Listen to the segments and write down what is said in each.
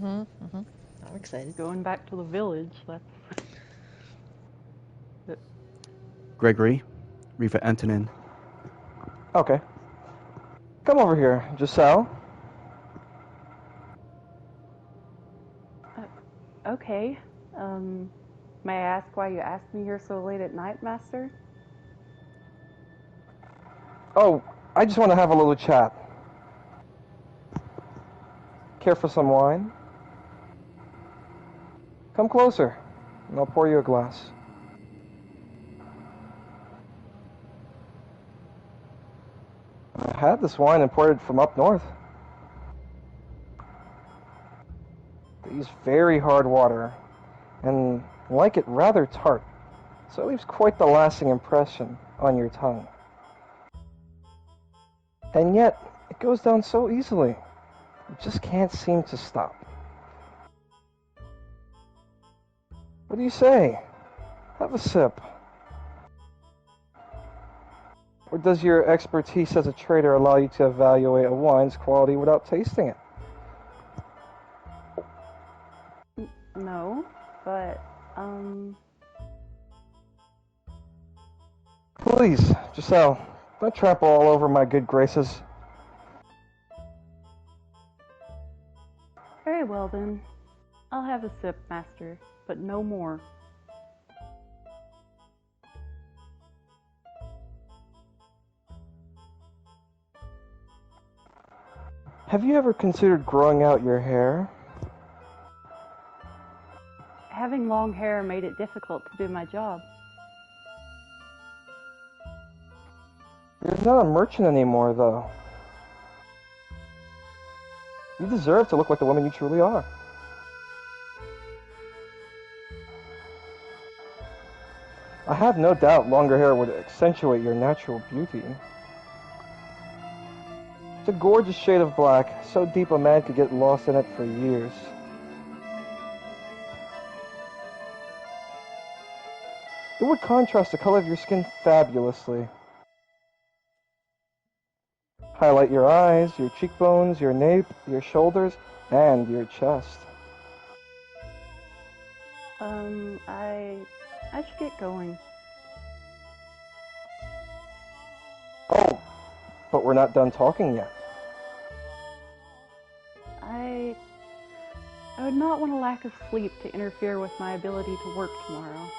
I'm excited. Going back to the village. Gregory, Riva Antonin. Okay. Come over here, Giselle. Okay. May I ask why you asked me here so late at night, Master? Oh, I just want to have a little chat. Care for some wine? Come closer, and I'll pour you a glass. I had this wine imported from up north. They use very hard water, and like it rather tart, so it leaves quite the lasting impression on your tongue. And yet, it goes down so easily. You just can't seem to stop. What do you say? Have a sip. Or does your expertise as a trader allow you to evaluate a wine's quality without tasting it? No, but, Please, Giselle, don't trample all over my good graces. Very well then. I'll have a sip, Master, but no more. Have you ever considered growing out your hair? Having long hair made it difficult to do my job. You're not a merchant anymore, though. You deserve to look like the woman you truly are. I have no doubt longer hair would accentuate your natural beauty. It's a gorgeous shade of black, so deep a man could get lost in it for years. It would contrast the color of your skin fabulously. Highlight your eyes, your cheekbones, your nape, your shoulders, and your chest. I should get going. Oh, but we're not done talking yet. I would not want a lack of sleep to interfere with my ability to work tomorrow.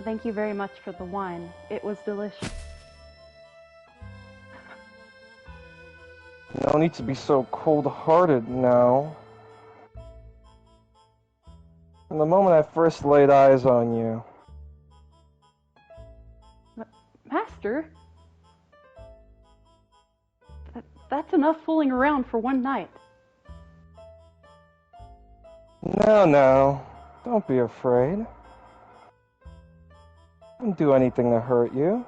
Thank you very much for the wine. It was delicious. No need to be so cold-hearted now. From the moment I first laid eyes on you. Master? That's enough fooling around for one night. No, don't be afraid. I didn't do anything to hurt you.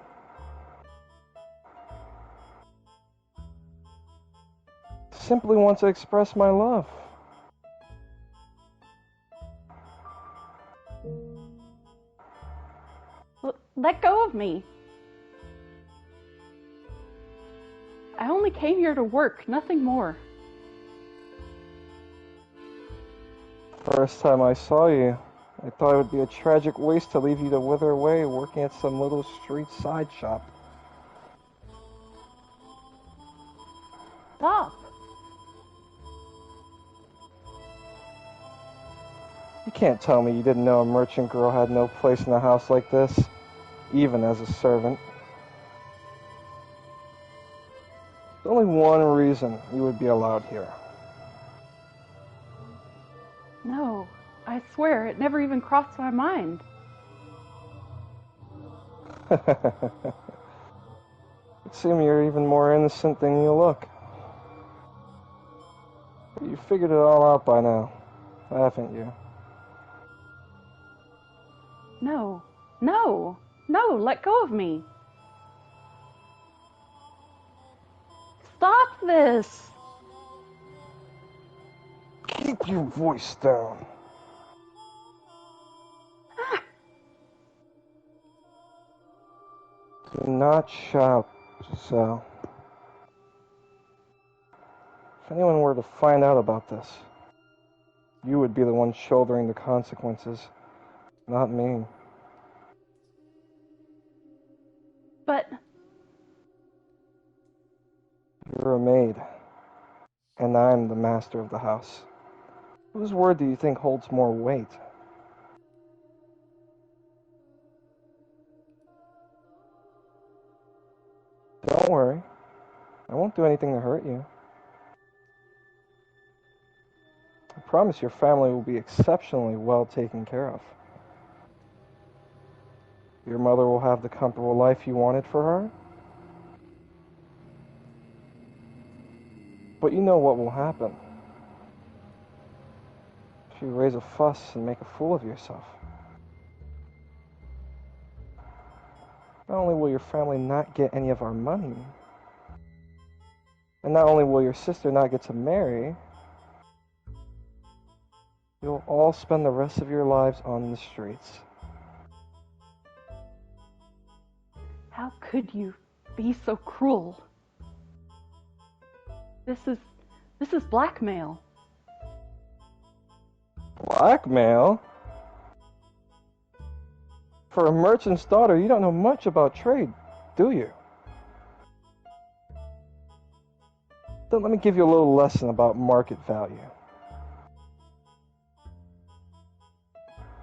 Simply want to express my love. Let go of me. I only came here to work, nothing more. First time I saw you, I thought it would be a tragic waste to leave you to wither away working at some little street side shop. Stop. You can't tell me you didn't know a merchant girl had no place in a house like this, even as a servant. There's only one reason you would be allowed here. No, I swear, it never even crossed my mind. It seems you're even more innocent than you look. But you figured it all out by now, haven't you? No, let go of me. Stop this. Keep your voice down. Do not shout, Giselle. If anyone were to find out about this, you would be the one shouldering the consequences, not me. But... You're a maid, and I'm the master of the house. Whose word do you think holds more weight? Don't worry. I won't do anything to hurt you. I promise your family will be exceptionally well taken care of. Your mother will have the comfortable life you wanted for her. But you know what will happen if you raise a fuss and make a fool of yourself. Not only will your family not get any of our money, and not only will your sister not get to marry, you'll all spend the rest of your lives on the streets. how could you be so cruel? This is blackmail. Blackmail? For a merchant's daughter, you don't know much about trade, do you? Then let me give you a little lesson about market value.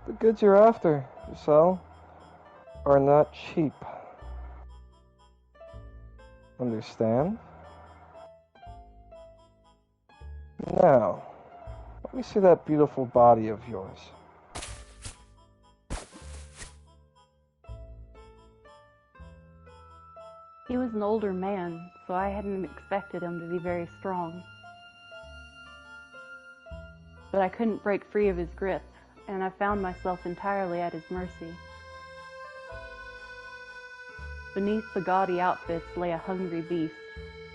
The goods you're after, Giselle, are not cheap. Understand? Now, let me see that beautiful body of yours. He was an older man, so I hadn't expected him to be very strong. But I couldn't break free of his grip, and I found myself entirely at his mercy. Beneath the gaudy outfits lay a hungry beast,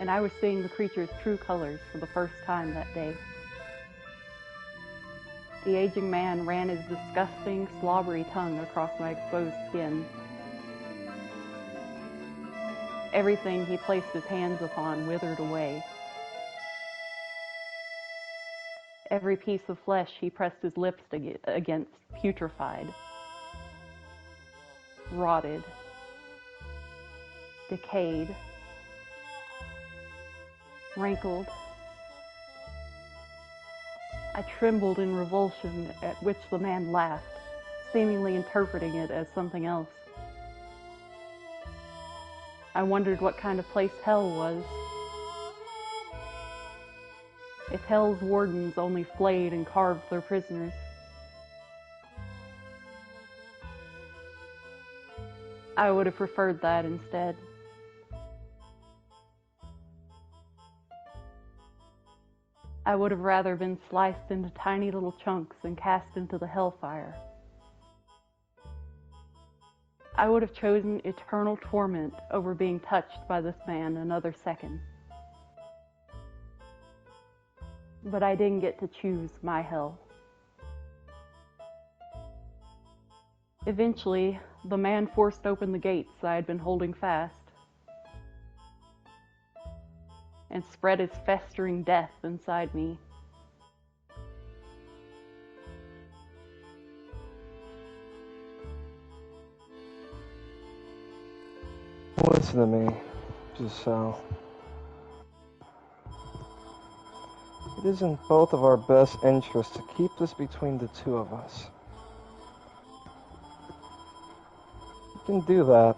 and I was seeing the creature's true colors for the first time that day. The aging man ran his disgusting, slobbery tongue across my exposed skin. Everything he placed his hands upon withered away. Every piece of flesh he pressed his lips against putrefied, rotted, decayed, wrinkled. I trembled in revulsion, at which the man laughed, seemingly interpreting it as something else. I wondered what kind of place hell was. If hell's wardens only flayed and carved their prisoners. I would have preferred that instead. I would have rather been sliced into tiny little chunks and cast into the hellfire. I would have chosen eternal torment over being touched by this man another second. But I didn't get to choose my hell. Eventually, the man forced open the gates I had been holding fast and spread his festering death inside me. Listen to me, Giselle. It is in both of our best interests to keep this between the two of us. You can do that.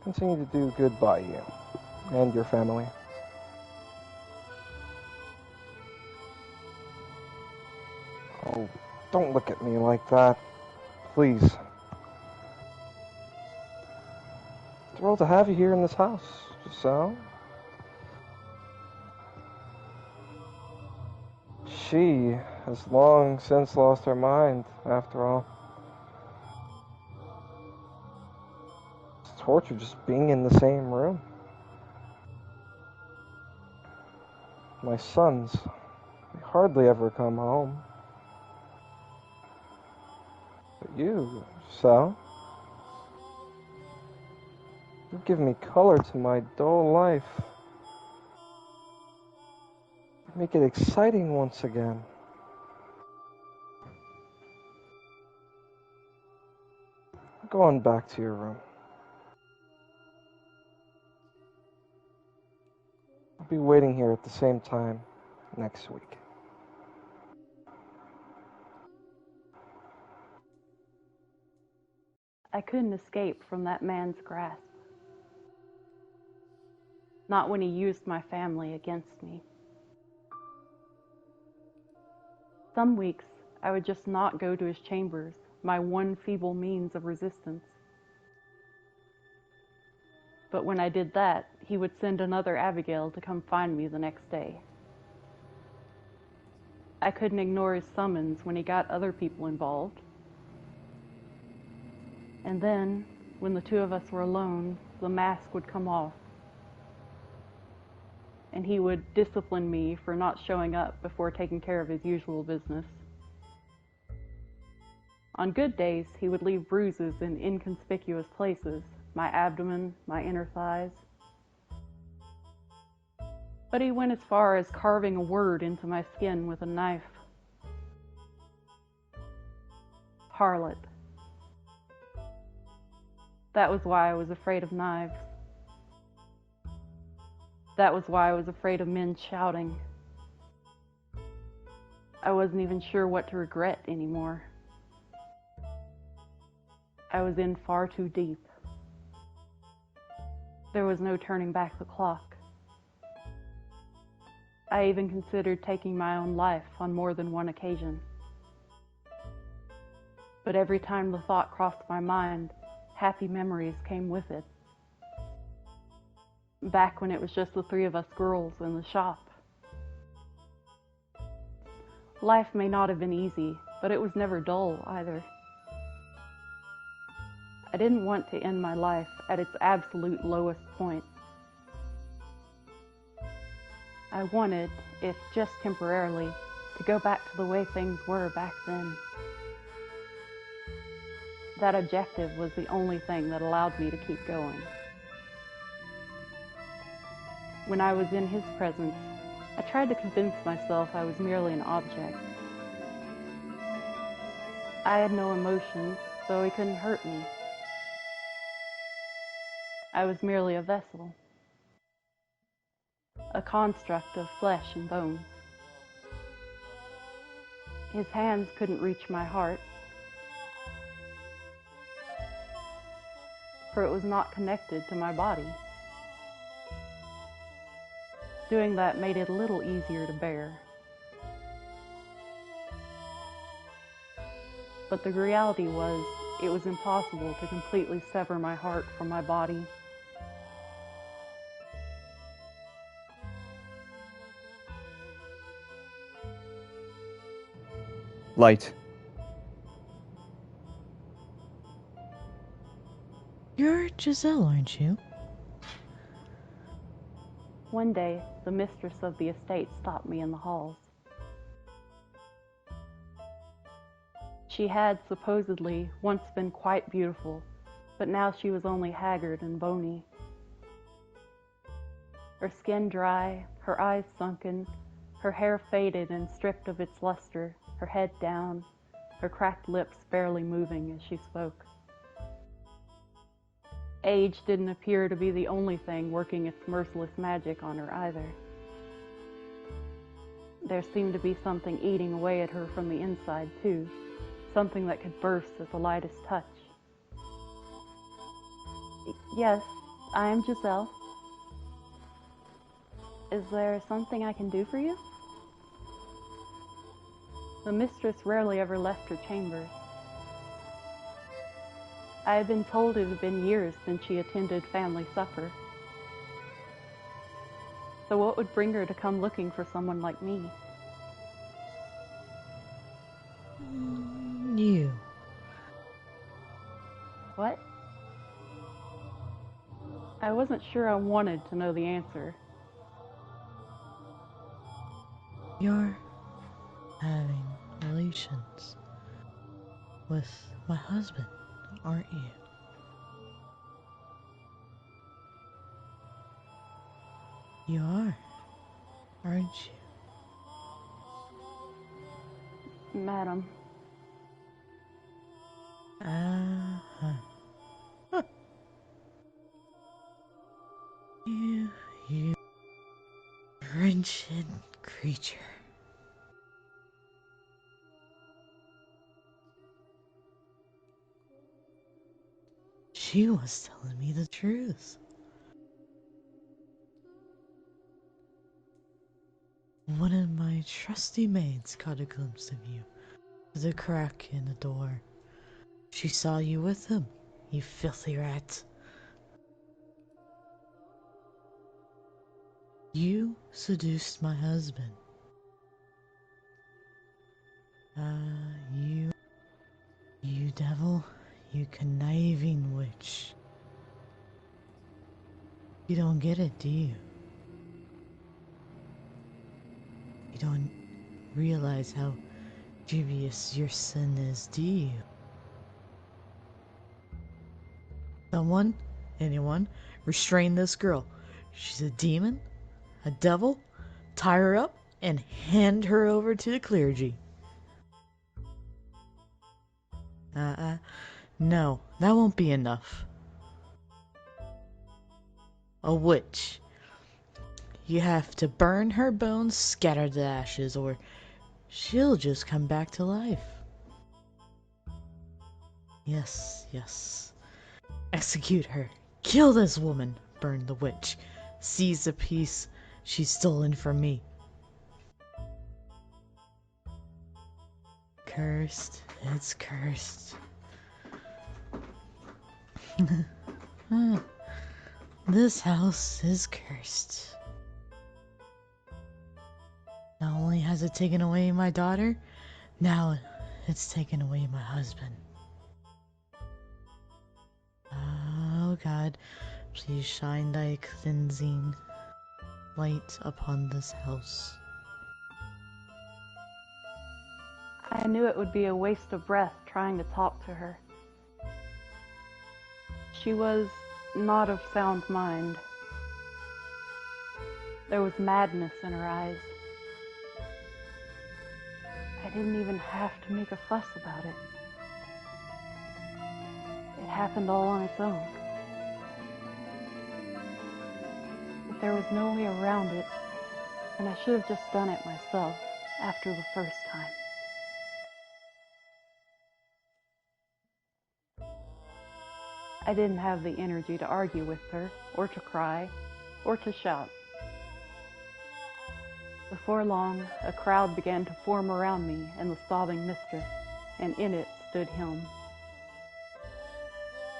Continue to do good by you and your family. Oh, don't look at me like that. Please. Thrilled to have you here in this house, Giselle. She has long since lost her mind, after all. It's torture just being in the same room. My sons, they hardly ever come home. But you, Giselle, you give me color to my dull life. Make it exciting once again. Go on back to your room. I'll be waiting here at the same time next week. I couldn't escape from that man's grasp. Not when he used my family against me. Some weeks, I would just not go to his chambers, my one feeble means of resistance. But when I did that, he would send another Abigail to come find me the next day. I couldn't ignore his summons when he got other people involved. And then, when the two of us were alone, the mask would come off. And he would discipline me for not showing up before taking care of his usual business. On good days, he would leave bruises in inconspicuous places, my abdomen, my inner thighs. But he went as far as carving a word into my skin with a knife. Harlot. That was why I was afraid of knives. That was why I was afraid of men shouting. I wasn't even sure what to regret anymore. I was in far too deep. There was no turning back the clock. I even considered taking my own life on more than one occasion. But every time the thought crossed my mind, happy memories came with it. Back when it was just the three of us girls in the shop. Life may not have been easy, but it was never dull either. I didn't want to end my life at its absolute lowest point. I wanted, if just temporarily, to go back to the way things were back then. That objective was the only thing that allowed me to keep going. When I was in his presence, I tried to convince myself I was merely an object. I had no emotions, so he couldn't hurt me. I was merely a vessel, a construct of flesh and bones. His hands couldn't reach my heart, for it was not connected to my body. Doing that made it a little easier to bear. But the reality was, it was impossible to completely sever my heart from my body. Light. You're Giselle, aren't you? One day, the mistress of the estate stopped me in the halls. She had, supposedly, once been quite beautiful, but now she was only haggard and bony. Her skin dry, her eyes sunken, her hair faded and stripped of its luster, her head down, her cracked lips barely moving as she spoke. Age didn't appear to be the only thing working its merciless magic on her either. There seemed to be something eating away at her from the inside, too. Something that could burst at the lightest touch. Yes, I am Giselle. Is there something I can do for you? The mistress rarely ever left her chambers. I had been told it had been years since she attended family supper. So what would bring her to come looking for someone like me? You. What? I wasn't sure I wanted to know the answer. You're having relations with my husband, aren't you? You are, aren't you? Madam. Uh-huh. Huh. You wretched creature. She was telling me the truth. One of my trusty maids caught a glimpse of you through the crack in the door. She saw you with him, you filthy rat. You seduced my husband. You devil, you conniving witch. You don't get it, do you? You don't realize how grievous your sin is, do you? Someone, anyone, restrain this girl. She's a demon, a devil. Tie her up and hand her over to the clergy. No, that won't be enough. A witch. You have to burn her bones, scatter the ashes, or she'll just come back to life. Yes. Execute her. Kill this woman, burn the witch. Seize the piece she's stolen from me. Cursed. It's cursed. This house is cursed. Not only has it taken away my daughter, now it's taken away my husband. Oh God, please shine thy cleansing light upon this house. I knew it would be a waste of breath trying to talk to her. She was not of sound mind. There was madness in her eyes. I didn't even have to make a fuss about it. It happened all on its own. But there was no way around it, and I should have just done it myself after the first time. I didn't have the energy to argue with her, or to cry, or to shout. Before long, a crowd began to form around me and the sobbing mistress, and in it stood him.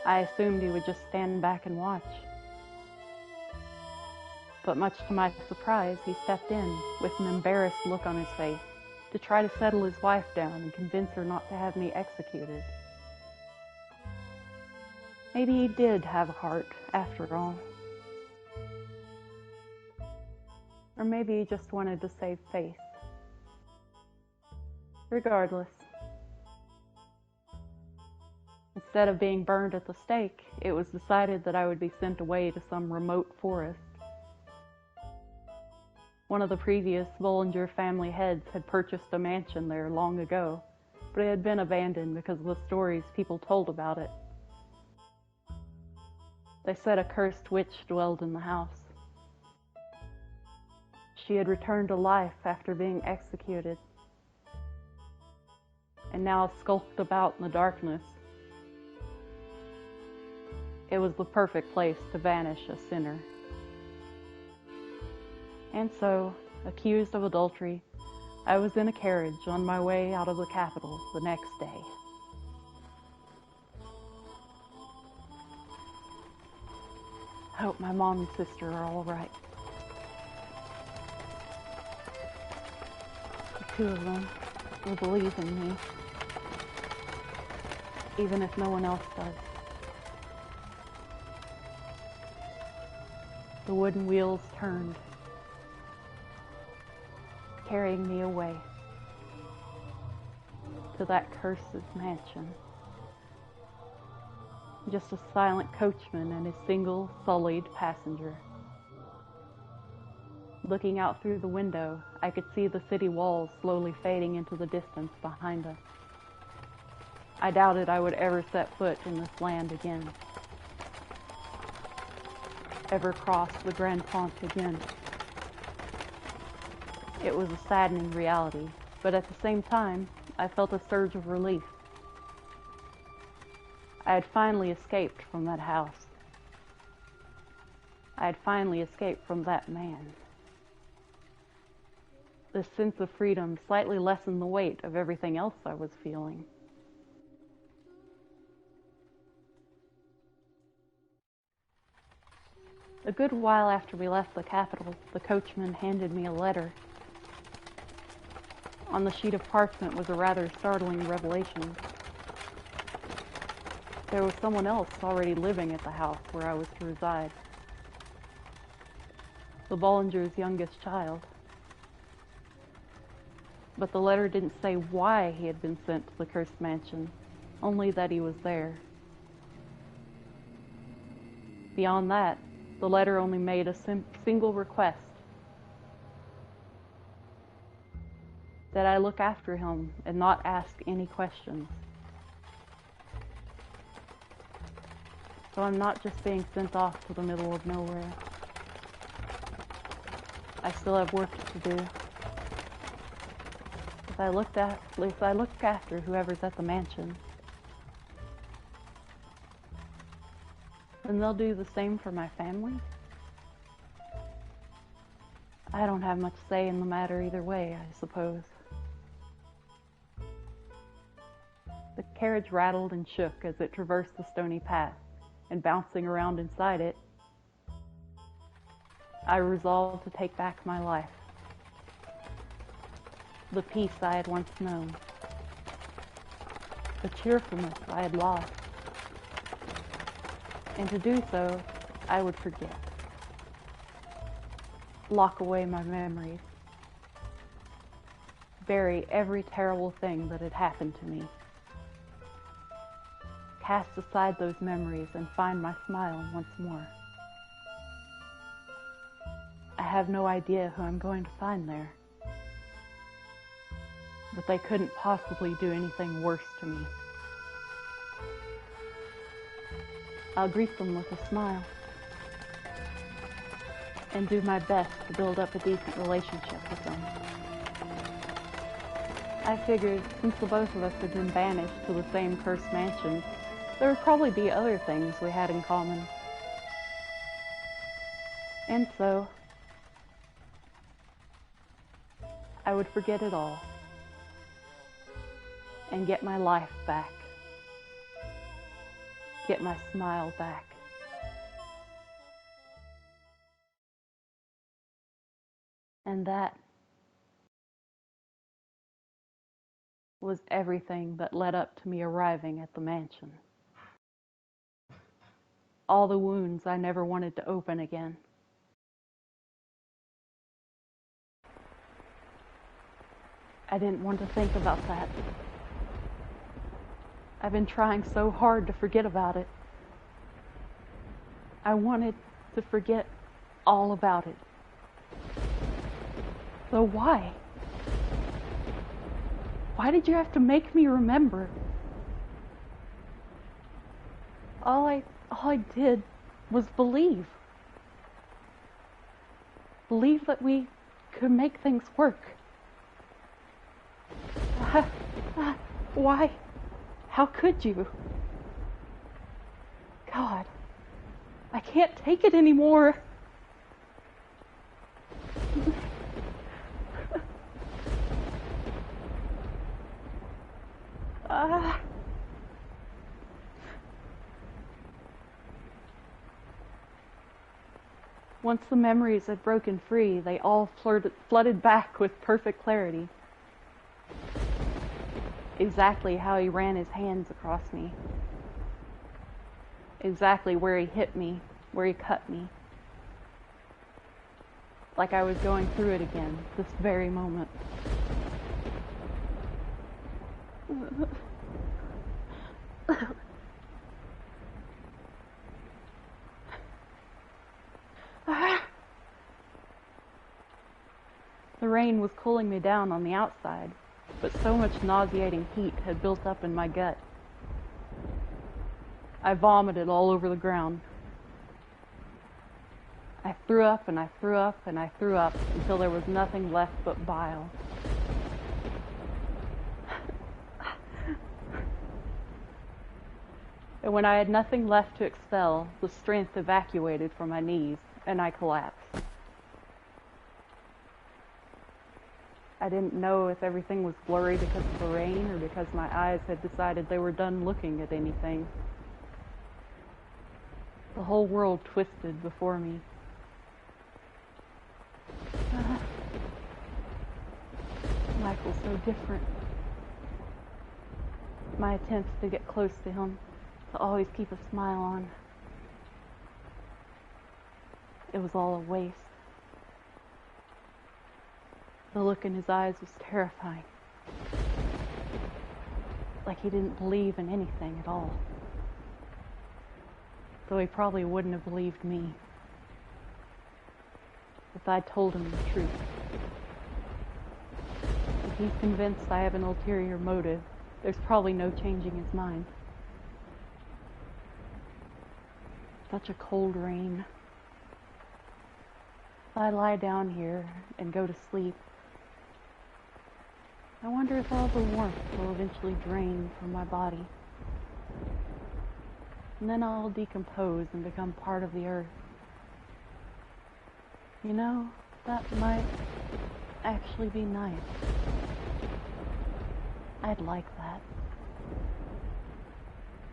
I assumed he would just stand back and watch. But much to my surprise, he stepped in with an embarrassed look on his face to try to settle his wife down and convince her not to have me executed. Maybe he did have a heart, after all. Or maybe he just wanted to save face. Regardless, instead of being burned at the stake, it was decided that I would be sent away to some remote forest. One of the previous Bollinger family heads had purchased a mansion there long ago, but it had been abandoned because of the stories people told about it. They said a cursed witch dwelled in the house. She had returned to life after being executed, and now skulked about in the darkness. It was the perfect place to banish a sinner. And so, accused of adultery, I was in a carriage on my way out of the capital the next day. I hope my mom and sister are all right. The two of them will believe in me, even if no one else does. The wooden wheels turned, carrying me away to that cursed mansion. Just a silent coachman and a single sullied passenger. Looking out through the window, I could see the city walls slowly fading into the distance behind us. I doubted I would ever set foot in this land again. Ever cross the Grand Pont again. It was a saddening reality, but at the same time, I felt a surge of relief. I had finally escaped from that house. I had finally escaped from that man. This sense of freedom slightly lessened the weight of everything else I was feeling. A good while after we left the capital, the coachman handed me a letter. On the sheet of parchment was a rather startling revelation. There was someone else already living at the house where I was to reside. The Bollinger's youngest child. But the letter didn't say why he had been sent to the cursed mansion, only that he was there. Beyond that, the letter only made a single request. That I look after him and not ask any questions. So I'm not just being sent off to the middle of nowhere. I still have work to do. If I look after whoever's at the mansion, then they'll do the same for my family. I don't have much say in the matter either way, I suppose. The carriage rattled and shook as it traversed the stony path, and bouncing around inside it, I resolved to take back my life. The peace I had once known. The cheerfulness I had lost. And to do so, I would forget. Lock away my memories. Bury every terrible thing that had happened to me. Cast aside those memories and find my smile once more. I have no idea who I'm going to find there. But they couldn't possibly do anything worse to me. I'll greet them with a smile and do my best to build up a decent relationship with them. I figured since the both of us had been banished to the same cursed mansion, there would probably be other things we had in common. And so, I would forget it all and get my life back. Get my smile back. And that was everything that led up to me arriving at the mansion. All the wounds I never wanted to open again. I didn't want to think about that. I've been trying so hard to forget about it. I wanted to forget all about it. So why? Why did you have to make me remember? All I did was believe. Believe that we could make things work. Why? How could you? God, I can't take it anymore. Once the memories had broken free, they all flooded back with perfect clarity. Exactly how he ran his hands across me. Exactly where he hit me, where he cut me. Like I was going through it again, this very moment. the rain was cooling me down on the outside, but so much nauseating heat had built up in my gut. I vomited all over the ground. I threw up and I threw up and I threw up until there was nothing left but bile. And when I had nothing left to expel, the strength evacuated from my knees, and I collapsed. I didn't know if everything was blurry because of the rain or because my eyes had decided they were done looking at anything. The whole world twisted before me. Michael's so different. My attempts to get close to him, to always keep a smile on, it was all a waste. The look in his eyes was terrifying. Like he didn't believe in anything at all. Though he probably wouldn't have believed me if I'd told him the truth. If he's convinced I have an ulterior motive, there's probably no changing his mind. Such a cold rain. If I lie down here and go to sleep, I wonder if all the warmth will eventually drain from my body. And then I'll decompose and become part of the earth. You know, that might actually be nice. I'd like that.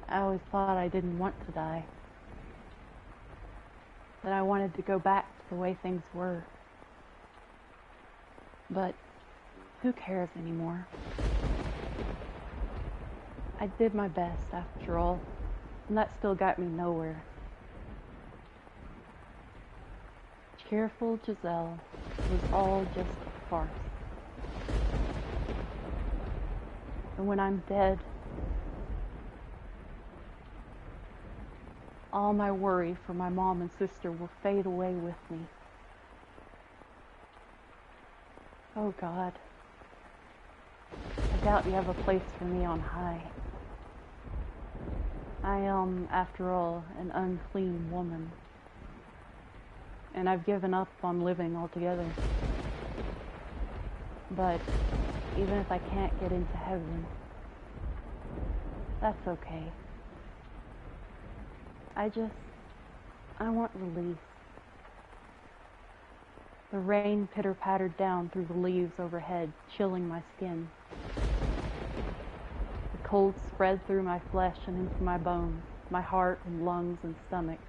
I always thought I didn't want to die. That I wanted to go back to the way things were. But who cares anymore? I did my best after all, and that still got me nowhere. Cheerful Giselle was all just a farce. And when I'm dead, all my worry for my mom and sister will fade away with me. Oh God, I doubt you have a place for me on high. I am, after all, an unclean woman. And I've given up on living altogether. But even if I can't get into heaven, that's okay. I want release. The rain pitter-pattered down through the leaves overhead, chilling my skin. The cold spread through my flesh and into my bones, my heart and lungs and stomach,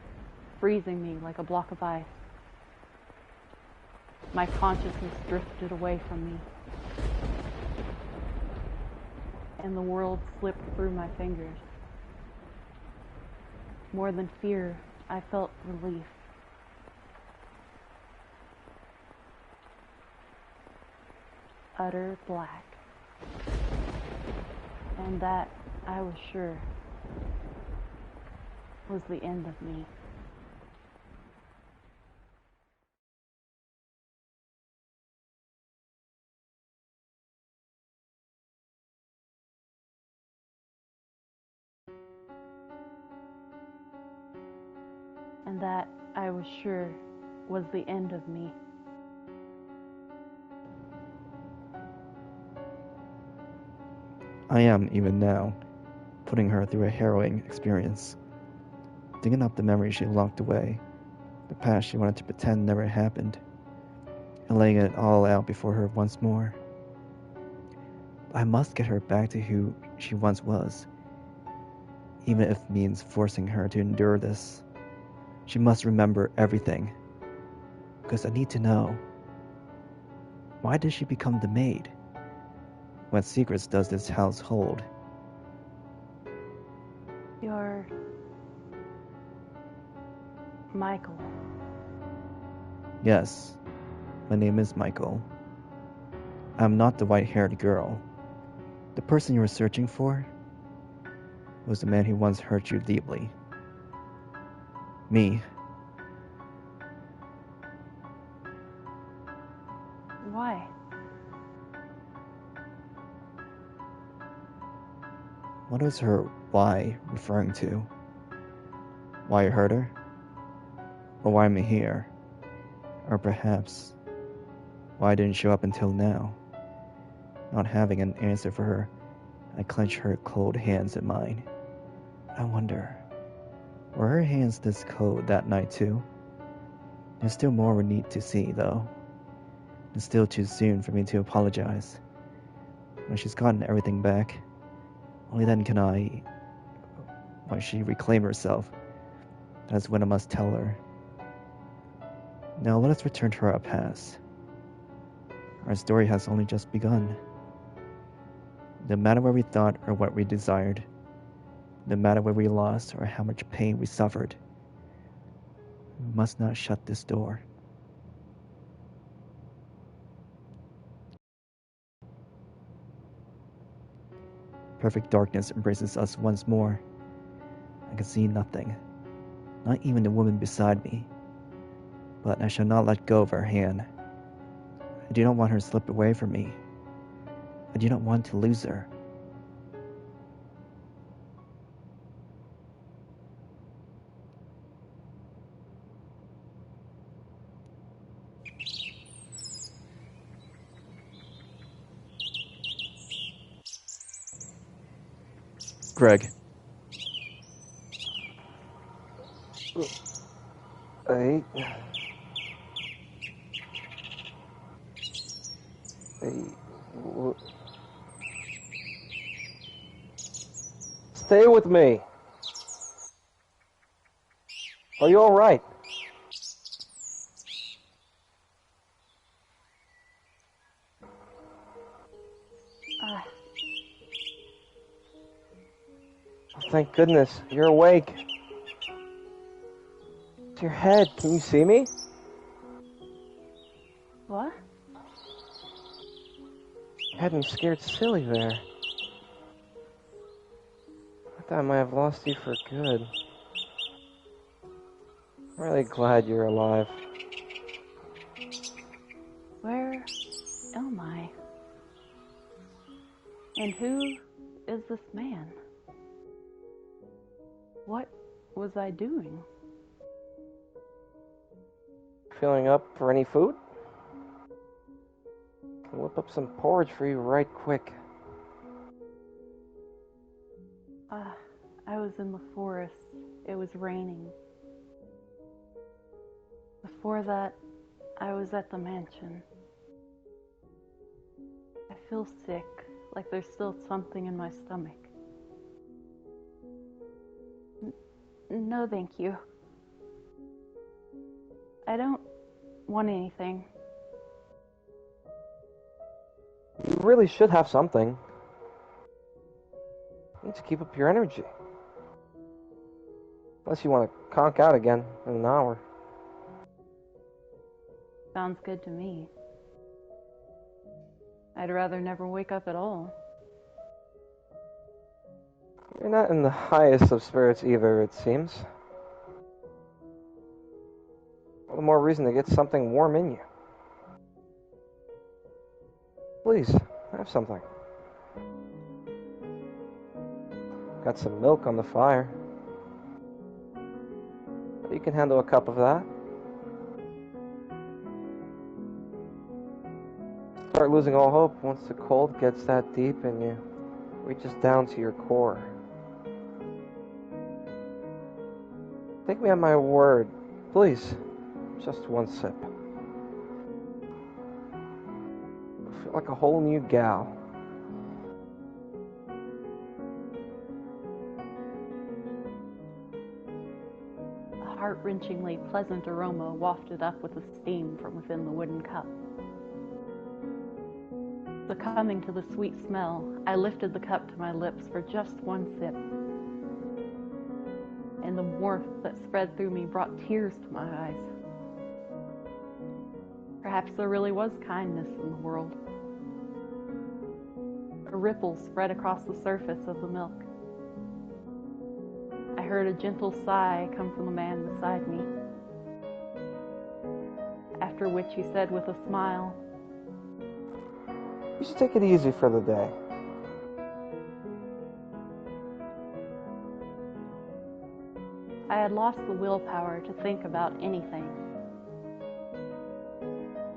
freezing me like a block of ice. My consciousness drifted away from me, and the world slipped through my fingers. More than fear, I felt relief. Utter black. And that, I was sure, was the end of me. And that, I was sure, was the end of me. I am, even now, putting her through a harrowing experience, digging up the memories she locked away, the past she wanted to pretend never happened, and laying it all out before her once more. I must get her back to who she once was, even if it means forcing her to endure this. She must remember everything, because I need to know. Why did she become the maid? What secrets does this house hold? You're Michael. Yes, my name is Michael. I'm not the white-haired girl. The person you were searching for was the man who once hurt you deeply. Me. Why? What is her why referring to? Why I hurt her? Or why I'm here? Or perhaps, why I didn't show up until now? Not having an answer for her, I clench her cold hands in mine. I wonder, were her hands this cold that night too? There's still more we need to see, though. It's still too soon for me to apologize. When she's gotten everything back, only then can I, when she reclaim herself, that's when I must tell her. Now let us return to our past. Our story has only just begun. No matter what we thought or what we desired, no matter what we lost or how much pain we suffered, we must not shut this door. Perfect darkness embraces us once more. I can see nothing, not even the woman beside me. But I shall not let go of her hand. I do not want her to slip away from me. I do not want to lose her. Greg. Hey. Stay with me. Are you alright? Thank goodness, you're awake. It's your head. Can you see me? What? You had me scared silly there. I thought I might have lost you for good. I'm really glad you're alive. Where am I? And who is this man? What was I doing? Feeling up for any food? Can whip up some porridge for you right quick. I was in the forest. It was raining. Before that, I was at the mansion. I feel sick, like there's still something in my stomach. No, thank you. I don't want anything. You really should have something. You need to keep up your energy. Unless you want to conk out again in an hour. Sounds good to me. I'd rather never wake up at all. You're not in the highest of spirits either, it seems. All the more reason to get something warm in you. Please, have something. Got some milk on the fire. You can handle a cup of that. Start losing all hope once the cold gets that deep and you reaches down to your core. Take me at my word, please. Just one sip. I feel like a whole new gal. A heart-wrenchingly pleasant aroma wafted up with the steam from within the wooden cup. Succumbing to the sweet smell, I lifted the cup to my lips for just one sip. And the warmth that spread through me brought tears to my eyes. Perhaps there really was kindness in the world. A ripple spread across the surface of the milk. I heard a gentle sigh come from the man beside me. After which he said with a smile, You should take it easy for the day. I had lost the willpower to think about anything.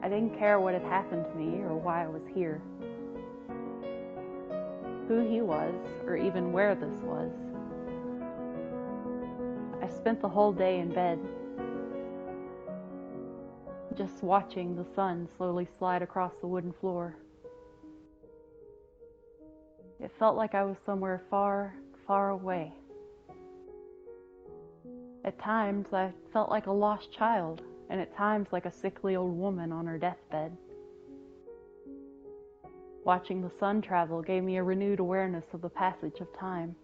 I didn't care what had happened to me or why I was here, who he was, or even where this was. I spent the whole day in bed, just watching the sun slowly slide across the wooden floor. It felt like I was somewhere far, far away. At times, I felt like a lost child, and at times like a sickly old woman on her deathbed. Watching the sun travel gave me a renewed awareness of the passage of time,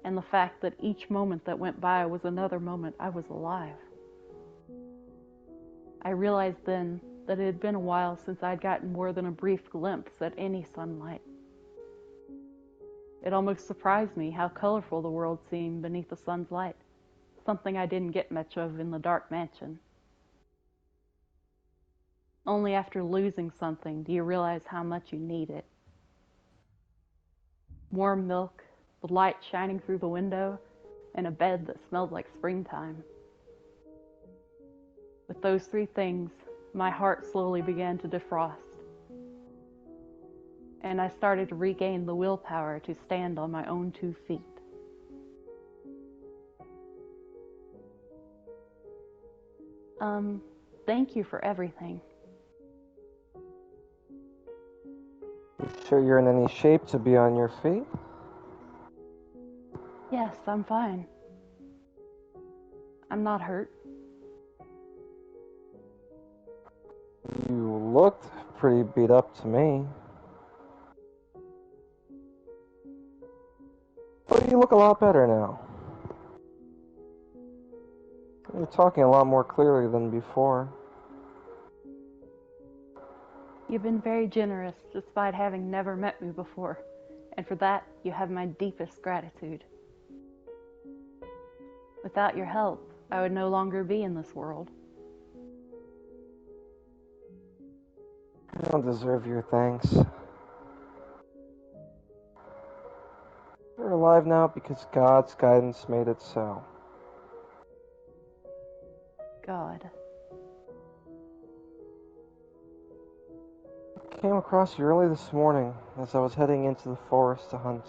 and the fact that each moment that went by was another moment I was alive. I realized then that it had been a while since I'd gotten more than a brief glimpse at any sunlight. It almost surprised me how colorful the world seemed beneath the sun's light, something I didn't get much of in the dark mansion. Only after losing something do you realize how much you need it. Warm milk, the light shining through the window, and a bed that smelled like springtime. With those three things, my heart slowly began to defrost, and I started to regain the willpower to stand on my own 2 feet. Thank you for everything. You sure you're in any shape to be on your feet? Yes, I'm fine. I'm not hurt. You looked pretty beat up to me. But you look a lot better now. You're talking a lot more clearly than before. You've been very generous despite having never met me before, and for that you have my deepest gratitude. Without your help, I would no longer be in this world. I don't deserve your thanks. You're alive now because God's guidance made it so. God. I came across you early this morning as I was heading into the forest to hunt.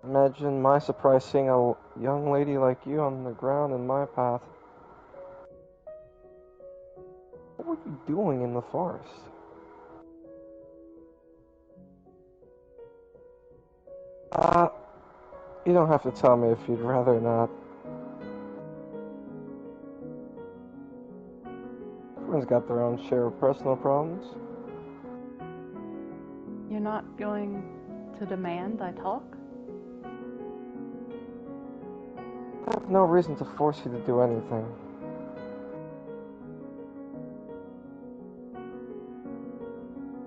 Imagine my surprise seeing a young lady like you on the ground in my path. What were you doing in the forest? You don't have to tell me if you'd rather not. Everyone's got their own share of personal problems. You're not going to demand I talk? I have no reason to force you to do anything.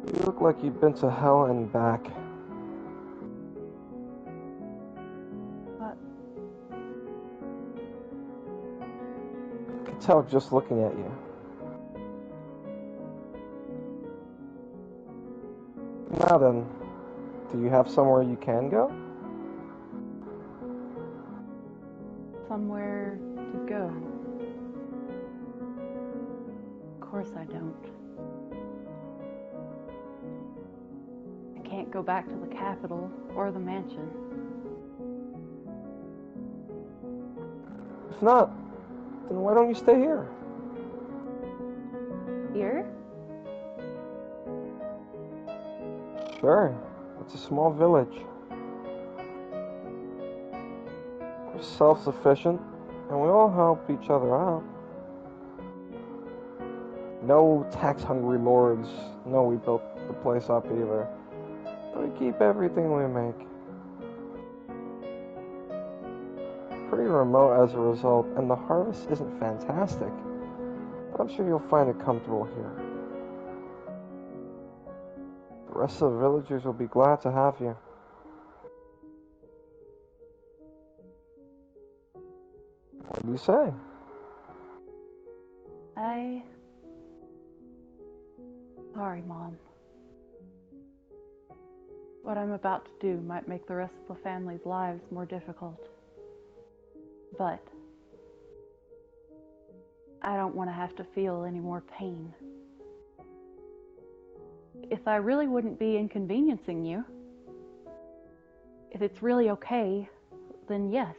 You look like you've been to hell and back. What? I can tell just looking at you. Now then, do you have somewhere you can go? Somewhere to go? Of course I don't. I can't go back to the capital or the mansion. If not, then why don't you stay here? Here? Sure, it's a small village. We're self-sufficient, and we all help each other out. No tax-hungry lords know we built the place up either. We keep everything we make. Pretty remote as a result, and the harvest isn't fantastic. But I'm sure you'll find it comfortable here. The rest of the villagers will be glad to have you. What do you say? Sorry, Mom. What I'm about to do might make the rest of the family's lives more difficult. But I don't want to have to feel any more pain. If I really wouldn't be inconveniencing you, if it's really okay, then yes,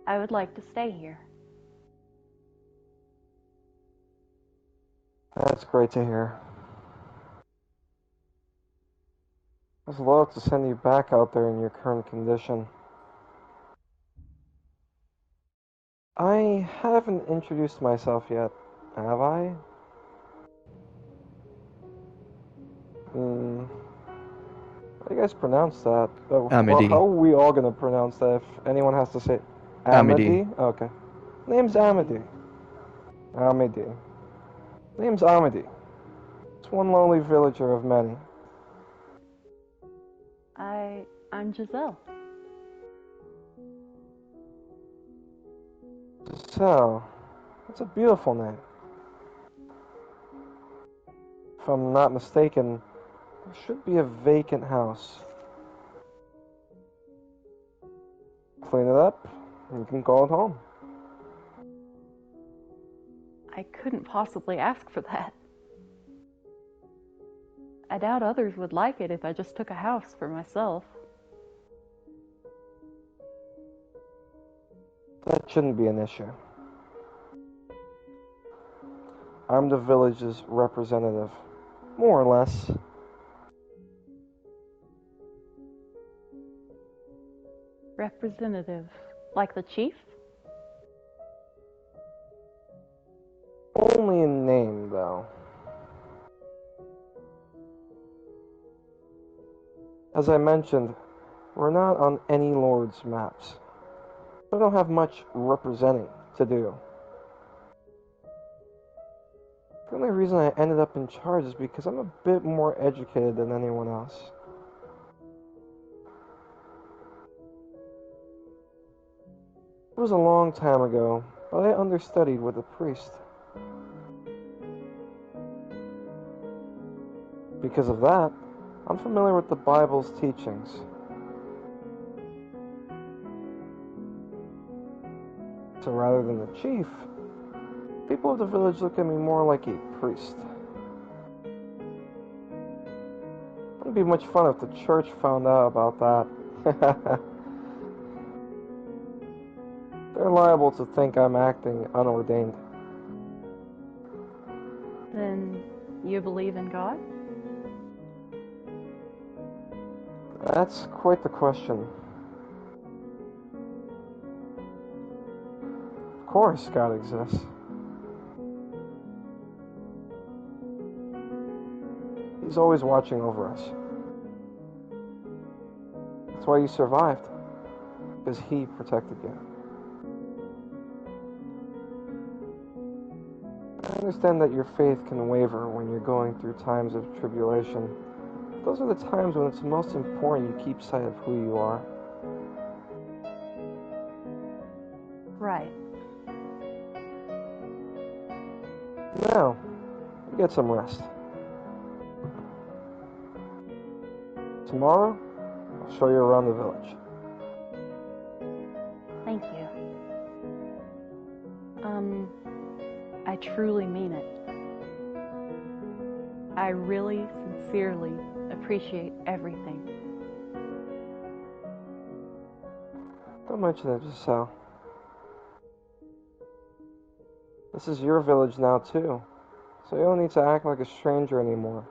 I would like to stay here. That's great to hear. I was loath to send you back out there in your current condition. I haven't introduced myself yet, have I? How do you guys pronounce that? Amedee. How are we all gonna pronounce that if anyone has to say Amedee. Amedee? Okay. Name's Amedee. Amedee. Name's Amedee. It's one lonely villager of many. I'm Giselle. So, that's a beautiful name. If I'm not mistaken, there should be a vacant house. Clean it up, and you can call it home. I couldn't possibly ask for that. I doubt others would like it if I just took a house for myself. That shouldn't be an issue. I'm the village's representative, more or less. Representative, like the chief? Only in name, though. As I mentioned, we're not on any lord's maps. We don't have much representing to do. The only reason I ended up in charge is because I'm a bit more educated than anyone else. It was a long time ago, but I understudied with a priest. Because of that, I'm familiar with the Bible's teachings. So rather than the chief, people of the village look at me more like a priest. It wouldn't be much fun if the church found out about that. They're liable to think I'm acting unordained. Then you believe in God? That's quite the question. Of course, God exists. He's always watching over us. That's why you survived, because He protected you. I understand that your faith can waver when you're going through times of tribulation. Those are the times when it's most important you keep sight of who you are. Right. Now, you get some rest. Tomorrow, I'll show you around the village. Thank you. I truly mean it. I really, sincerely appreciate everything. Don't mention it, Giselle. This is your village now, too, so you don't need to act like a stranger anymore.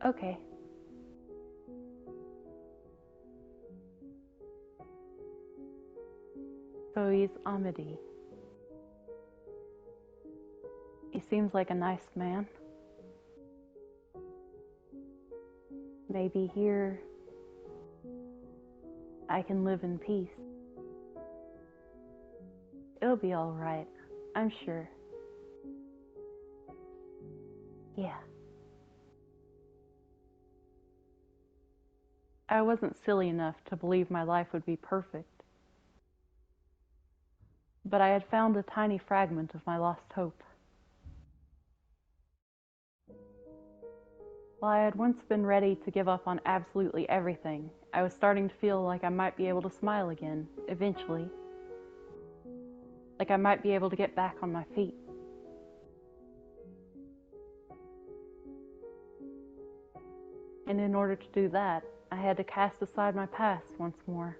Okay. So he's Amedee. He seems like a nice man. Maybe here I can live in peace. It'll be all right, I'm sure. Yeah. I wasn't silly enough to believe my life would be perfect. But I had found a tiny fragment of my lost hope. While I had once been ready to give up on absolutely everything, I was starting to feel like I might be able to smile again, eventually. Like I might be able to get back on my feet. And in order to do that, I had to cast aside my past once more.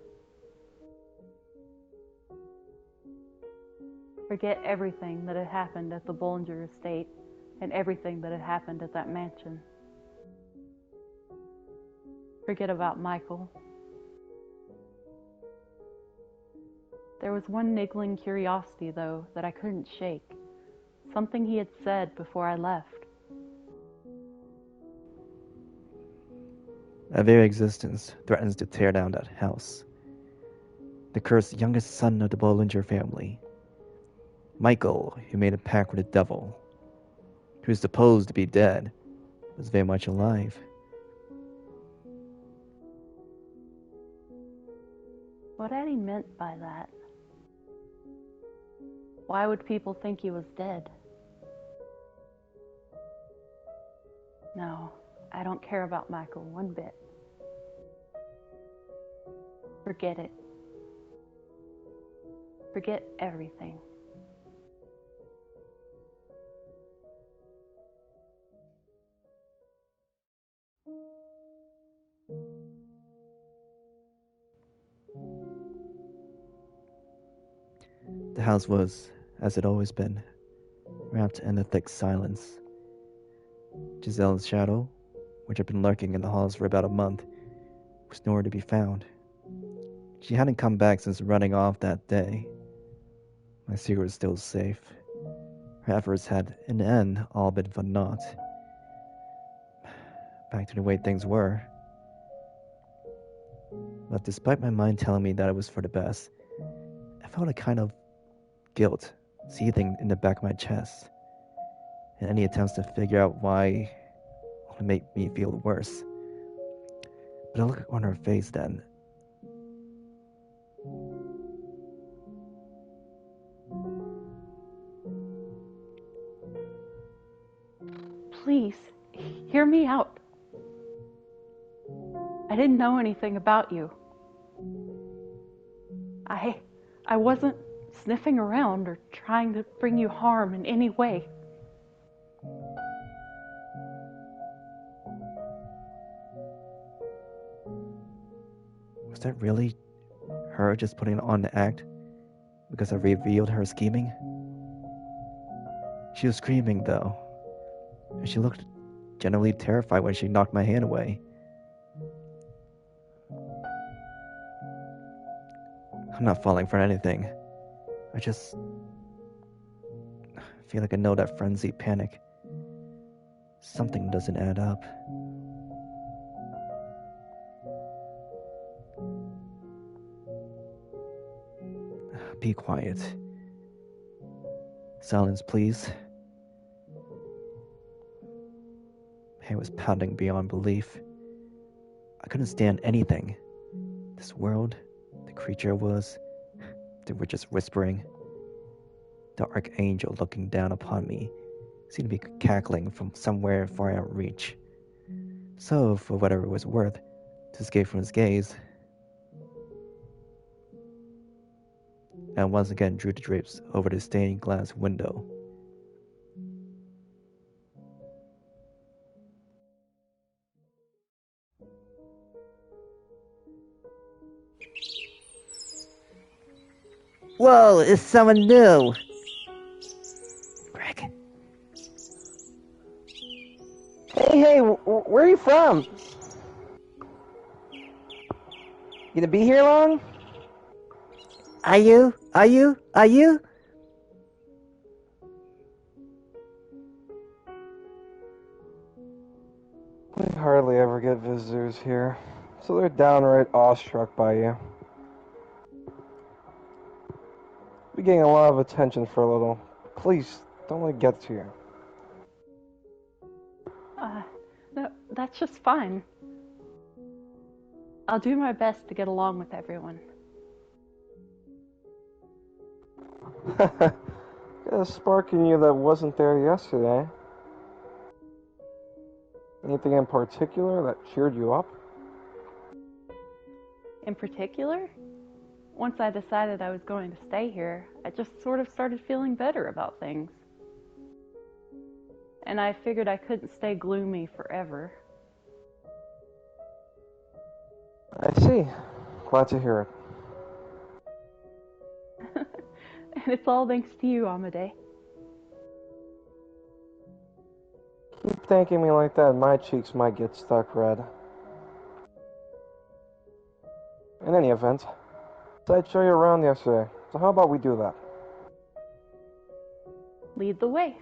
Forget everything that had happened at the Bollinger estate and everything that had happened at that mansion. Forget about Michael. There was one niggling curiosity, though, that I couldn't shake. Something he had said before I left. A very existence threatens to tear down that house. The cursed youngest son of the Bollinger family. Michael, who made a pact with the devil, who is supposed to be dead, was very much alive. What had he meant by that? Why would people think he was dead? No, I don't care about Michael one bit. Forget it. Forget everything. The house was, as it always been, wrapped in a thick silence. Giselle's shadow, which had been lurking in the halls for about a month, was nowhere to be found. She hadn't come back since running off that day. My secret was still safe. Her efforts had, in the end, all been for naught. Back to the way things were. But despite my mind telling me that it was for the best, I felt a kind of guilt seething in the back of my chest, and any attempts to figure out why would make me feel worse. But a look on her face then. Please, hear me out. I didn't know anything about you. I wasn't sniffing around or trying to bring you harm in any way. Was that really her just putting on the act because I revealed her scheming? She was screaming, though, and she looked genuinely terrified when she knocked my hand away. I'm not falling for anything. I just feel like I know that frenzied panic. Something doesn't add up. Be quiet. Silence, please. My head was pounding beyond belief. I couldn't stand anything. This world, the creature was, they were just whispering. The archangel looking down upon me seemed to be cackling from somewhere far out of reach. So, for whatever it was worth, to escape from his gaze, I once again drew the drapes over the stained glass window. Whoa, it's someone new! Greg. Hey, where are you from? You gonna be here long? Are you? We hardly ever get visitors here, so they're downright awestruck by you. We're getting a lot of attention for a little. Please, don't let it get to you. No, that's just fine. I'll do my best to get along with everyone. Got a spark in you that wasn't there yesterday. Anything in particular that cheered you up? In particular, once I decided I was going to stay here, I just sort of started feeling better about things. And I figured I couldn't stay gloomy forever. I see. Glad to hear it. And it's all thanks to you, Amedee. Keep thanking me like that, my cheeks might get stuck red. In any event, I'd show you around yesterday, so how about we do that? Lead the way.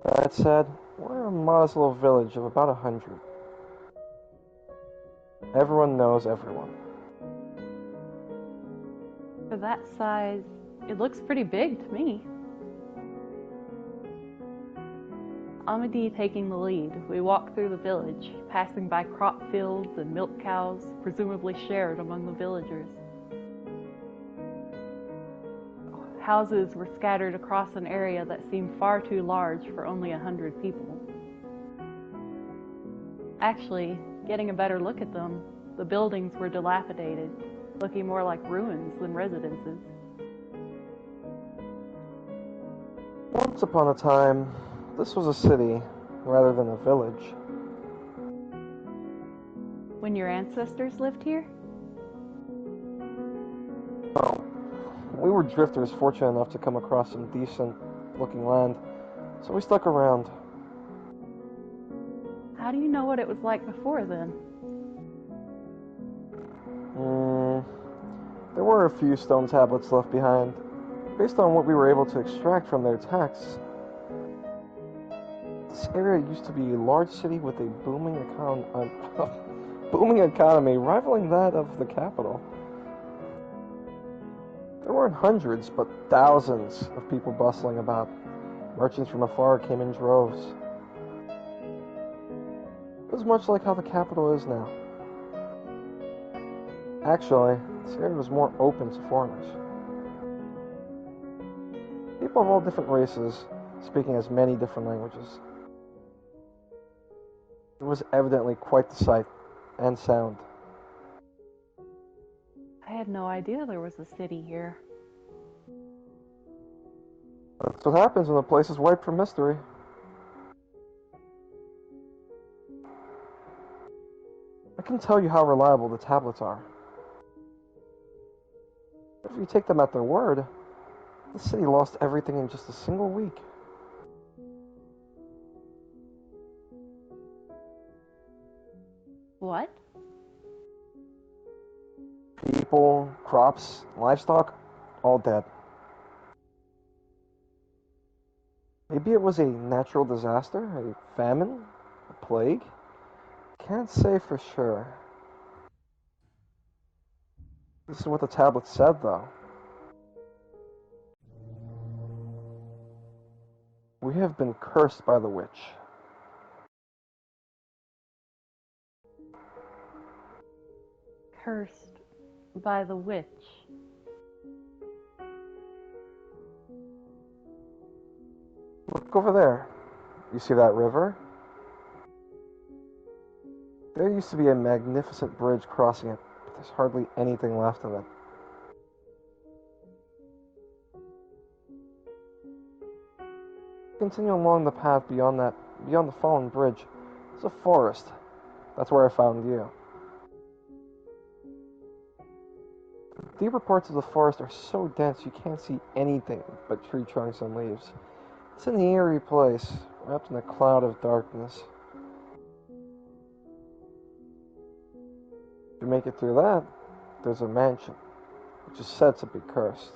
That said, we're a modest little village of about 100. Everyone knows everyone. For that size, it looks pretty big to me. Amedee taking the lead, we walk through the village, passing by crop fields and milk cows, presumably shared among the villagers. Houses were scattered across an area that seemed far too large for only 100 people. Actually, getting a better look at them, the buildings were dilapidated, looking more like ruins than residences. Once upon a time, this was a city rather than a village. When your ancestors lived here? Oh, we were drifters fortunate enough to come across some decent looking land, so we stuck around. How do you know what it was like before then? There were a few stone tablets left behind, based on what we were able to extract from their texts. This area used to be a large city with a booming economy rivaling that of the capital. There weren't hundreds, but thousands of people bustling about. Merchants from afar came in droves. It was much like how the capital is now. Actually, this area was more open to foreigners. People of all different races, speaking as many different languages. It was evidently quite the sight and sound. I had no idea there was a city here. That's what happens when the place is wiped from mystery. I can tell you how reliable the tablets are. If you take them at their word, the city lost everything in just a single week. What? People, crops, livestock, all dead. Maybe it was a natural disaster, a famine, a plague. Can't say for sure. This is what the tablet said, though. We have been cursed by the witch. Cursed by the witch. Look over there. You see that river? There used to be a magnificent bridge crossing it, but there's hardly anything left of it. Continue along the path beyond the fallen bridge. There's a forest. That's where I found you. The deeper parts of the forest are so dense you can't see anything but tree trunks and leaves. It's an eerie place, wrapped in a cloud of darkness. If you make it through that, there's a mansion, which is said to be cursed.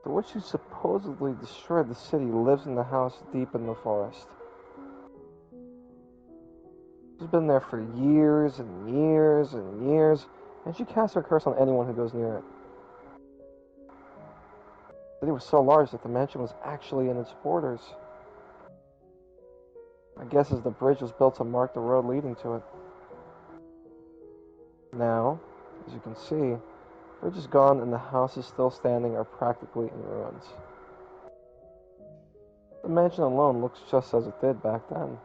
The witch who supposedly destroyed the city lives in the house deep in the forest. She's been there for years and years and years, and she casts her curse on anyone who goes near it. The city was so large that the mansion was actually in its borders. I guess as the bridge was built to mark the road leading to it. Now, as you can see, the bridge is gone and the houses still standing are practically in ruins. The mansion alone looks just as it did back then.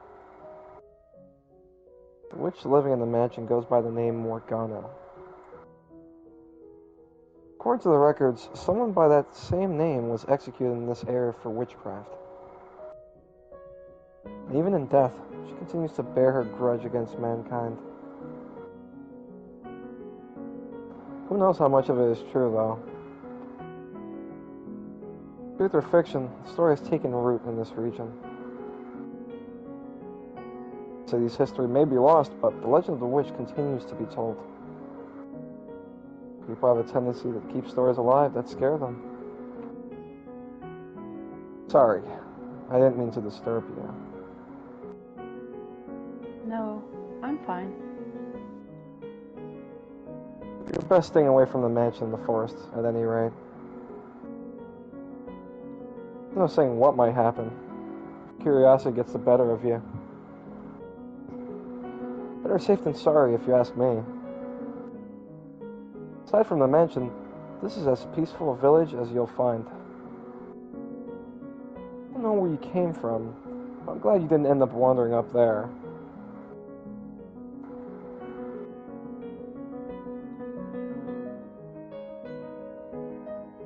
The witch living in the mansion goes by the name Morgana. According to the records, someone by that same name was executed in this area for witchcraft. And even in death, she continues to bear her grudge against mankind. Who knows how much of it is true, though? Truth or fiction, the story has taken root in this region. The city's history may be lost, but the legend of the witch continues to be told. People have a tendency to keep stories alive that scare them. Sorry, I didn't mean to disturb you. No, I'm fine. You're best staying away from the mansion in the forest, at any rate. There's no saying what might happen. Curiosity gets the better of you. Better safe than sorry, if you ask me. Aside from the mansion, this is as peaceful a village as you'll find. I don't know where you came from, but I'm glad you didn't end up wandering up there.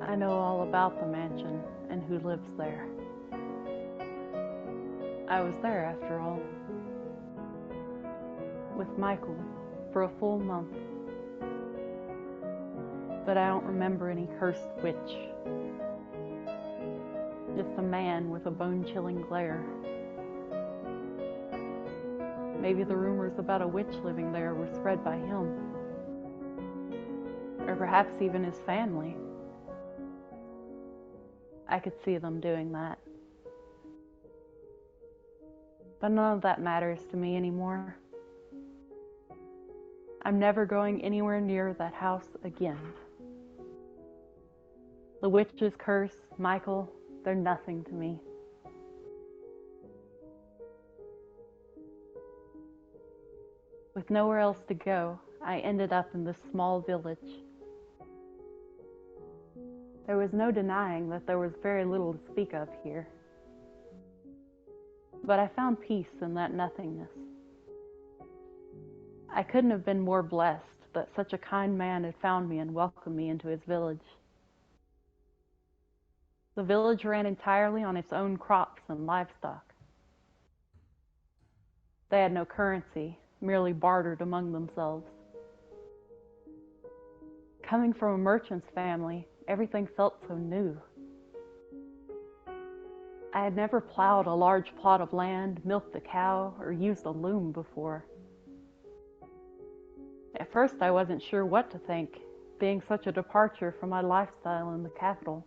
I know all about the mansion and who lives there. I was there, after all, with Michael for a full month. But I don't remember any cursed witch. Just a man with a bone-chilling glare. Maybe the rumors about a witch living there were spread by him. Or perhaps even his family. I could see them doing that. But none of that matters to me anymore. I'm never going anywhere near that house again. The witch's curse, Michael, they're nothing to me. With nowhere else to go, I ended up in this small village. There was no denying that there was very little to speak of here. But I found peace in that nothingness. I couldn't have been more blessed that such a kind man had found me and welcomed me into his village. The village ran entirely on its own crops and livestock. They had no currency, merely bartered among themselves. Coming from a merchant's family, everything felt so new. I had never plowed a large plot of land, milked a cow, or used a loom before. At first I wasn't sure what to think, being such a departure from my lifestyle in the capital.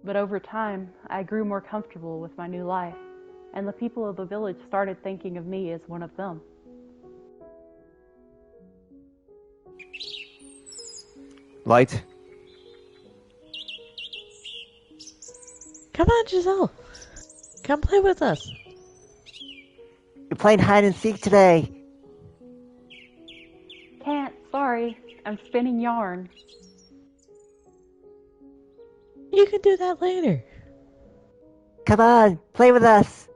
But over time, I grew more comfortable with my new life, and the people of the village started thinking of me as one of them. Light? Come on, Giselle. Come play with us. We're playing hide and seek today. Can't, sorry, I'm spinning yarn. You can do that later. Come on, play with us.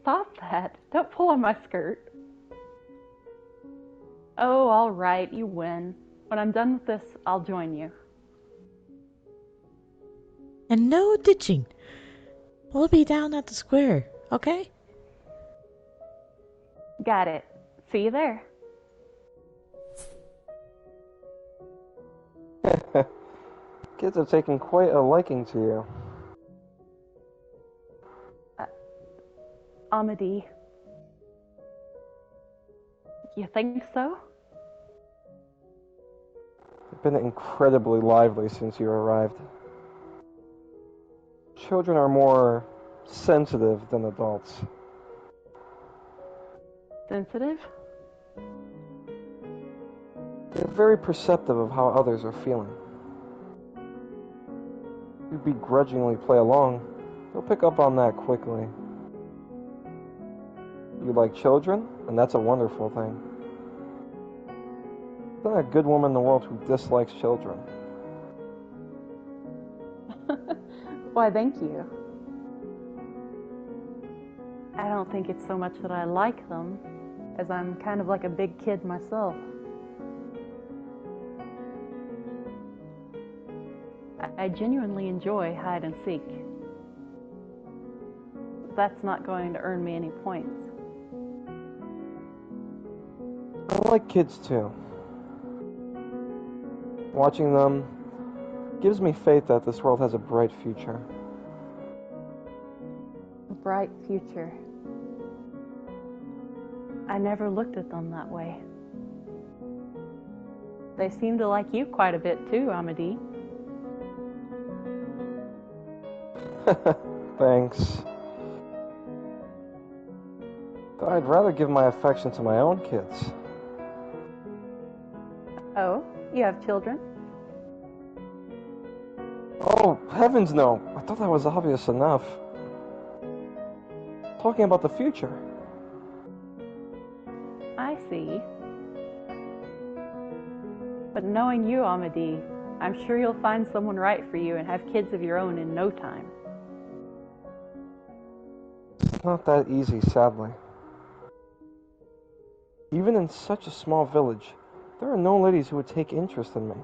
Stop that. Don't pull on my skirt. Oh, all right, you win. When I'm done with this, I'll join you. And no ditching. We'll be down at the square, okay? Got it. See you there. Kids have taken quite a liking to you. Amedee. You think so? They've been incredibly lively since you arrived. Children are more sensitive than adults. Sensitive? They're very perceptive of how others are feeling. If you begrudgingly play along, they'll pick up on that quickly. You like children, and that's a wonderful thing. There's not a good woman in the world who dislikes children. Why, thank you. I don't think it's so much that I like them, as I'm kind of like a big kid myself. I genuinely enjoy hide and seek. That's not going to earn me any points. I like kids too. Watching them gives me faith that this world has a bright future. A bright future. I never looked at them that way. They seem to like you quite a bit too, Amedee. Thanks. Though I'd rather give my affection to my own kids. Oh, you have children? Oh, heavens no. I thought that was obvious enough. Talking about the future. I see. But knowing you, Amedee, I'm sure you'll find someone right for you and have kids of your own in no time. It's not that easy, sadly. Even in such a small village, there are no ladies who would take interest in me.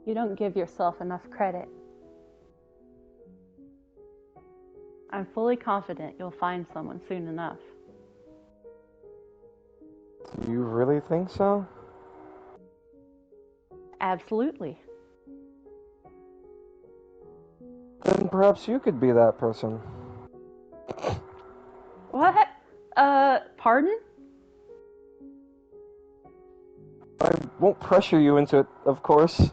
You don't give yourself enough credit. I'm fully confident you'll find someone soon enough. Do you really think so? Absolutely. Then perhaps you could be that person. What? Pardon? I won't pressure you into it, of course.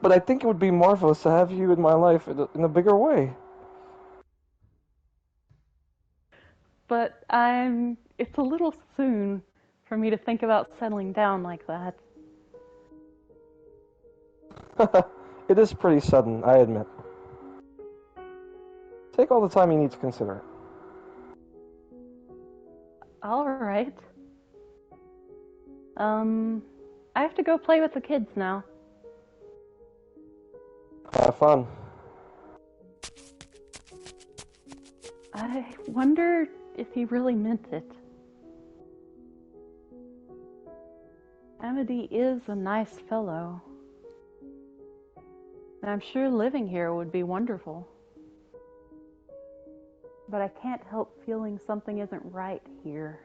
But I think it would be marvelous to have you in my life in a bigger way. But it's a little soon for me to think about settling down like that. It is pretty sudden, I admit. Take all the time you need to consider it. All right. I have to go play with the kids now. Have fun. I wonder if he really meant it. Amedee is a nice fellow. And I'm sure living here would be wonderful. But I can't help feeling something isn't right here.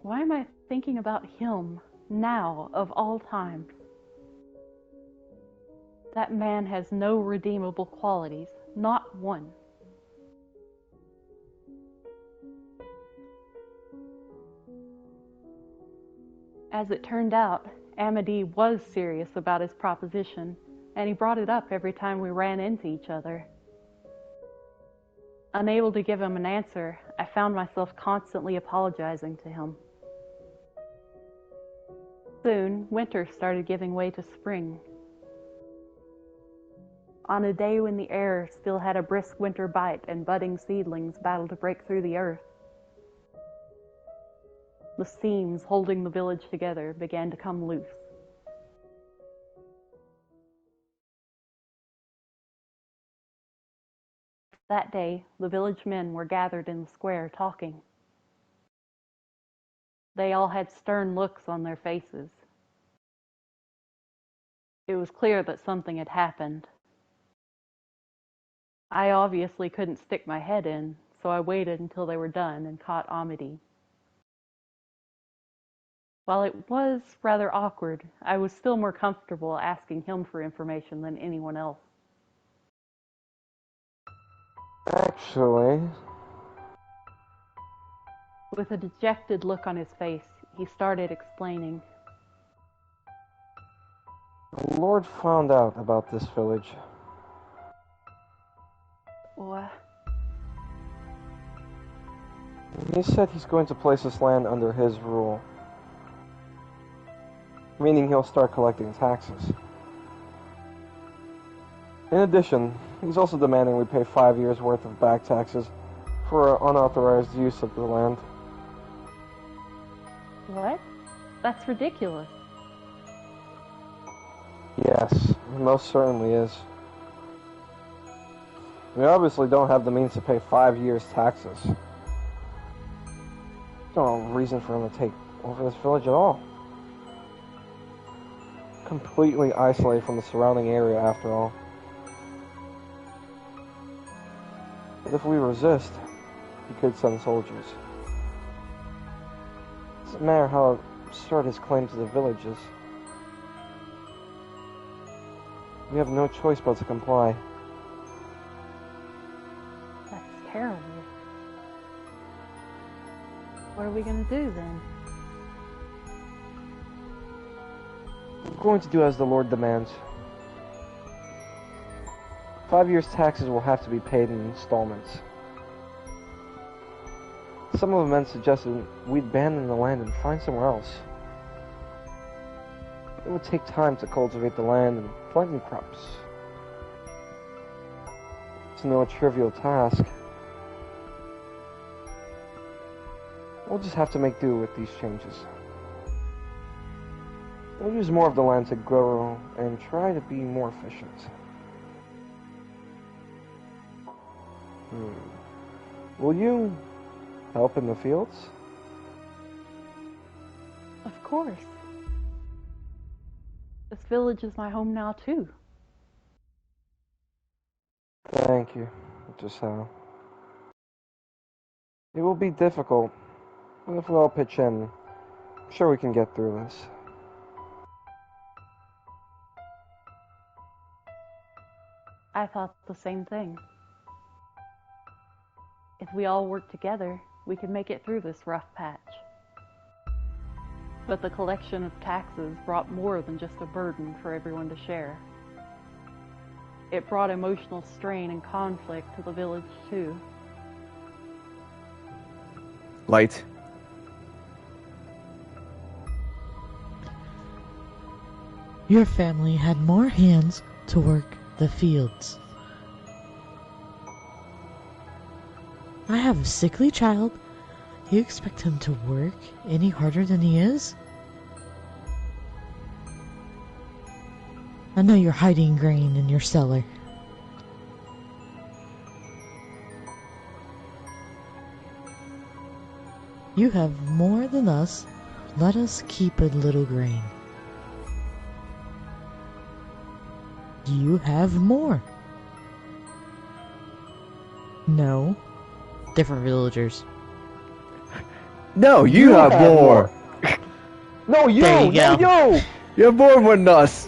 Why am I thinking about him now, of all times? That man has no redeemable qualities, not one. As it turned out, Amedee was serious about his proposition, and he brought it up every time we ran into each other. Unable to give him an answer, I found myself constantly apologizing to him. Soon, winter started giving way to spring. On a day when the air still had a brisk winter bite and budding seedlings battled to break through the earth, the seams holding the village together began to come loose. That day, the village men were gathered in the square talking. They all had stern looks on their faces. It was clear that something had happened. I obviously couldn't stick my head in, so I waited until they were done and caught Amedee. While it was rather awkward, I was still more comfortable asking him for information than anyone else. Actually... With a dejected look on his face, he started explaining. The Lord found out about this village. What? He said he's going to place this land under his rule. Meaning he'll start collecting taxes. In addition, he's also demanding we pay 5 years' worth of back taxes for unauthorized use of the land. What? That's ridiculous. Yes, it most certainly is. We obviously don't have the means to pay 5 years' taxes. No reason for him to take over this village at all. Completely isolated from the surrounding area, after all. But if we resist, he could send soldiers. It doesn't matter how absurd his claim to the village is. We have no choice but to comply. That's terrible. What are we gonna do then? We're going to do as the Lord demands. 5 years' taxes will have to be paid in installments. Some of the men suggested we abandon the land and find somewhere else. It would take time to cultivate the land and plant new crops. It's no trivial task. We'll just have to make do with these changes. We'll use more of the land to grow and try to be more efficient. Will you help in the fields? Of course. This village is my home now, too. Thank you, Giselle. It will be difficult, but if we all pitch in, I'm sure we can get through this. I thought the same thing. If we all work together, we could make it through this rough patch. But the collection of taxes brought more than just a burden for everyone to share. It brought emotional strain and conflict to the village, too. Light. Your family had more hands to work the fields. I have a sickly child. You expect him to work any harder than he is? I know you're hiding grain in your cellar. You have more than us. Let us keep a little grain. You have more. No. Different villagers. No, you have more. No, you! There you No, go. you! You have more than us.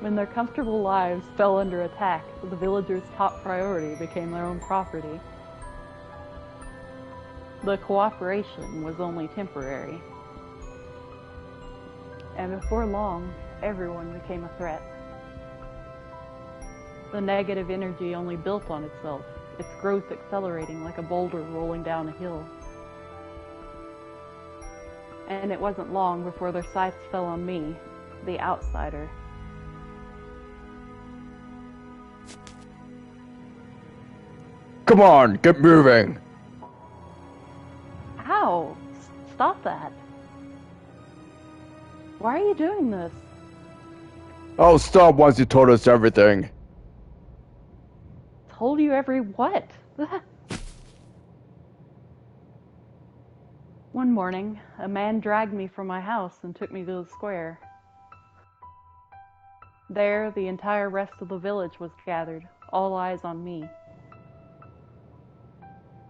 When their comfortable lives fell under attack, the villagers' top priority became their own property. The cooperation was only temporary. And before long, everyone became a threat. The negative energy only built on itself, its growth accelerating like a boulder rolling down a hill. And it wasn't long before their sights fell on me, the outsider. Come on, get moving. Ow! Stop that! Why are you doing this? I'll stop once you told us everything. Told you every what? One morning, a man dragged me from my house and took me to the square. There, the entire rest of the village was gathered, all eyes on me.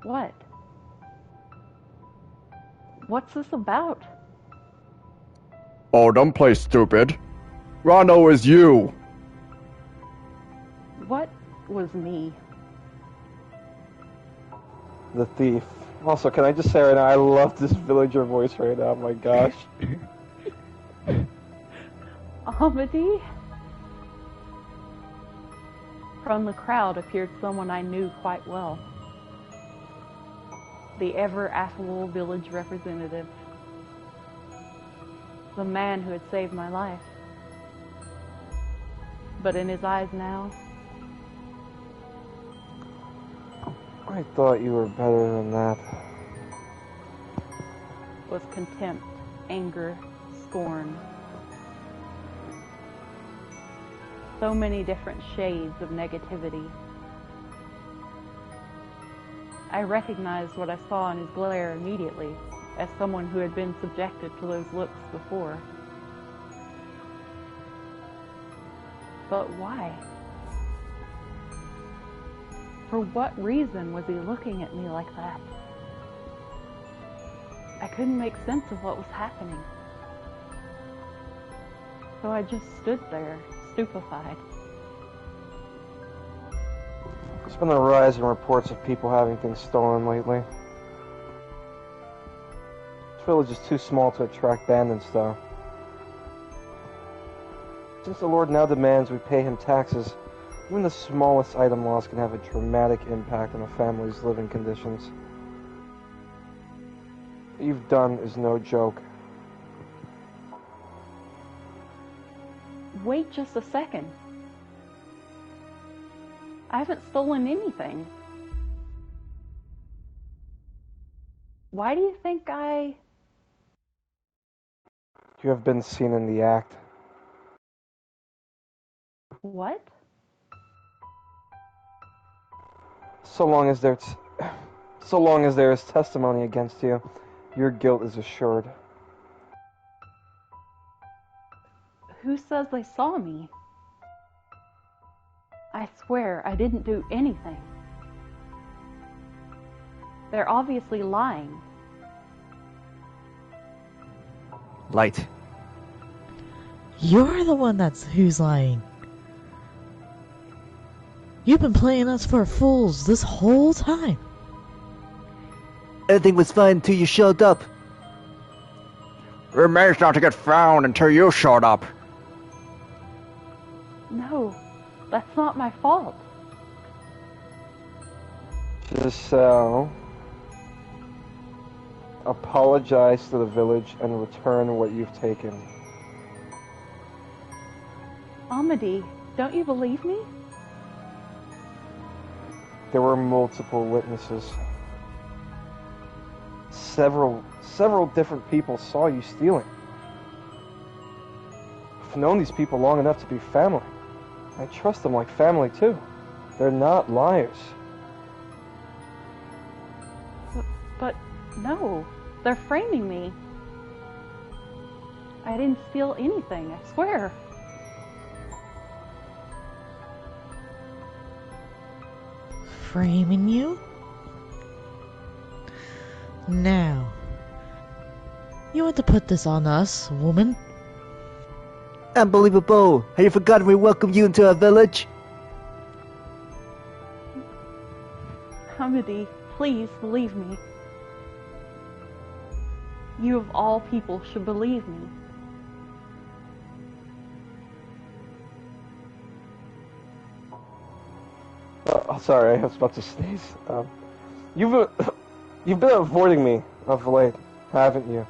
What? What's this about? Oh, don't play stupid. Ronald is you. What was me? The thief. Also, can I just say right now, I love this villager voice right now, my gosh. Amedee? From the crowd appeared someone I knew quite well. The ever-affable village representative. The man who had saved my life. But in his eyes now, I thought you were better than that. was contempt, anger, scorn. So many different shades of negativity. I recognized what I saw in his glare immediately, as someone who had been subjected to those looks before. But why? For what reason was he looking at me like that? I couldn't make sense of what was happening. So I just stood there, stupefied. There's been a rise in reports of people having things stolen lately. This village is too small to attract bandits, though. Since the Lord now demands we pay him taxes, even the smallest item loss can have a dramatic impact on a family's living conditions. What you've done is no joke. Wait just a second. I haven't stolen anything. Why do you think You have been seen in the act. What? So long as there is testimony against you, your guilt is assured. Who says they saw me? I swear I didn't do anything. They're obviously lying. Light. You're the one who's lying. You've been playing us for fools this whole time. Everything was fine until you showed up. We managed not to get found until you showed up. No, that's not my fault. Giselle, apologize to the village and return what you've taken. Amedee, don't you believe me? There were multiple witnesses. Several different people saw you stealing. I've known these people long enough to be family. I trust them like family too. They're not liars. But no, they're framing me. I didn't steal anything, I swear. Framing you? Now, you want to put this on us, woman? Unbelievable! Have you forgotten we welcomed you into our village? Amedee, please believe me. You of all people should believe me. Oh, sorry, I was about to sneeze. You've been avoiding me of late, haven't you?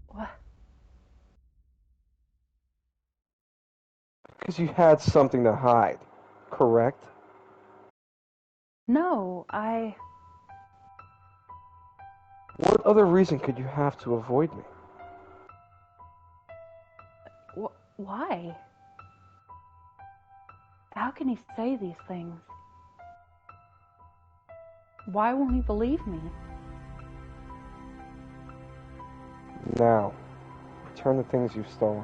What? Because you had something to hide, correct? No, What other reason could you have to avoid me? Why? How can he say these things? Why won't he believe me? Now, return the things you've stolen.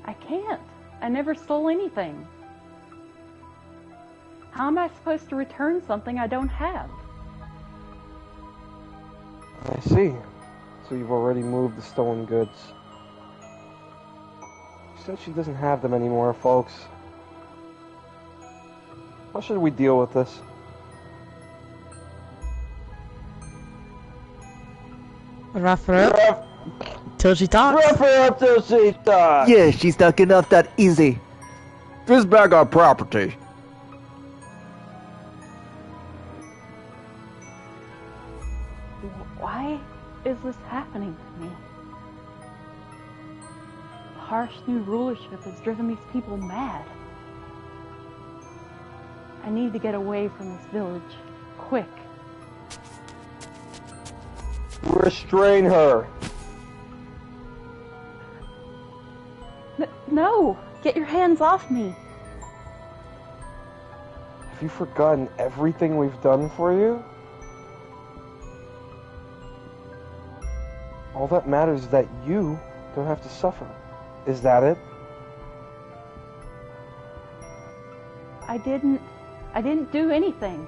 I can't. I never stole anything. How am I supposed to return something I don't have? I see. So you've already moved the stolen goods. She said she doesn't have them anymore, folks. How should we deal with this? Rough her up till she talks. Rough her up till she talks! Yeah, she's not getting off that easy. This bag our property. Why is this happening to me? The harsh new rulership has driven these people mad. I need to get away from this village, quick. Restrain her! No! Get your hands off me! Have you forgotten everything we've done for you? All that matters is that you don't have to suffer. Is that it? I didn't do anything.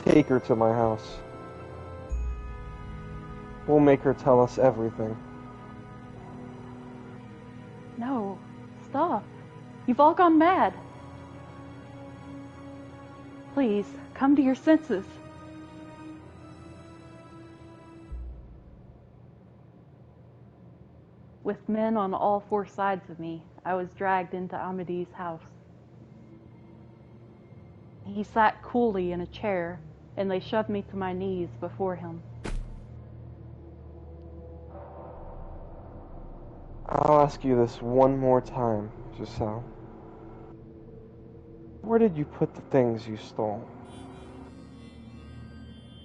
Take her to my house. We'll make her tell us everything. No, stop. You've all gone mad. Please, come to your senses. With men on all four sides of me, I was dragged into Amedee's house. He sat coolly in a chair, and they shoved me to my knees before him. I'll ask you this one more time, Giselle. Where did you put the things you stole?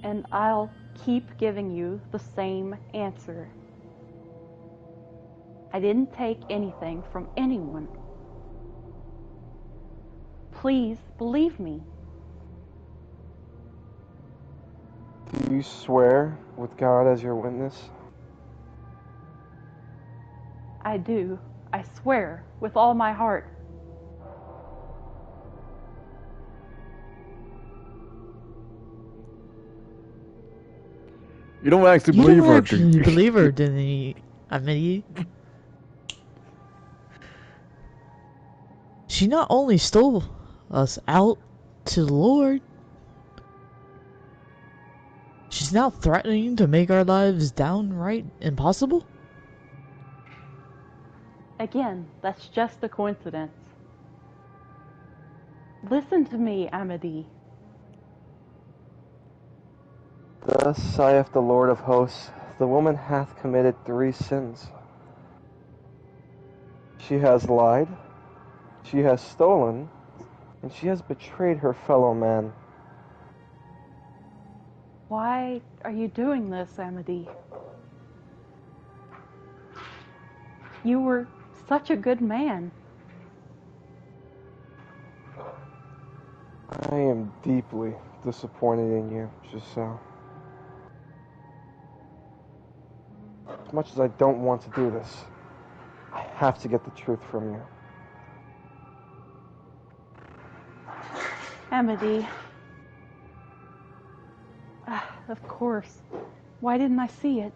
And I'll keep giving you the same answer. I didn't take anything from anyone. Please believe me. Do you swear with God as your witness? I do. I swear with all my heart. You don't actually You believe don't her, do actually you? believe her, didn't you, Amedee? She not only stole us out to the Lord, she's now threatening to make our lives downright impossible? Again, that's just a coincidence. Listen to me, Amedee. Thus saith the Lord of hosts, the woman hath committed 3 sins. She has lied, she has stolen, and she has betrayed her fellow man. Why are you doing this, Amedee? You were such a good man. I am deeply disappointed in you, Giselle. As much as I don't want to do this, I have to get the truth from you. Amedee. Of course. Why didn't I see it?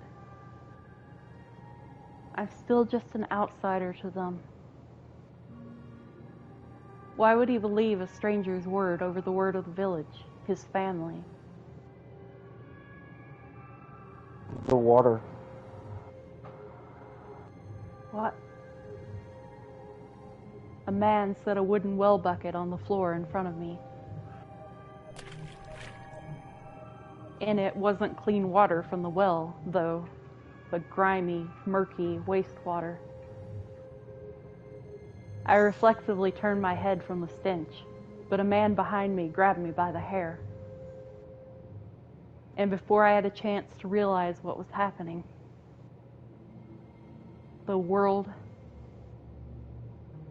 I'm still just an outsider to them. Why would he believe a stranger's word over the word of the village, his family? The water. What? A man set a wooden well bucket on the floor in front of me. In it wasn't clean water from the well, though, but grimy, murky wastewater. I reflexively turned my head from the stench, but a man behind me grabbed me by the hair. And before I had a chance to realize what was happening, the world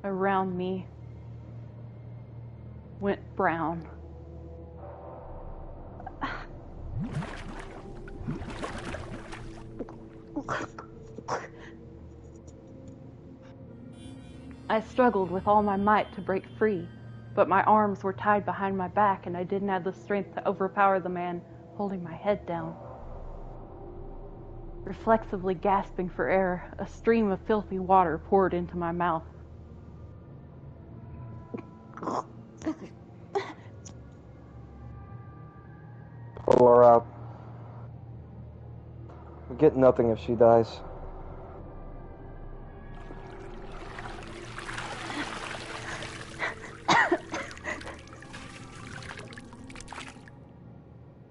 around me went brown. I struggled with all my might to break free, but my arms were tied behind my back and I didn't have the strength to overpower the man holding my head down. Reflexively gasping for air, a stream of filthy water poured into my mouth. Pull her out. We get nothing if she dies.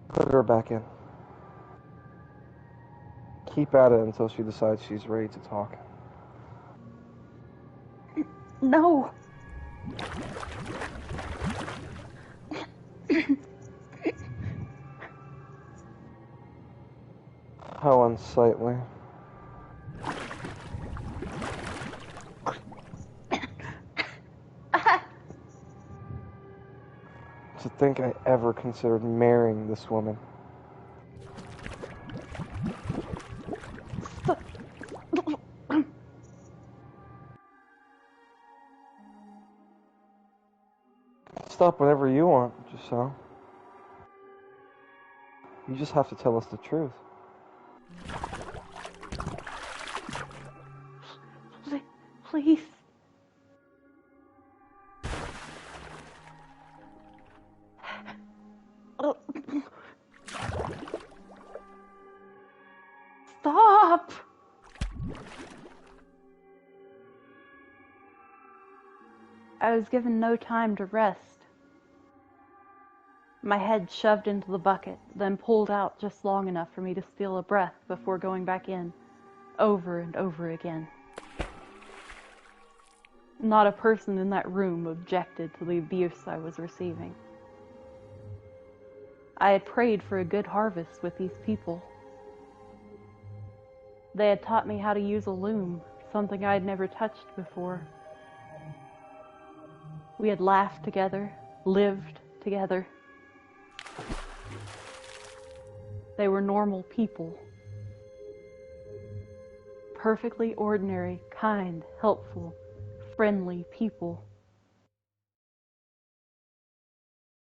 Put her back in. Keep at it until she decides she's ready to talk. No! How unsightly. To think I ever considered marrying this woman. Stop whenever you want, Giselle. You just have to tell us the truth. Please. Stop! I was given no time to rest. My head shoved into the bucket, then pulled out just long enough for me to steal a breath before going back in, over and over again. Not a person in that room objected to the abuse I was receiving. I had prayed for a good harvest with these people. They had taught me how to use a loom, something I had never touched before. We had laughed together, lived together. They were normal people. Perfectly ordinary, kind, helpful, friendly people.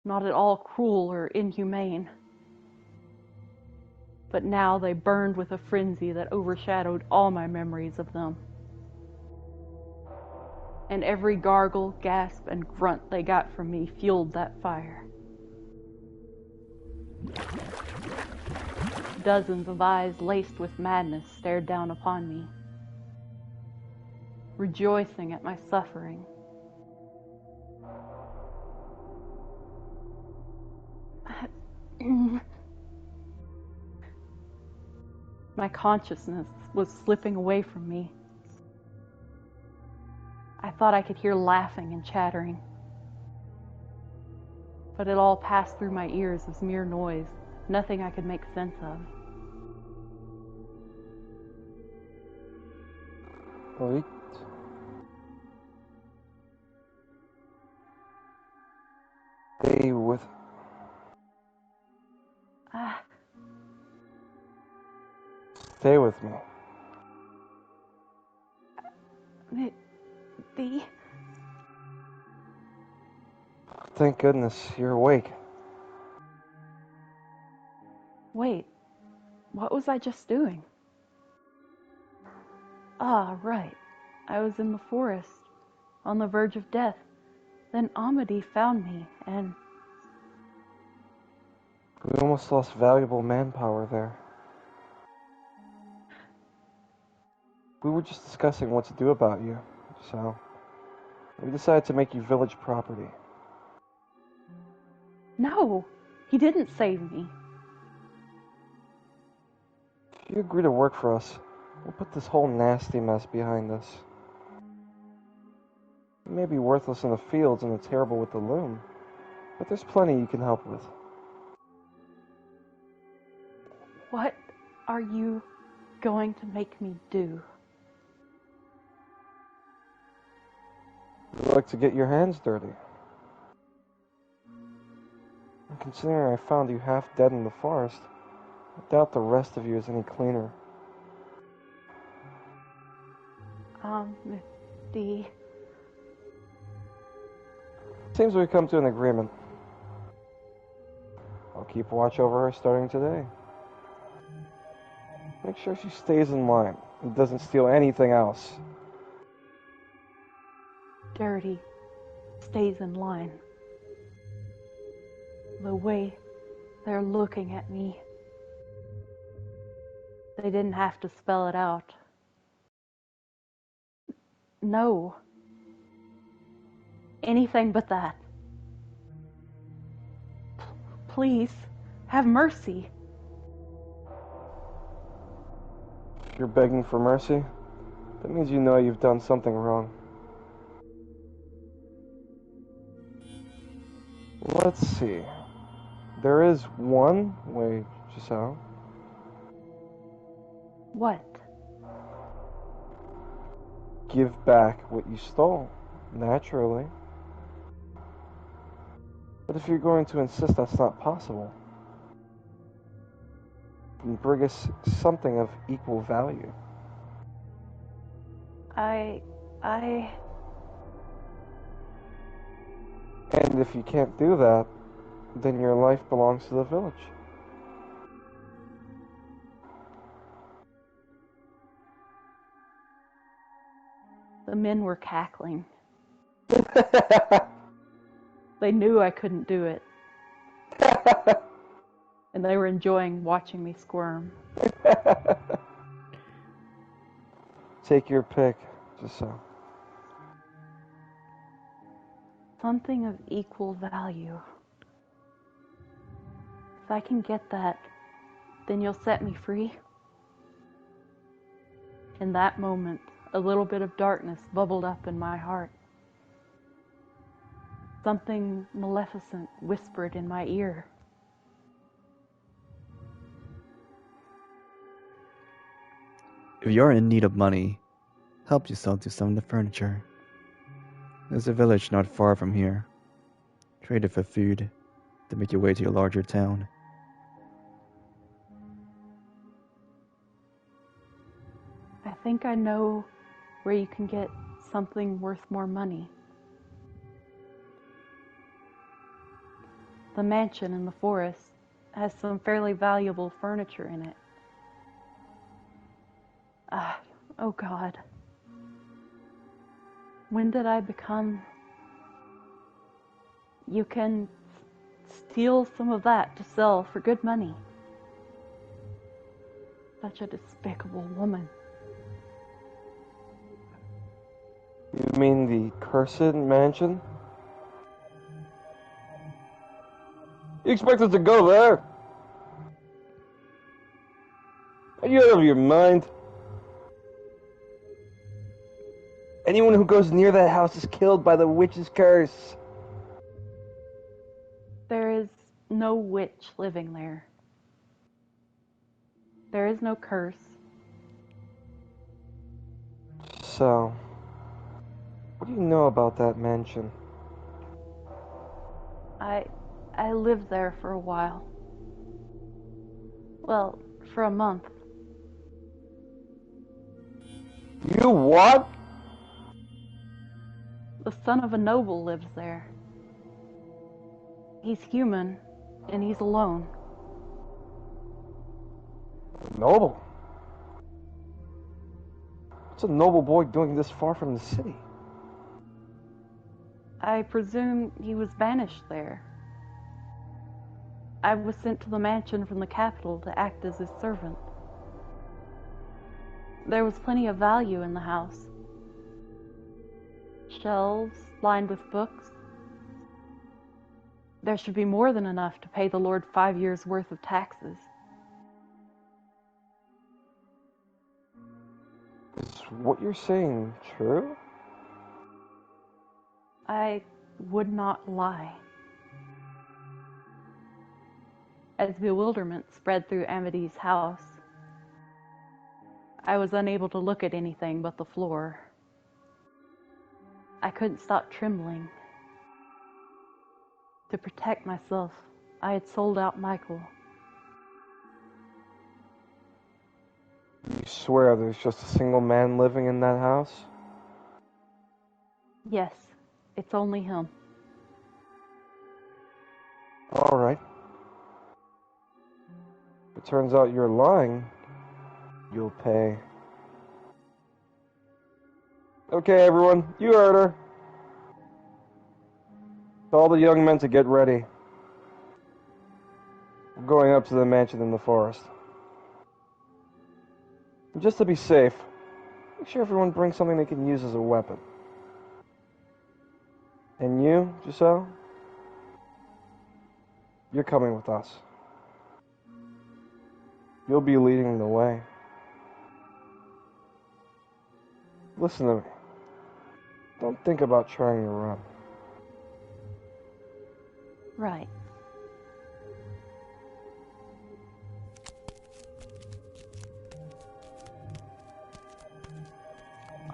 Not at all cruel or inhumane. But now they burned with a frenzy that overshadowed all my memories of them. And every gargle, gasp, and grunt they got from me fueled that fire. Dozens of eyes laced with madness stared down upon me, rejoicing at my suffering. My consciousness was slipping away from me. I thought I could hear laughing and chattering, but it all passed through my ears as mere noise, nothing I could make sense of. Wait. Stay with... Stay with me. The... Thank goodness you're awake. Wait, what was I just doing? Ah, right. I was in the forest, on the verge of death. Then Amedee found me, and... We almost lost valuable manpower there. We were just discussing what to do about you, so... we decided to make you village property. No, he didn't save me. If you agree to work for us, we'll put this whole nasty mess behind us. You may be worthless in the fields and terrible with the loom, but there's plenty you can help with. What are you going to make me do? You'd like to get your hands dirty. And considering I found you half dead in the forest, I doubt the rest of you is any cleaner. Amedee... Seems we've come to an agreement. I'll keep watch over her starting today. Make sure she stays in line and doesn't steal anything else. Dirty stays in line. The way they're looking at me. They didn't have to spell it out. No. Anything but that. Please, have mercy. If you're begging for mercy, that means you know you've done something wrong. Let's see. There is one way, Giselle. What? Give back what you stole, naturally. But if you're going to insist that's not possible, then bring us something of equal value. I... And if you can't do that, then your life belongs to the village. The men were cackling. They knew I couldn't do it. And they were enjoying watching me squirm. Take your pick, Giselle. Something of equal value. If I can get that, then you'll set me free. In that moment, a little bit of darkness bubbled up in my heart. Something maleficent whispered in my ear. If you're in need of money, help yourself to some of the furniture. There's a village not far from here. Trade it for food, then make your way to your larger town. I think I know where you can get something worth more money. The mansion in the forest has some fairly valuable furniture in it. Oh God. When did I become... You can steal some of that to sell for good money. Such a despicable woman. You mean the cursed mansion? You expect us to go there? Are you out of your mind? Anyone who goes near that house is killed by the witch's curse. There is no witch living there. There is no curse. So, what do you know about that mansion? I lived there for a while. Well, for a month. You what? The son of a noble lives there. He's human, and he's alone. Noble? What's a noble boy doing this far from the city? I presume he was banished there. I was sent to the mansion from the capital to act as his servant. There was plenty of value in the house. Shelves lined with books. There should be more than enough to pay the Lord 5 years' worth of taxes. Is what you're saying true? I would not lie. As bewilderment spread through Amedee's house, I was unable to look at anything but the floor. I couldn't stop trembling. To protect myself, I had sold out Michael. You swear there's just a single man living in that house? Yes, it's only him. All right. If it turns out you're lying, you'll pay. Okay, everyone, you heard her. Tell all the young men to get ready. We're going up to the mansion in the forest. And just to be safe, make sure everyone brings something they can use as a weapon. And you, Giselle? You're coming with us. You'll be leading the way. Listen to me. Don't think about trying to run. Right.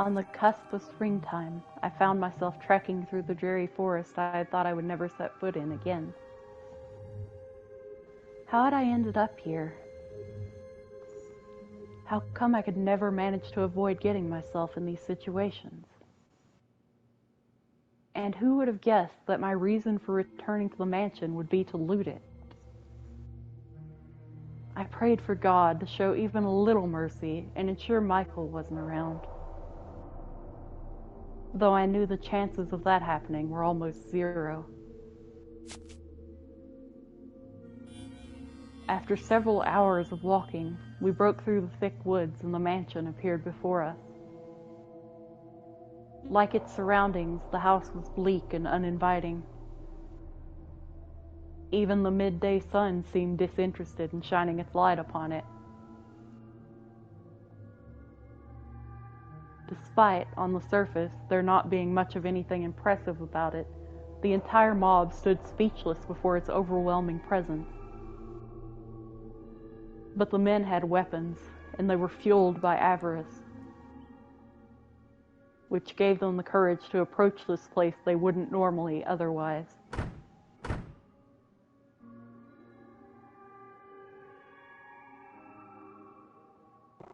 On the cusp of springtime, I found myself trekking through the dreary forest I had thought I would never set foot in again. How had I ended up here? How come I could never manage to avoid getting myself in these situations? And who would have guessed that my reason for returning to the mansion would be to loot it? I prayed for God to show even a little mercy and ensure Michael wasn't around. Though I knew the chances of that happening were almost zero. After several hours of walking, we broke through the thick woods and the mansion appeared before us. Like its surroundings, the house was bleak and uninviting. Even the midday sun seemed disinterested in shining its light upon it. Despite, on the surface, there not being much of anything impressive about it, the entire mob stood speechless before its overwhelming presence. But the men had weapons, and they were fueled by avarice, which gave them the courage to approach this place they wouldn't normally otherwise.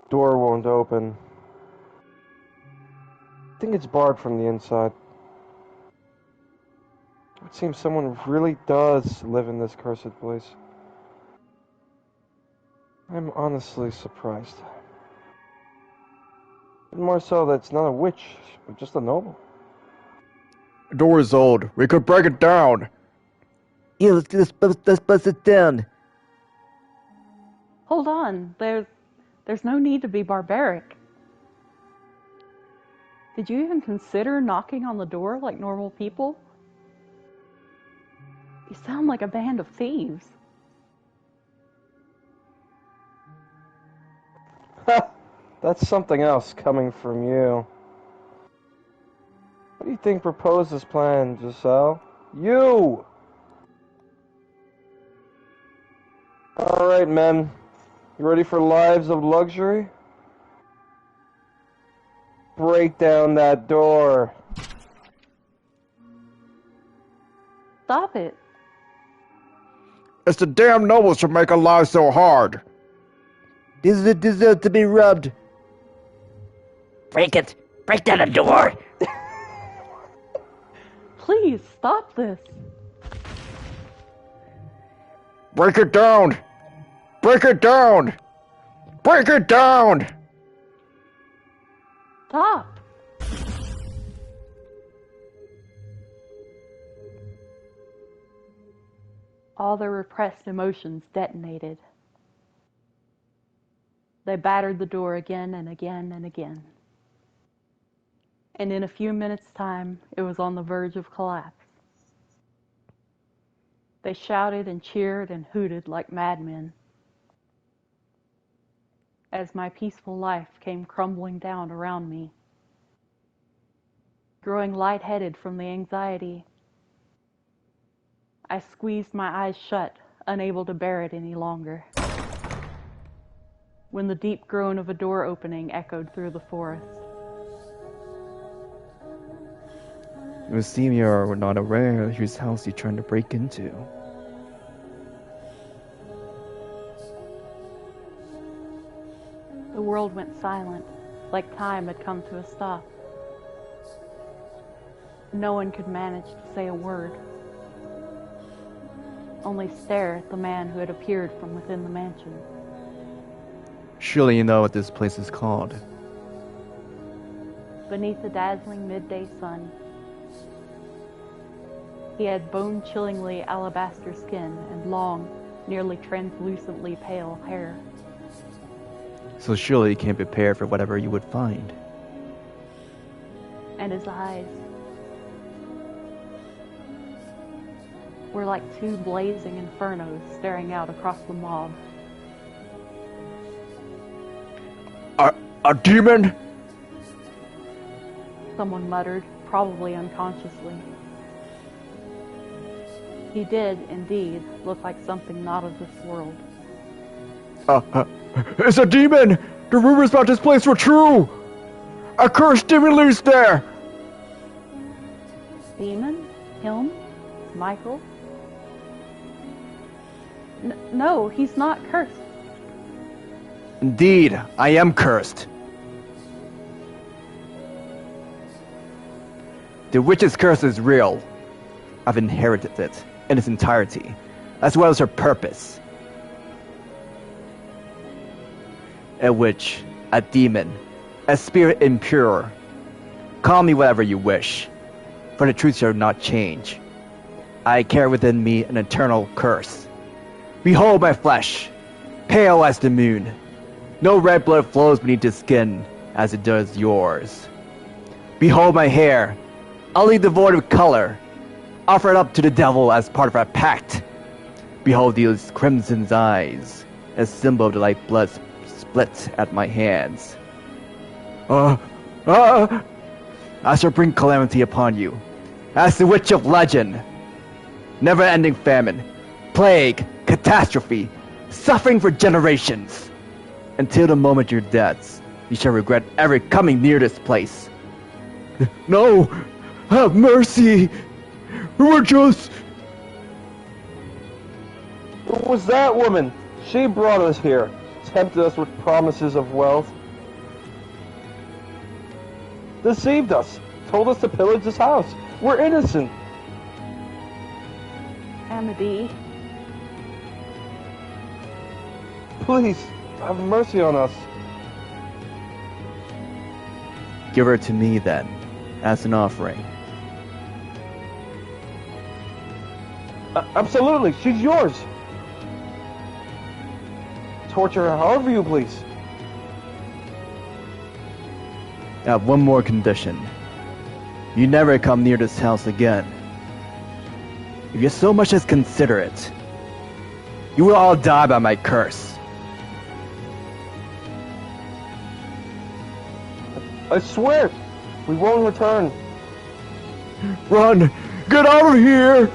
Door won't open. I think it's barred from the inside. It seems someone really does live in this cursed place. I'm honestly surprised. And more so that it's not a witch, but just a noble. The door is old. We could break it down. Yeah, let's bust it down. Hold on, there's no need to be barbaric. Did you even consider knocking on the door like normal people? You sound like a band of thieves. That's something else coming from you. What do you think proposed this plan, Giselle? You! Alright, men. You ready for lives of luxury? Break down that door. Stop it. It's the damn nobles who make our lives so hard. This deserves to be rubbed. Break it! Break down the door! Please, stop this. Break it down! Break it down! Break it down! Stop. All their repressed emotions detonated. They battered the door again and again and again. And in a few minutes' time, it was on the verge of collapse. They shouted and cheered and hooted like madmen. As my peaceful life came crumbling down around me, growing lightheaded from the anxiety, I squeezed my eyes shut, unable to bear it any longer, when the deep groan of a door opening echoed through the forest. It would seem you are not aware whose house you're trying to break into. The world went silent, like time had come to a stop. No one could manage to say a word, only stare at the man who had appeared from within the mansion. Surely you know what this place is called. Beneath the dazzling midday sun, he had bone-chillingly alabaster skin and long, nearly translucently pale hair. So surely you came prepared for whatever you would find. And his eyes were like two blazing infernos staring out across the mob. A demon? Someone muttered, probably unconsciously. He did, indeed, look like something not of this world. It's a demon! The rumors about this place were true! A cursed demon loose there! Demon? Him? Michael? No, he's not cursed. Indeed, I am cursed. The witch's curse is real. I've inherited it in its entirety, as well as her purpose. A witch, a demon, a spirit impure. Call me whatever you wish, for the truth shall not change. I carry within me an eternal curse. Behold my flesh, pale as the moon. No red blood flows beneath the skin as it does yours. Behold my hair, utterly devoid of color, offered up to the devil as part of our pact. Behold these crimson's eyes, a symbol of the lifeblood split at my hands. I shall bring calamity upon you, as the witch of legend. Never-ending famine, plague, catastrophe, suffering for generations. Until the moment you're dead, you shall regret ever coming near this place. No! Have mercy! We're just... Who was that woman? She brought us here, tempted us with promises of wealth. Deceived us, told us to pillage this house. We're innocent. Amedee, Please, have mercy on us. Give her to me then, as an offering. Absolutely, she's yours. Torture her however you please. I have one more condition. You never come near this house again. If you so much as consider it, you will all die by my curse. I swear, we won't return. Run! Get out of here!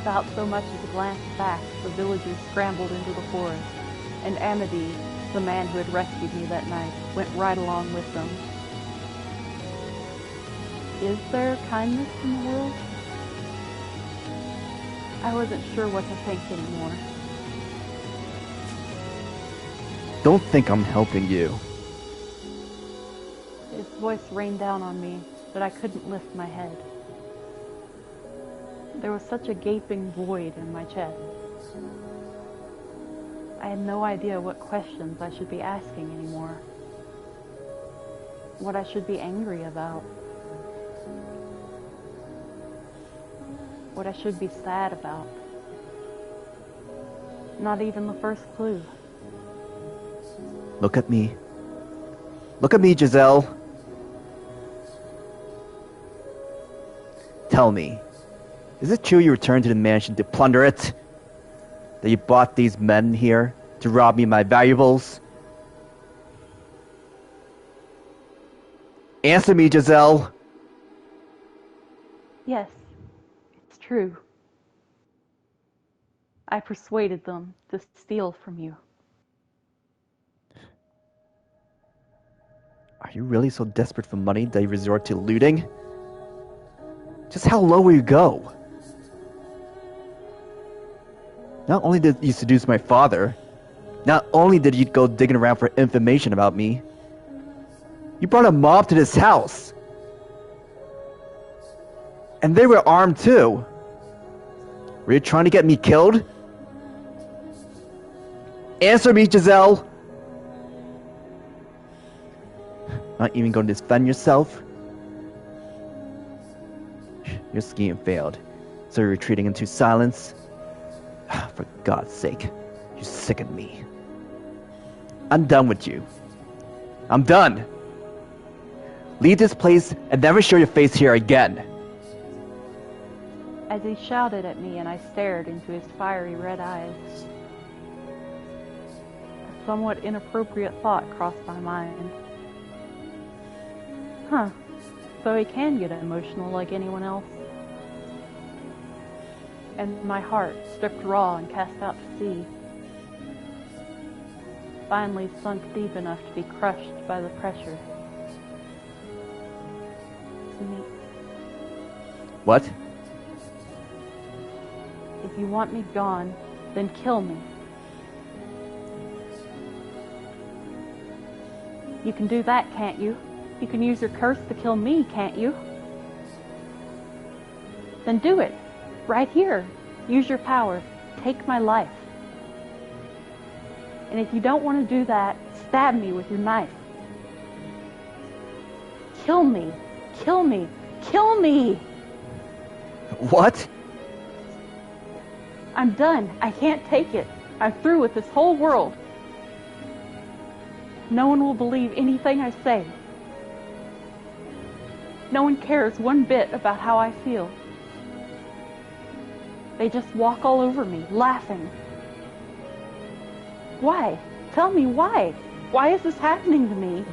without so much as a glance back, the villagers scrambled into the forest, and Amedee, the man who had rescued me that night, went right along with them. Is there kindness in the world? I wasn't sure what to think anymore. Don't think I'm helping you. His voice rained down on me, but I couldn't lift my head. There was such a gaping void in my chest. I had no idea what questions I should be asking anymore. What I should be angry about. What I should be sad about. Not even the first clue. Look at me. Look at me, Giselle. Tell me, is it true you returned to the mansion to plunder it? That you brought these men here to rob me of my valuables? Answer me, Giselle. Yes, it's true. I persuaded them to steal from you. Are you really so desperate for money that you resort to looting? Just how low will you go? Not only did you seduce my father, not only did you go digging around for information about me, you brought a mob to this house. And they were armed too. Were you trying to get me killed? Answer me, Giselle! Not even going to defend yourself? Your scheme failed, so you're retreating into silence? For God's sake, you sicken me. I'm done with you. I'm done. Leave this place and never show your face here again. As he shouted at me and I stared into his fiery red eyes, a somewhat inappropriate thought crossed my mind. Huh, so he can get emotional like anyone else. And my heart, stripped raw and cast out to sea. finally sunk deep enough to be crushed by the pressure. To me, What? if you want me gone, then kill me. You can do that, can't you? You can use your curse to kill me, can't you? Then do it. Right here. Use your power. Take my life. And if you don't want to do that, stab me with your knife. Kill me. Kill me. Kill me! What? I'm done. I can't take it. I'm through with this whole world. No one will believe anything I say. No one cares one bit about how I feel. They just walk all over me, laughing. Why? Tell me why? Why is this happening to me?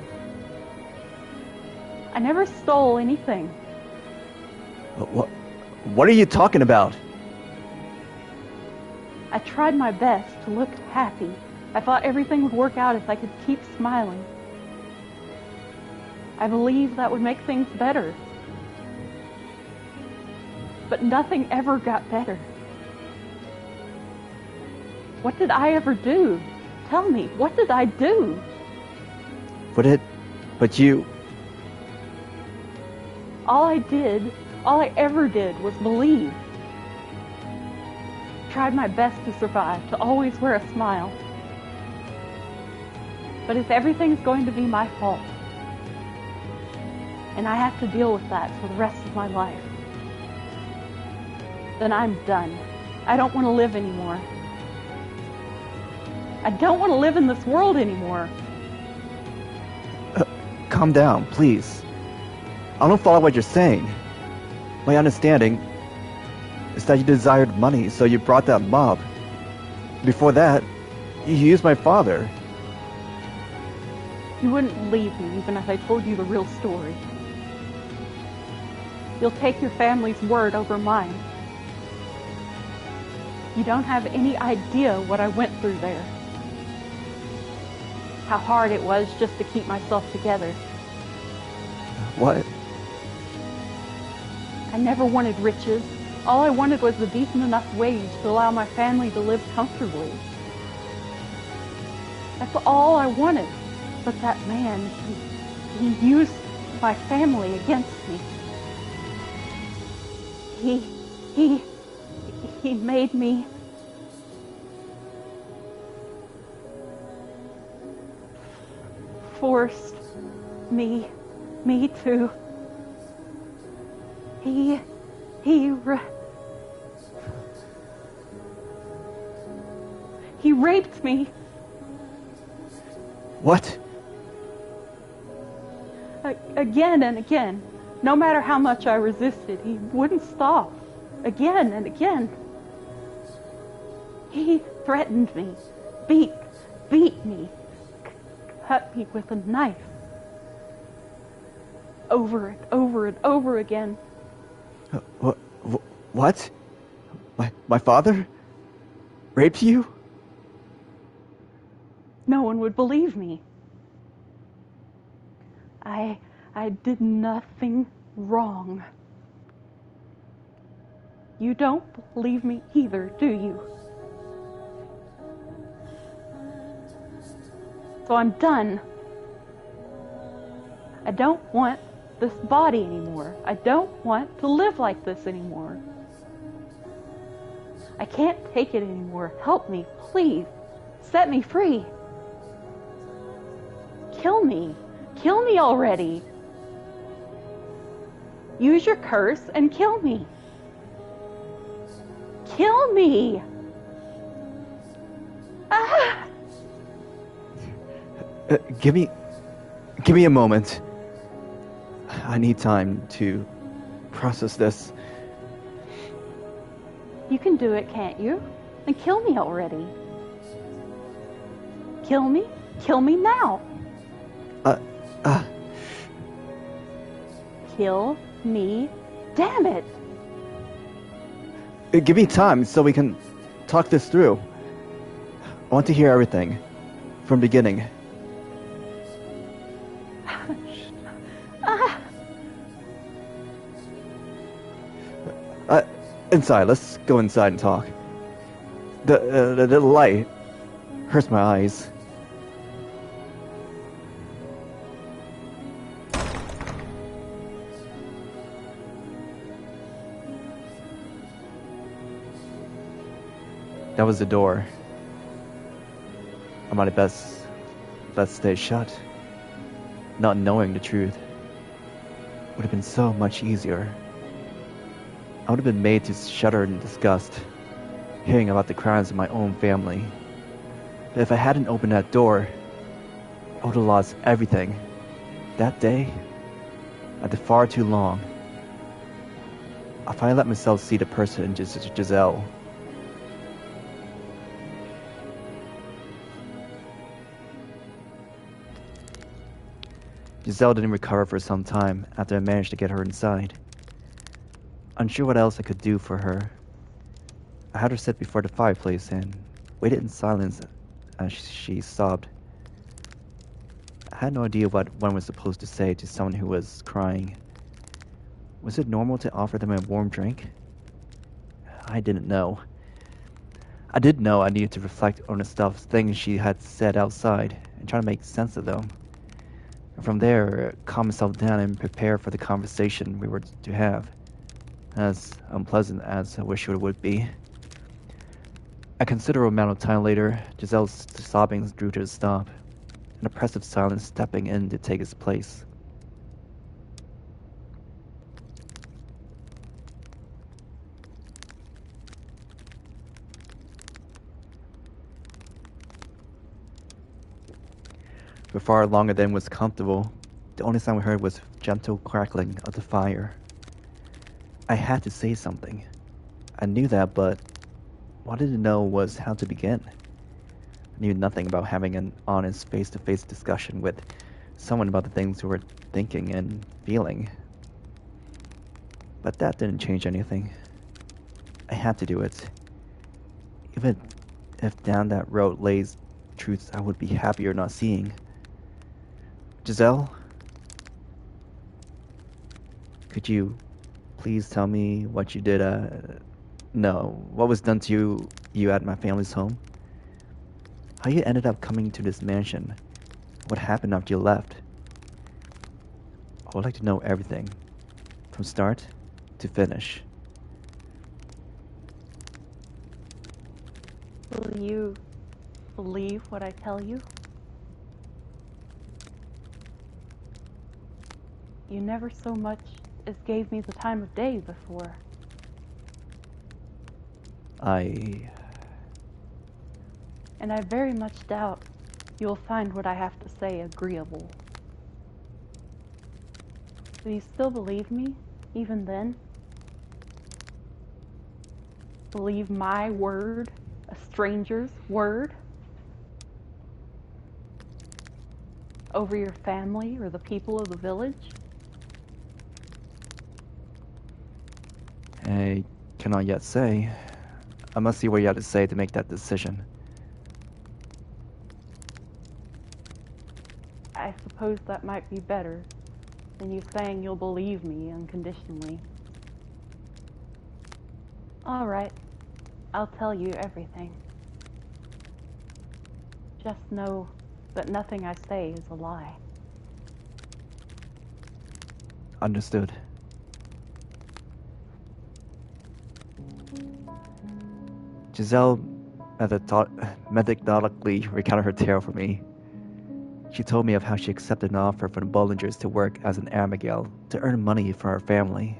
I never stole anything. What are you talking about? I tried my best to look happy. I thought everything would work out if I could keep smiling. I believed that would make things better. But nothing ever got better. What did I ever do? Tell me, what did I do? But you... All I ever did was believe. Tried my best to survive, to always wear a smile. But if everything's going to be my fault, and I have to deal with that for the rest of my life, then I'm done. I don't want to live anymore. I don't want to live in this world anymore. Calm down, please. I don't follow what you're saying. My understanding is that you desired money, so you brought that mob. Before that, you used my father. You wouldn't believe me even if I told you the real story. You'll take your family's word over mine. You don't have any idea what I went through there. How hard it was just to keep myself together. What? I never wanted riches. All I wanted was a decent enough wage to allow my family to live comfortably. That's all I wanted. But that man, he used my family against me. He made me forced me to he raped me. What? Again and again. No matter how much I resisted, he wouldn't stop. Again and again. He threatened me, beat me, cut me with a knife. Over and over again. What? My father? Raped you? No one would believe me. I did nothing wrong. You don't believe me either, do you? So I'm done. I don't want this body anymore. I don't want to live like this anymore. I can't take it anymore. Help me, please. Set me free. Kill me. Kill me already. Use your curse and kill me. Kill me. Ah! Give me a moment. I need time to process this. You can do it, can't you? Then kill me already. Kill me? Kill me now. Kill me. Damn it. Give me time so we can talk this through. I want to hear everything. from the beginning. Inside. Let's go inside and talk. The light hurts my eyes. That was the door. I might have best stay shut. Not knowing the truth would have been so much easier. I would have been made to shudder in disgust, hearing about the crimes of my own family. But if I hadn't opened that door, I would have lost everything. That day, I did far too long. I finally let myself see the person in Giselle. Giselle didn't recover for some time after I managed to get her inside. Unsure what else I could do for her, I had her sit before the fireplace and waited in silence as she sobbed. I had no idea what one was supposed to say to someone who was crying. Was it normal to offer them a warm drink? I didn't know. I did know I needed to reflect on the things she had said outside and try to make sense of them. And from there, calm myself down and prepare for the conversation we were to have, as unpleasant as I wish it would be. A considerable amount of time later, Giselle's sobbing drew to a stop, an oppressive silence stepping in to take its place. For far longer than was comfortable, the only sound we heard was gentle crackling of the fire. I had to say something. I knew that, but what I didn't know was how to begin. I knew nothing about having an honest face-to-face discussion with someone about the things we were thinking and feeling. But that didn't change anything. I had to do it. Even if down that road lays truths I would be happier not seeing. Giselle? Could you please tell me what you did, what was done to you at my family's home? How you ended up coming to this mansion? What happened after you left? I would like to know everything, from start to finish. Will you believe what I tell you? You never so much as gave me the time of day before. And I very much doubt you'll find what I have to say agreeable. Do you still believe me, even then? Believe my word, a stranger's word? Over your family or the people of the village? I cannot yet say. I must see what you have to say to make that decision. I suppose that might be better than you saying you'll believe me unconditionally. All right, I'll tell you everything. Just know that nothing I say is a lie. Understood. Giselle methodically recounted her tale for me. She told me of how she accepted an offer from the Bollingers to work as an Abigail to earn money for her family,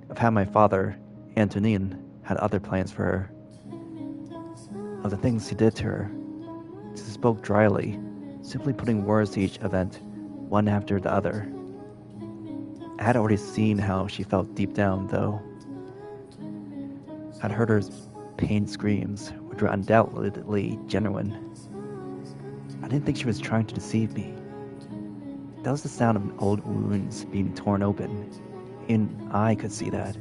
of how my father, Antonin, had other plans for her, of the things he did to her. She spoke dryly, simply putting words to each event, one after the other. I had already seen how she felt deep down, though. I'd heard her pain screams, which were undoubtedly genuine. I didn't think she was trying to deceive me. That was the sound of old wounds being torn open, and I could see that.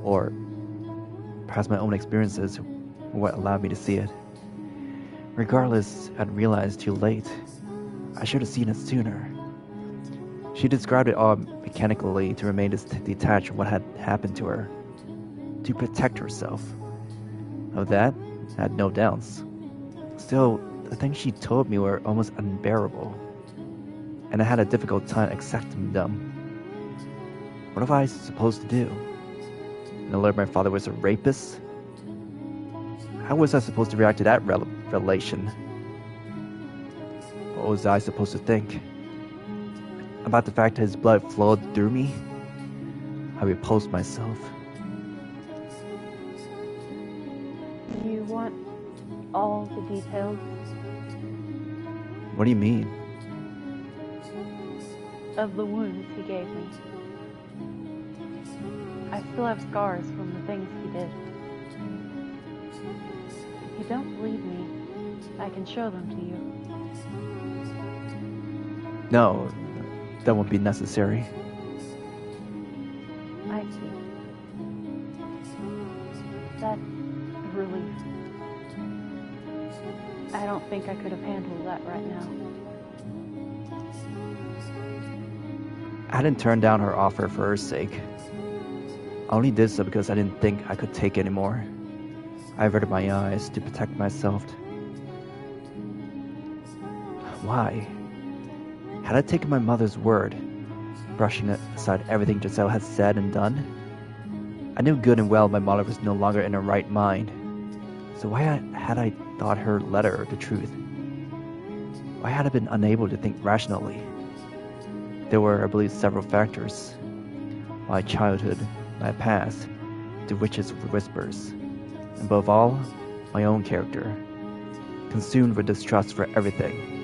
Or perhaps my own experiences were what allowed me to see it. Regardless, I'd realized too late. I should have seen it sooner. She described it all mechanically to remain detached from what had happened to her. To protect herself. Of that, I had no doubts. Still, the things she told me were almost unbearable. And I had a difficult time accepting them. What was I supposed to do? And alert my father was a rapist? How was I supposed to react to that revelation? What was I supposed to think? About the fact that his blood flowed through me? I repulsed myself. You want all the details What do you mean? of the wounds he gave me? I still have scars from the things he did. If you don't believe me, I can show them to you. No, that won't be necessary. I see. That's a relief. I don't think I could have handled that right now. I didn't turn down her offer for her sake. I only did so because I didn't think I could take anymore. I averted my eyes to protect myself. Why? Had I taken my mother's word, brushing aside everything Giselle had said and done? I knew good and well my mother was no longer in her right mind. So why had I thought her letter the truth? Why had I been unable to think rationally? There were, I believe, several factors. My childhood, my past, the witches' whispers, and above all, my own character, consumed with distrust for everything.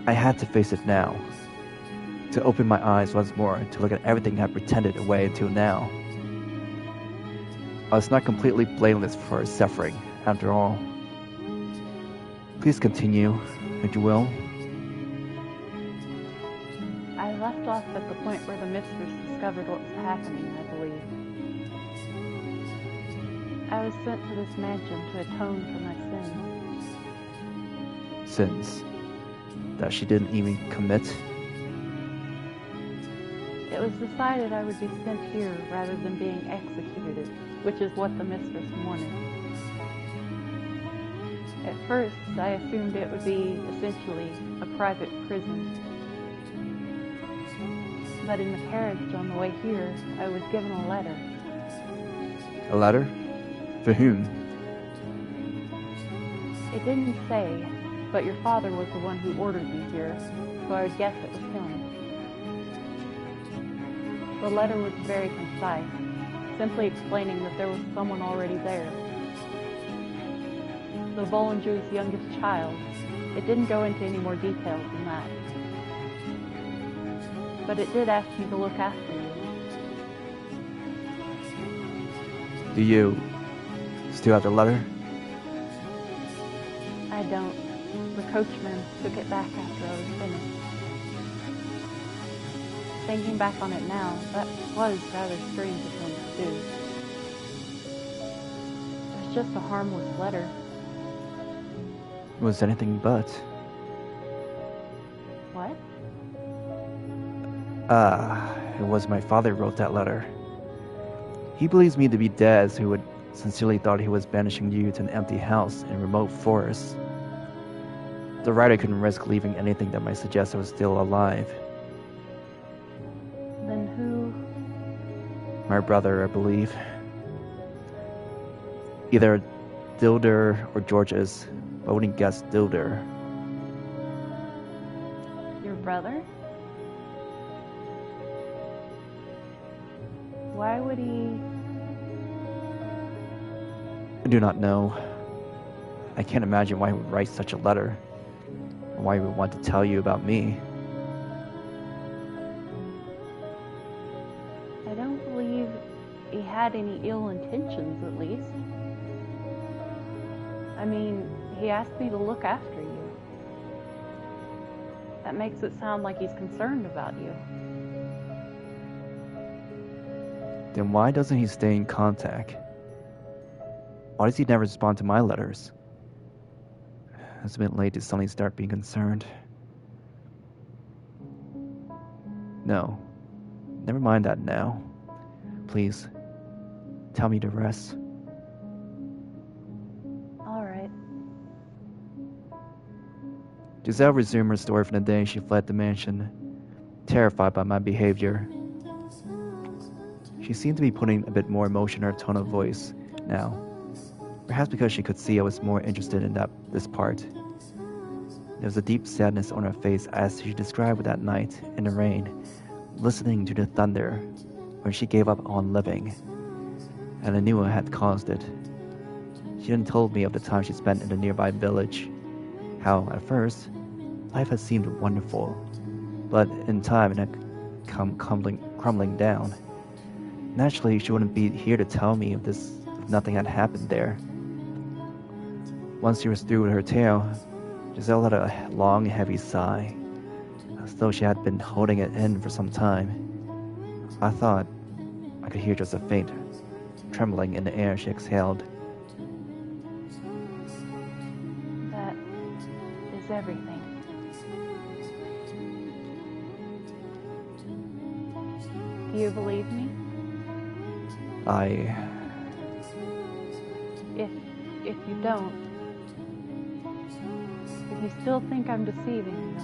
I had to face it now, to open my eyes once more to look at everything I had pretended away until now. I was not completely blameless for her suffering, after all. Please continue, if you will. I left off at the point where the mistress discovered what was happening, I believe. I was sent to this mansion to atone for my sins. Sins that she didn't even commit. It was decided I would be sent here rather than being executed, which is what the mistress wanted. At first, I assumed it would be essentially a private prison. But in the carriage on the way here, I was given a letter. A letter? For whom? It didn't say, but your father was the one who ordered me here, so I would guess it was him. The letter was very concise, simply explaining that there was someone already there. The Bollinger's youngest child. It didn't go into any more details than that. But it did ask me to look after you. Do you still have the letter? I don't. The coachman took it back after I was finished. Thinking back on it now, that was rather strange of him to do. It was just a harmless letter. It was anything but. What? It was my father wrote that letter. He believes me to be Des, who had sincerely thought he was banishing you to an empty house in a remote forest. The writer couldn't risk leaving anything that might suggest I was still alive. Then who? My brother, I believe. Either Dilder or George's, but I wouldn't guess Dilder. Your brother? Why would he? I do not know. I can't imagine why he would write such a letter, or why he would want to tell you about me. I don't believe he had any ill intentions, at least. I mean, he asked me to look after you. That makes it sound like he's concerned about you. Then why doesn't he stay in contact? Why does he never respond to my letters? It's a bit late to suddenly start being concerned. No, never mind that now. Please, tell me to rest. All right. Giselle resumed her story from the day she fled the mansion, terrified by my behavior. She seemed to be putting a bit more emotion in her tone of voice now, perhaps because she could see I was more interested in this part. There was a deep sadness on her face as she described that night in the rain, listening to the thunder, when she gave up on living, and I knew I had caused it. She then told me of the time she spent in the nearby village, how, at first, life had seemed wonderful, but in time it had come crumbling down. Naturally, she wouldn't be here to tell me of this if nothing had happened there. Once she was through with her tale, Giselle let a long, heavy sigh, as though she had been holding it in for some time. I thought I could hear just a faint trembling in the air she exhaled. That is everything. Do you believe me? If you don't, if you still think I'm deceiving you,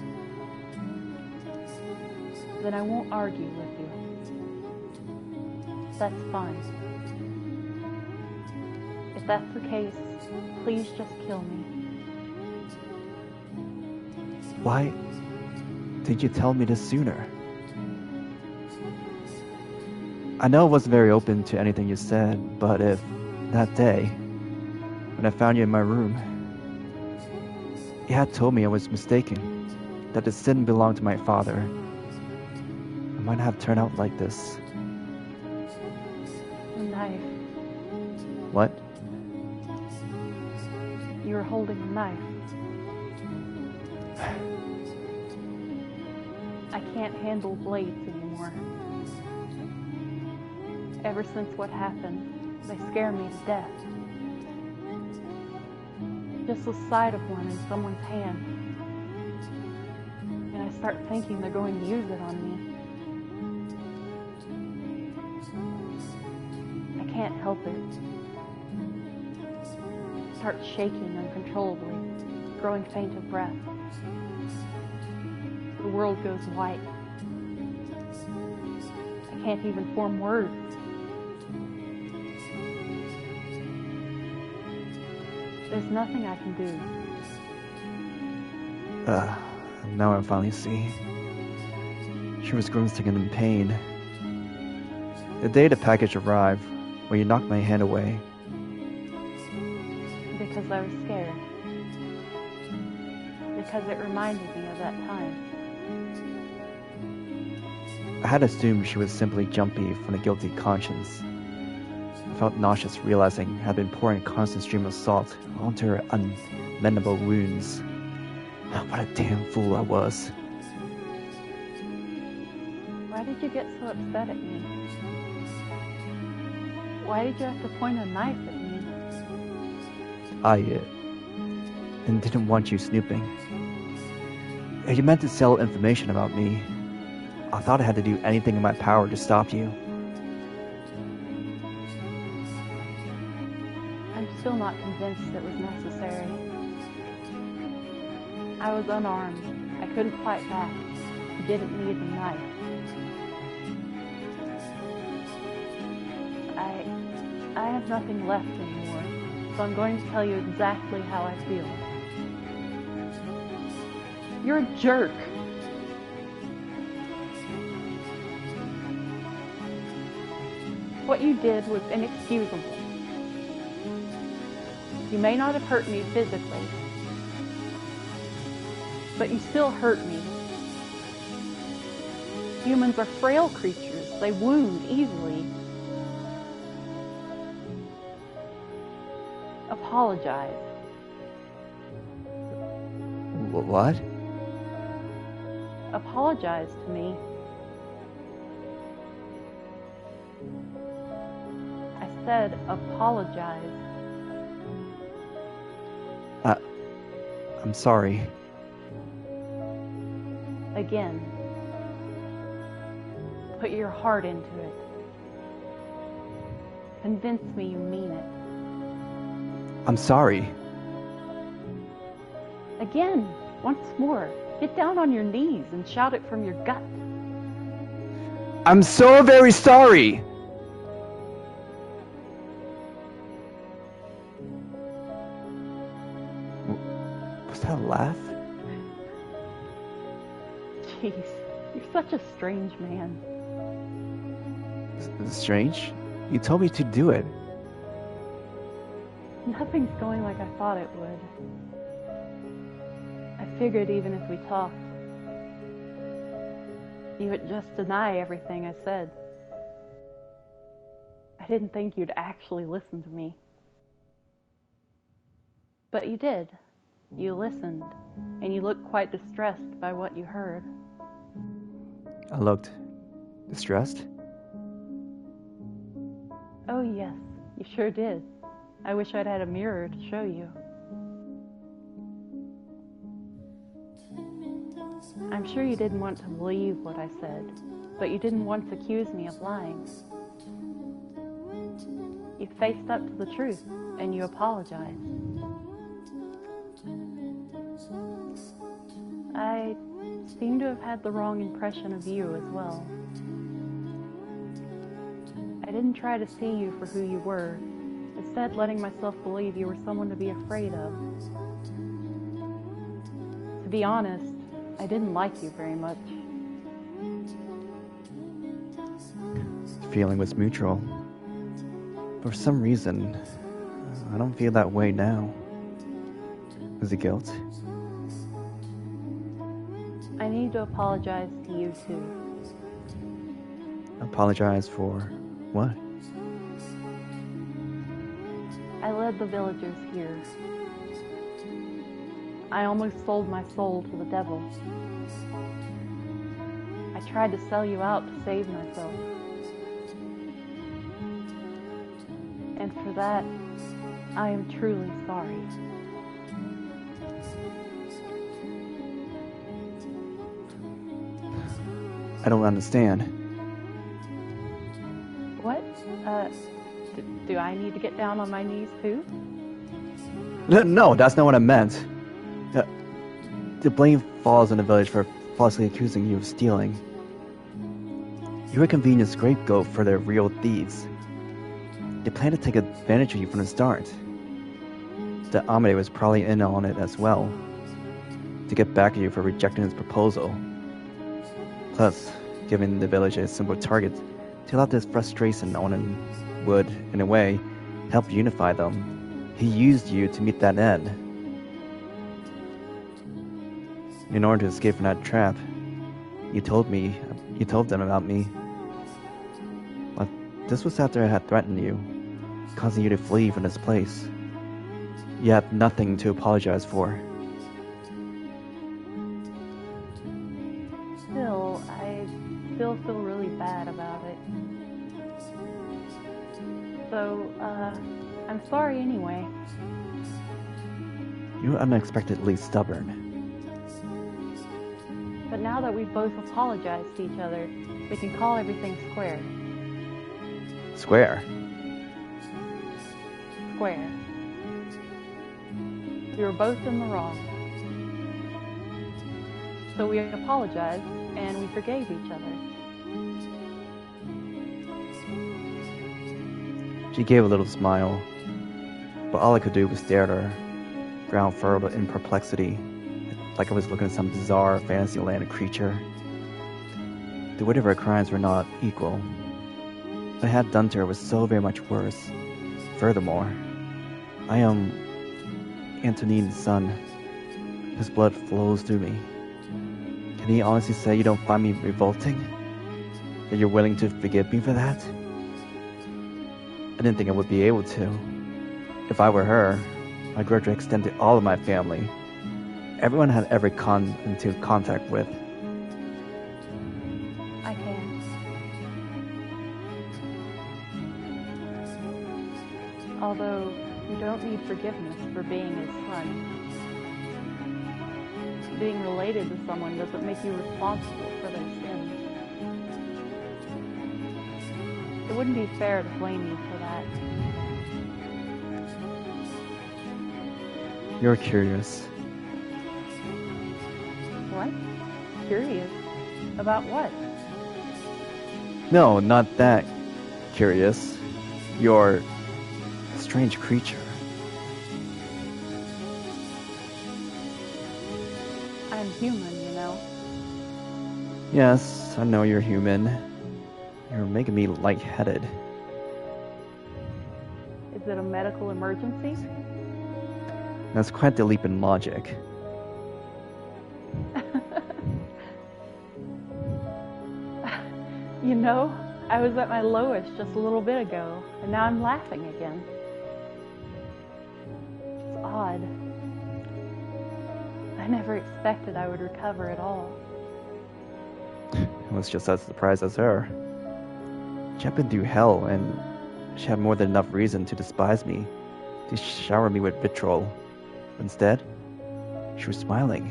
then I won't argue with you. That's fine. If that's the case, please just kill me. Why did you tell me this sooner? I know I wasn't very open to anything you said, but if that day, when I found you in my room, you had told me I was mistaken, that the sin belonged to my father, it might have turned out like this. A knife. What? You were holding a knife. I can't handle blades anymore. Ever since what happened, they scare me to death. Just the sight of one in someone's hand. And I start thinking they're going to use it on me. I can't help it. I start shaking uncontrollably, growing faint of breath. The world goes white. I can't even form words. There's nothing I can do. Now I finally see. She was grimacing in pain. The day the package arrived, where you knocked my hand away. Because I was scared. Because it reminded me of that time. I had assumed she was simply jumpy from a guilty conscience. I felt nauseous realizing I had been pouring a constant stream of salt onto her unmendable wounds. What a damn fool I was. Why did you get so upset at me? Why did you have to point a knife at me? I didn't want you snooping. If you meant to sell information about me, I thought I had to do anything in my power to stop you. I'm still not convinced it was necessary. I was unarmed. I couldn't fight back. I didn't need a knife. I have nothing left anymore, so I'm going to tell you exactly how I feel. You're a jerk. What you did was inexcusable. You may not have hurt me physically, but you still hurt me. Humans are frail creatures. They wound easily. Apologize. What? Apologize to me. I said apologize. I'm sorry. Again. Put your heart into it. Convince me you mean it. I'm sorry. Again, once more. Get down on your knees and shout it from your gut. I'm so very sorry! Was that a laugh? Jeez, you're such a strange man. Strange? You told me to do it. Nothing's going like I thought it would. I figured even if we talked, you would just deny everything I said. I didn't think you'd actually listen to me. But you did. You listened, and you looked quite distressed by what you heard. I looked distressed. Oh yes, you sure did. I wish I'd had a mirror to show you. I'm sure you didn't want to believe what I said, but you didn't once accuse me of lying. You faced up to the truth, and you apologized. I seem to have had the wrong impression of you as well. I didn't try to see you for who you were, instead letting myself believe you were someone to be afraid of. To be honest, I didn't like you very much. The feeling was mutual. For some reason, I don't feel that way now. Is it guilt? I need to apologize to you too. Apologize for what? I led the villagers here. I almost sold my soul to the devil. I tried to sell you out to save myself. And for that, I am truly sorry. I don't understand. What? Do I need to get down on my knees too? No, that's not what I meant. The blame falls on the village for falsely accusing you of stealing. You're a convenient scapegoat for their real thieves. They plan to take advantage of you from the start. The Amedee was probably in on it as well, to get back at you for rejecting his proposal. Plus, giving the village a simple target to allow this frustration on him would, in a way, help unify them. He used you to meet that end. In order to escape from that trap, you told them about me. But this was after I had threatened you, causing you to flee from this place. You have nothing to apologize for. I still feel really bad about it. So, I'm sorry anyway. You're unexpectedly stubborn. But now that we've both apologized to each other, we can call everything square. Square? Square. We were both in the wrong. So we apologized, and we forgave each other. She gave a little smile, but all I could do was stare at her, ground furrowed in perplexity, like I was looking at some bizarre fantasyland creature. The weight of her crimes were not equal. What I had done to her was so very much worse. Furthermore, I am Antonin's son. His blood flows through me. Can he honestly say you don't find me revolting? That you're willing to forgive me for that? I didn't think I would be able to. If I were her, my grudge would extend to all of my family. Everyone I had ever come into contact with. I can. Although, you don't need forgiveness for being his son. being related to someone doesn't make you responsible for their sins. It wouldn't be fair to blame you for that. You're curious. What? Curious? About what? No, not that curious. You're a strange creature. I'm human, you know. Yes, I know you're human. You're making me lightheaded. Is it a medical emergency? That's quite the leap in logic. You know, I was at my lowest just a little bit ago, and now I'm laughing again. It's odd. I never expected I would recover at all. I was just as surprised as her. She had been through hell, and she had more than enough reason to despise me, to shower me with vitriol. Instead, she was smiling.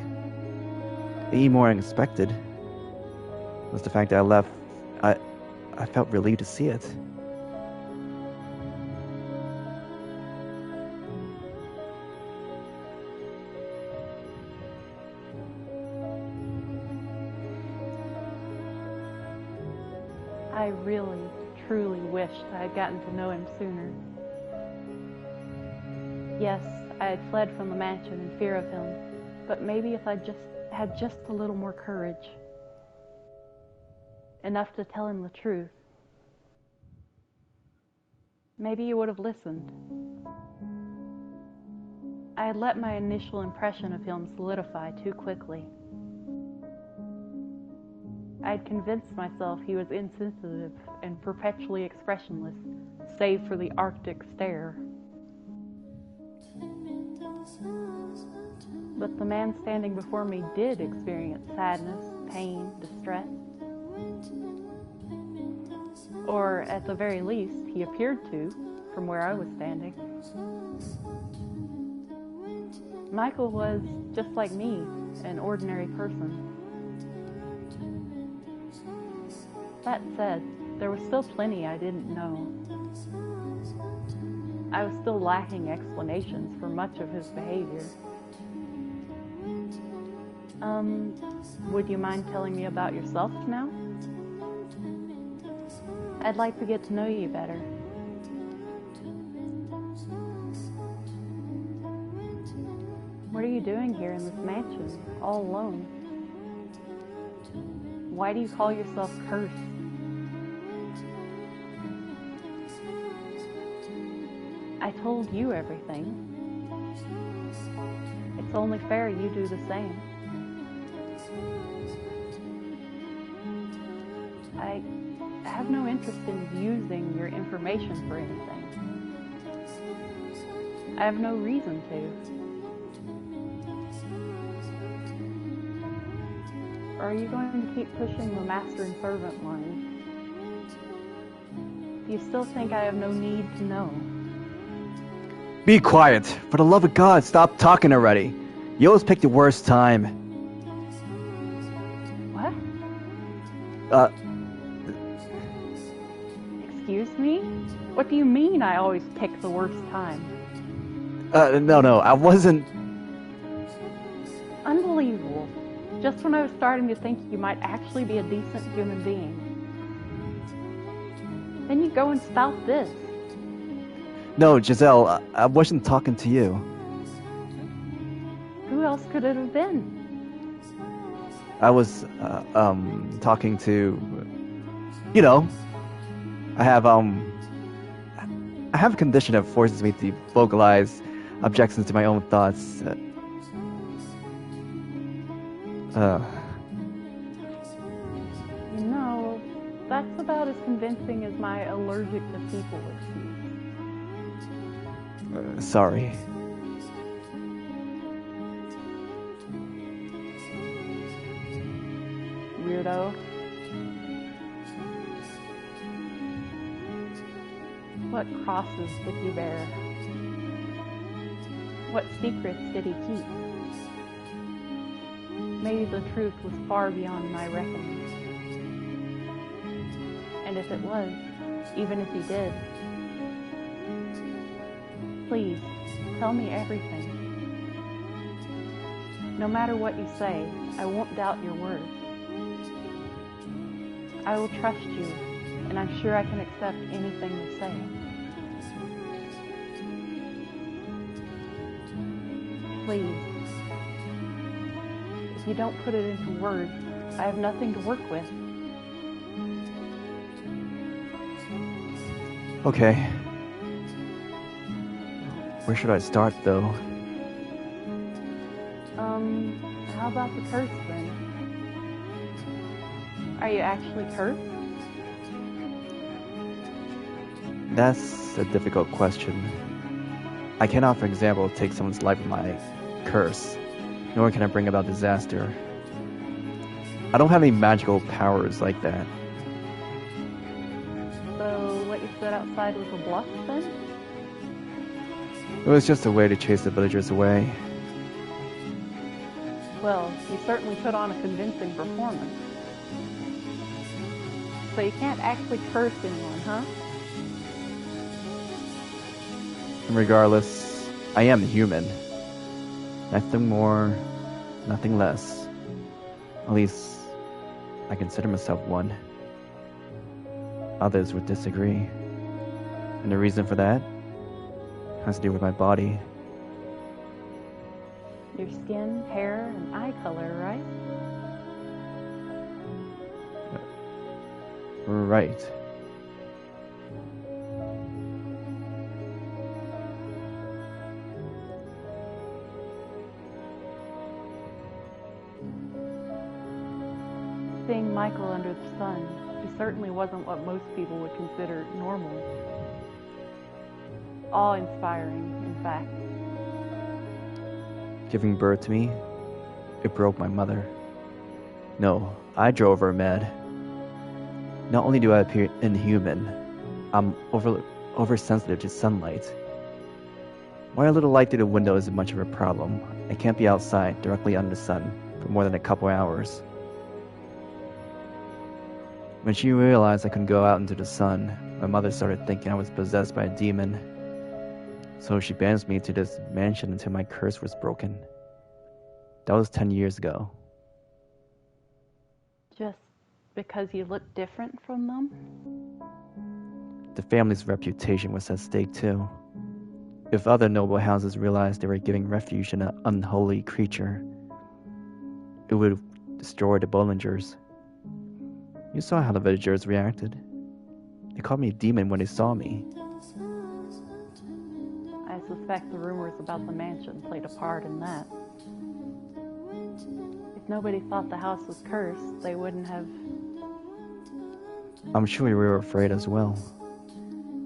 Even more unexpected was the fact that I left. I felt relieved to see it. I really, truly wished I had gotten to know him sooner. Yes, I had fled from the mansion in fear of him, but maybe if I just had just a little more courage. Enough to tell him the truth. Maybe he would have listened. I had let my initial impression of him solidify too quickly. I had convinced myself he was insensitive and perpetually expressionless, save for the Arctic stare. But the man standing before me did experience sadness, pain, distress. Or, at the very least, he appeared to, from where I was standing. Michael was, just like me, an ordinary person. That said, there was still plenty I didn't know. I was still lacking explanations for much of his behavior. Would you mind telling me about yourself now? I'd like to get to know you better. What are you doing here in this mansion, all alone? Why do you call yourself cursed? I told you everything. It's only fair you do the same. I have no interest in using your information for anything. I have no reason to. Or are you going to keep pushing the master and servant line? Do you still think I have no need to know? Be quiet! For the love of God, stop talking already! You always pick the worst time. What? Excuse me? What do you mean I always pick the worst time? No, I wasn't... Unbelievable. Just when I was starting to think you might actually be a decent human being. Then you go and spout this. No, Giselle, I wasn't talking to you. Who else could it have been? I was, talking to... You know, I have a condition that forces me to vocalize objections to my own thoughts. No, that's about as convincing as my allergic to people excuse. Sorry. Weirdo. What crosses did he bear? What secrets did he keep? Maybe the truth was far beyond my reckoning. And if it was, even if he did, please, tell me everything. No matter what you say, I won't doubt your word. I will trust you, and I'm sure I can accept anything you say. Please, if you don't put it into words, I have nothing to work with. Okay. Where should I start, though? How about the curse then? Are you actually cursed? That's a difficult question. I cannot, for example, take someone's life with my curse, nor can I bring about disaster. I don't have any magical powers like that. So what you said outside was a bluff then? It was just a way to chase the villagers away. Well, you certainly put on a convincing performance. So you can't actually curse anyone, huh? And regardless, I am human. Nothing more, nothing less. At least, I consider myself one. Others would disagree. And the reason for that has to do with my body. Your skin, hair, and eye color, right? Right. Seeing Michael under the sun, he certainly wasn't what most people would consider normal. Awe-inspiring, in fact. Giving birth to me, it broke my mother. No, I drove her mad. Not only do I appear inhuman, I'm oversensitive to sunlight. Why a little light through the window isn't much of a problem. I can't be outside, directly under the sun, for more than a couple hours. When she realized I couldn't go out into the sun, my mother started thinking I was possessed by a demon. So she banished me to this mansion until my curse was broken. That was 10 years ago. Just because you look different from them? The family's reputation was at stake too. If other noble houses realized they were giving refuge to an unholy creature, it would destroy the Bollingers. You saw how the villagers reacted. They called me a demon when they saw me. I suspect the rumors about the mansion played a part in that. If nobody thought the house was cursed, they wouldn't have... I'm sure you were afraid as well.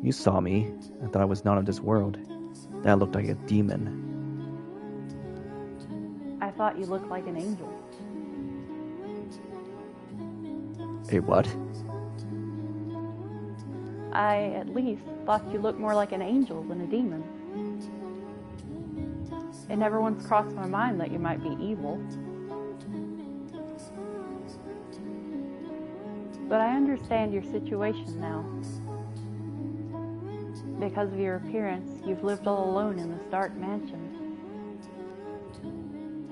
You saw me and thought I was not of this world. That I looked like a demon. I thought you looked like an angel. A what? I, at least, thought you looked more like an angel than a demon. It never once crossed my mind that you might be evil. But I understand your situation now. Because of your appearance, you've lived all alone in this dark mansion.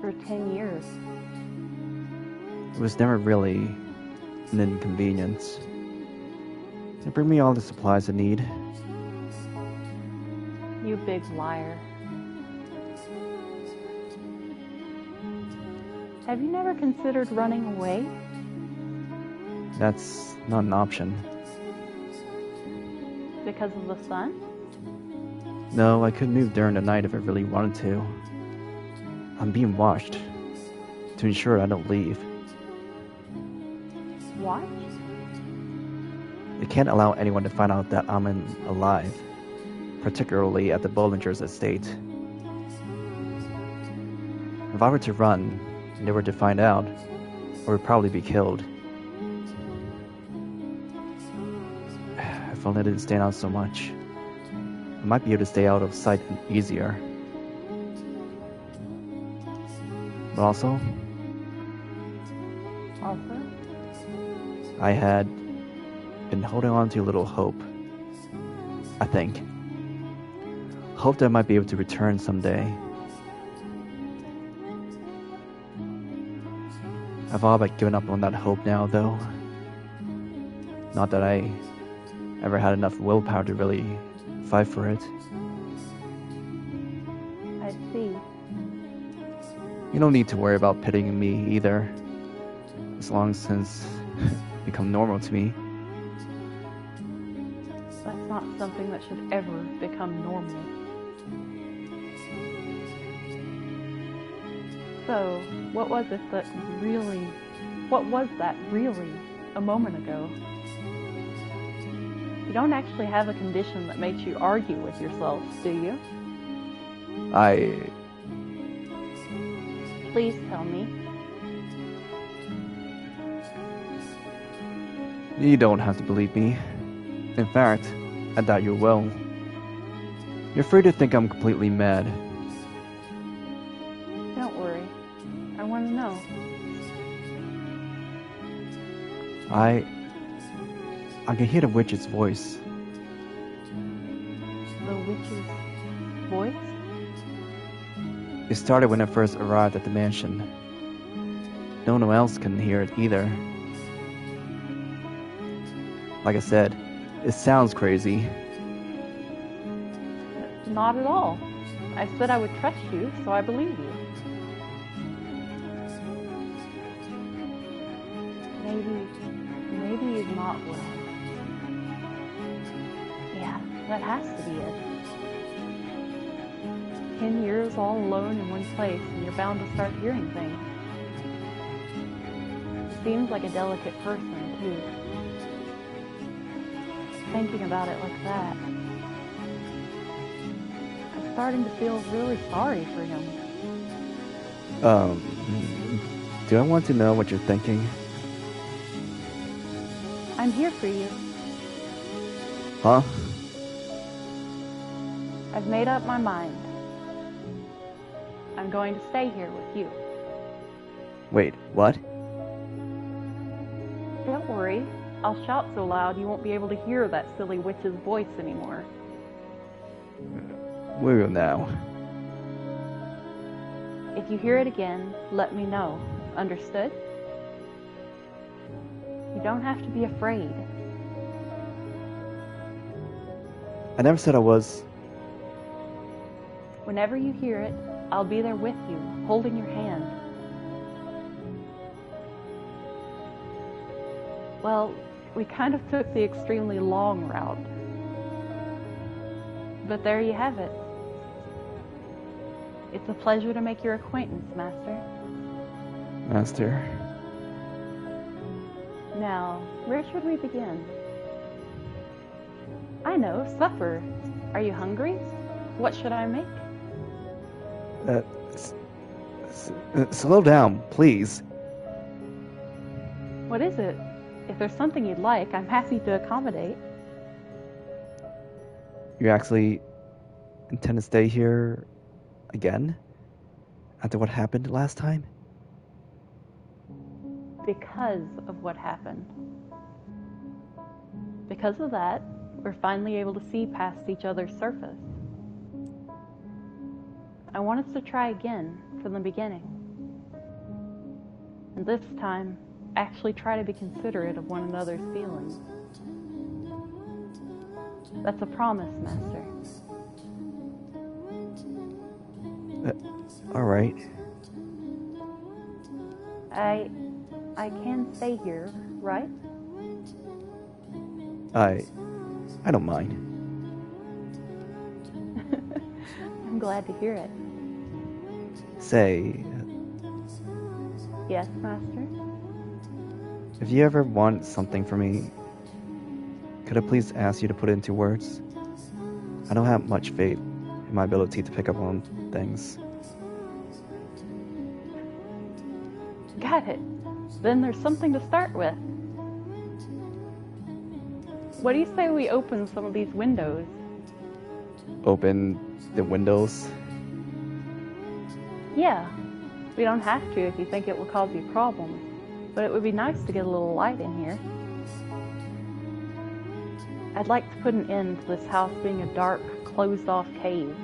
For 10 years. It was never really an inconvenience. They bring me all the supplies I need. You big liar. Have you never considered running away? That's not an option. Because of the sun? No, I could move during the night if I really wanted to. I'm being watched to ensure I don't leave. Watched? They can't allow anyone to find out that I'm alive, particularly at the Bollingers' estate. If I were to run and they were to find out, I would probably be killed. If only I didn't stand out so much, I might be able to stay out of sight easier. But also, Also, I had been holding on to a little hope. I think. Hope that I might be able to return someday. I've all but given up on that hope now, though. Not that I ever had enough willpower to really fight for it. I see. You don't need to worry about pitying me either. As long as it's become normal to me. That's not something that should ever become normal. So, what was that really a moment ago? You don't actually have a condition that makes you argue with yourself, do you? Please tell me. You don't have to believe me. In fact, I doubt you will. You're free to think I'm completely mad. Don't worry. I want to know. I can hear the witch's voice. The witch's voice? It started when I first arrived at the mansion. No one else can hear it either. Like I said, it sounds crazy. Not at all. I said I would trust you, so I believe you. Maybe he's not well. Yeah, that has to be it. 10 years all alone in one place, and you're bound to start hearing things. Seems like a delicate person, too. Thinking about it like that, I'm starting to feel really sorry for him. Do I want to know what you're thinking? I'm here for you. Huh? I've made up my mind. I'm going to stay here with you. Wait, what? Don't worry. I'll shout so loud you won't be able to hear that silly witch's voice anymore. We will now. If you hear it again, let me know. Understood? You don't have to be afraid. I never said I was. Whenever you hear it, I'll be there with you, holding your hand. Well, we kind of took the extremely long route. But there you have it. It's a pleasure to make your acquaintance, Master. Master. Now, where should we begin? I know, supper. Are you hungry? What should I make? Slow down, please. What is it? If there's something you'd like, I'm happy to accommodate. You actually intend to stay here again? After what happened last time? Because of what happened. Because of that, we're finally able to see past each other's surface. I want us to try again from the beginning. And this time, actually try to be considerate of one another's feelings. That's a promise, Master. All right. I can stay here, right? I don't mind. I'm glad to hear it. Say, Yes, Master? if you ever want something from me, could I please ask you to put it into words? I don't have much faith in my ability to pick up on things. Got it. Then there's something to start with. What do you say we open some of these windows? Open the windows. Yeah. We don't have to if you think it will cause you problems. but it would be nice to get a little light in here. I'd like to put an end to this house being a dark, closed-off cave.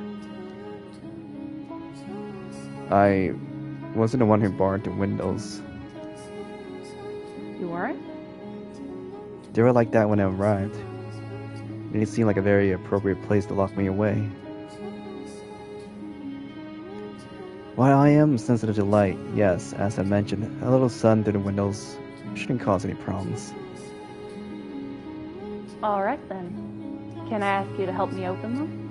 I wasn't the one who barred the windows. You weren't? They were like that when I arrived. Made it seem like a very appropriate place to lock me away. While I am sensitive to light, yes, as I mentioned, a little sun through the windows shouldn't cause any problems. All right then. Can I ask you to help me open them?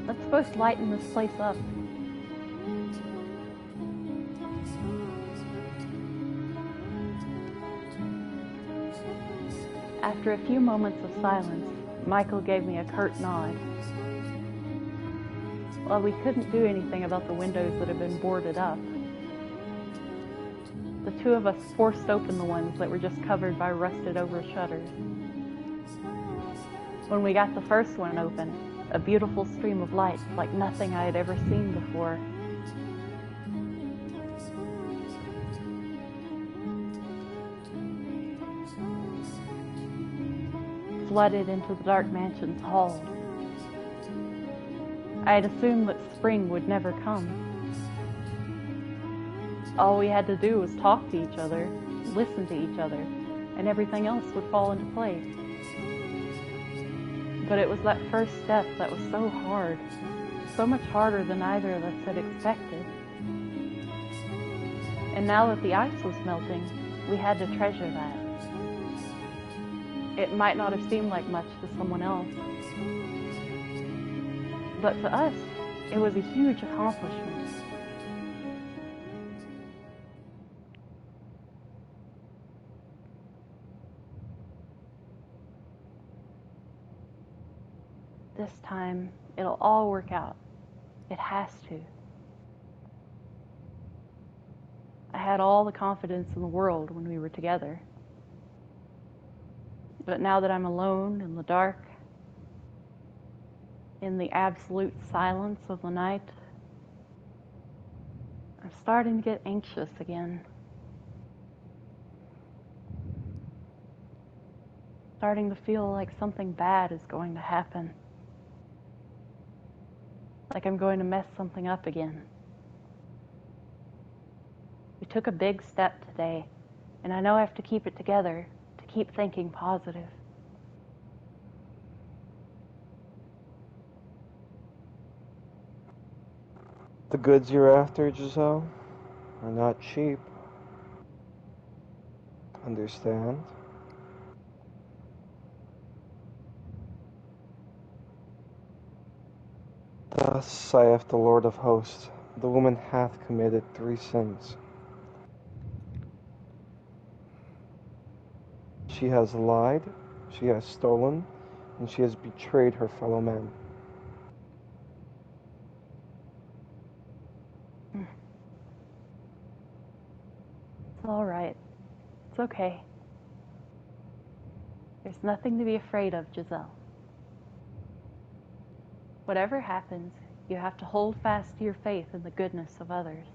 Let's both lighten this place up. After a few moments of silence, Michael gave me a curt nod. Well, we couldn't do anything about the windows that had been boarded up. The two of us forced open the ones that were just covered by rusted-over shutters. When we got the first one open, a beautiful stream of light like nothing I had ever seen before. Flooded into the dark mansion's hall. I had assumed that spring would never come. All we had to do was talk to each other, listen to each other, and everything else would fall into place. But it was that first step that was so hard, so much harder than either of us had expected. And now that the ice was melting, we had to treasure that. It might not have seemed like much to someone else, but to us, it was a huge accomplishment. This time, it'll all work out. It has to. I had all the confidence in the world when we were together. But now that I'm alone in the dark, in the absolute silence of the night, I'm starting to get anxious again. Starting to feel like something bad is going to happen. Like I'm going to mess something up again. We took a big step today, and I know I have to keep it together to keep thinking positive. The goods you're after, Giselle, are not cheap. Understand? Thus saith the Lord of hosts, the woman hath committed 3 sins. She has lied, she has stolen, and she has betrayed her fellow man. It's all right. It's okay. There's nothing to be afraid of, Giselle. Whatever happens, you have to hold fast to your faith in the goodness of others.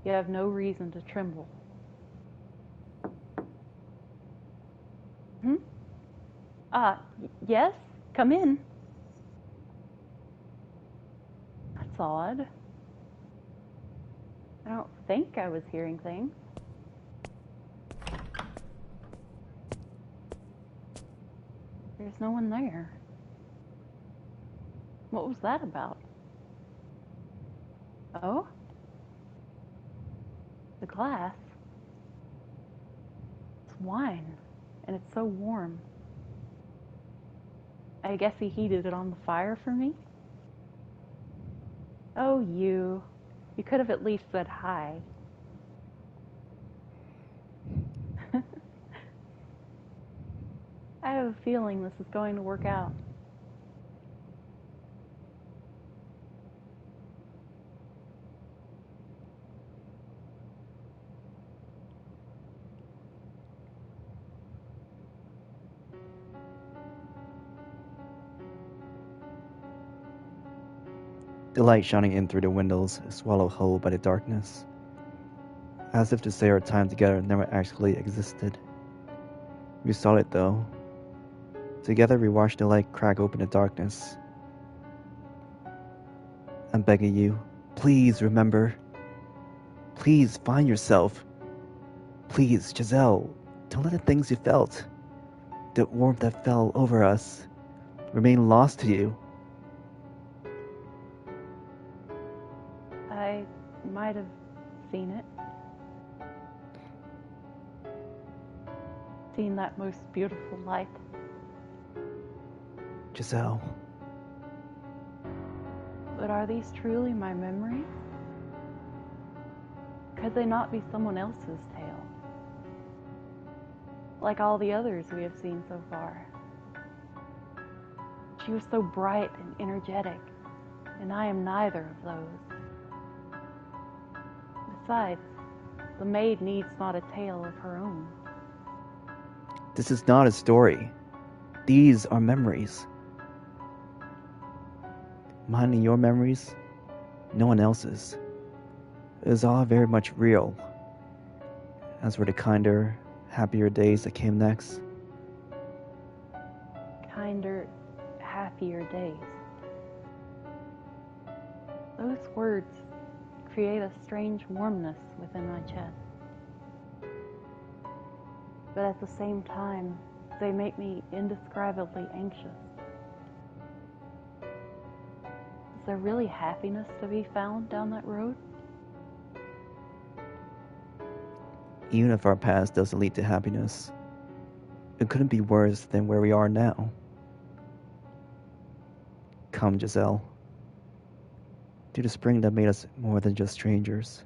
You have no reason to tremble. Yes? Come in. That's odd. I don't think I was hearing things. There's no one there. What was that about? Oh? The glass? It's wine, and it's so warm. I guess he heated it on the fire for me? Oh, you. You could have at least said hi. I have a feeling this is going to work out. the light shining in through the windows swallowed whole by the darkness, as if to say our time together never actually existed. We saw it though. Together we watched the light crack open the darkness. I'm begging you, please remember. Please find yourself. Please, Giselle, don't let the things you felt, the warmth that fell over us, remain lost to you. I might have seen it. Seen that most beautiful light. Giselle. But are these truly my memories? Could they not be someone else's tale? Like all the others we have seen so far. She was so bright and energetic, and I am neither of those. Besides, the maid needs not a tale of her own. This is not a story. These are memories. Mine and your memories, no one else's. It is all very much real, as were the kinder, happier days that came next. Kinder, happier days. Those words create a strange warmness within my chest. But at the same time, they make me indescribably anxious. Is there really happiness to be found down that road? Even if our past doesn't lead to happiness, it couldn't be worse than where we are now. Come, Giselle. To the spring that made us more than just strangers.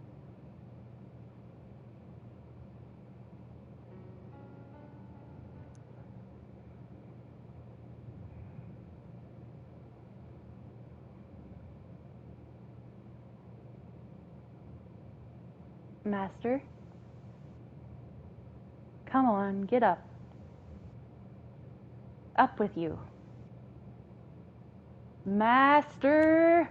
Master? Come on, get up. Up with you. Master!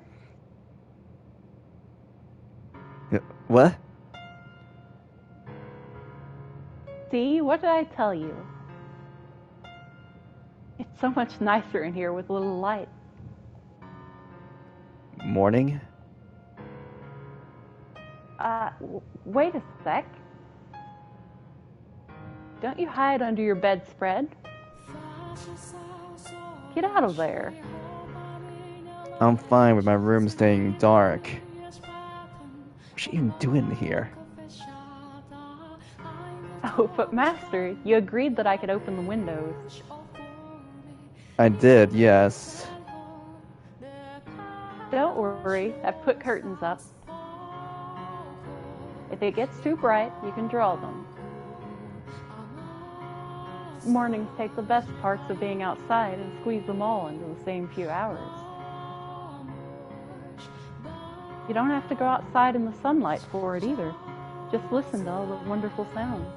What? See, what did I tell you? It's so much nicer in here with a little light. Morning? Wait a sec. Don't you hide under your bedspread. Get out of there. I'm fine with my room staying dark. What's she even doing here? Oh, but Master, you agreed that I could open the windows. I did, yes. Don't worry, I've put curtains up. If it gets too bright, you can draw them. Mornings take the best parts of being outside and squeeze them all into the same few hours. You don't have to go outside in the sunlight for it either. Just listen to all the wonderful sounds.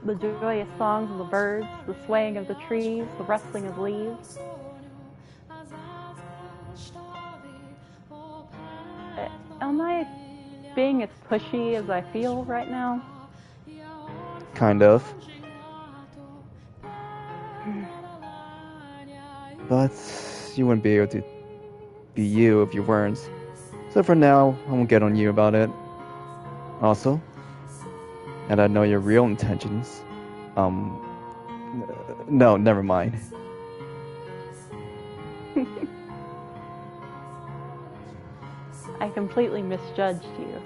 The joyous songs of the birds, the swaying of the trees, the rustling of leaves. Am I being as pushy as I feel right now? Kind of. But you wouldn't be able to be you if you weren't. So for now, I won't get on you about it. Also, and I know your real intentions. No, never mind. I completely misjudged you.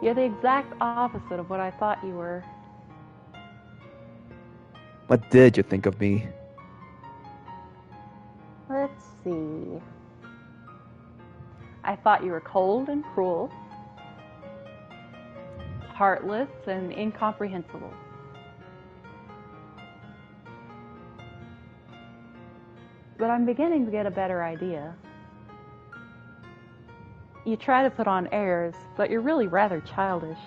You're the exact opposite of what I thought you were. What did you think of me? Let's see. I thought you were cold and cruel, heartless and incomprehensible. But I'm beginning to get a better idea. You try to put on airs, but you're really rather childish.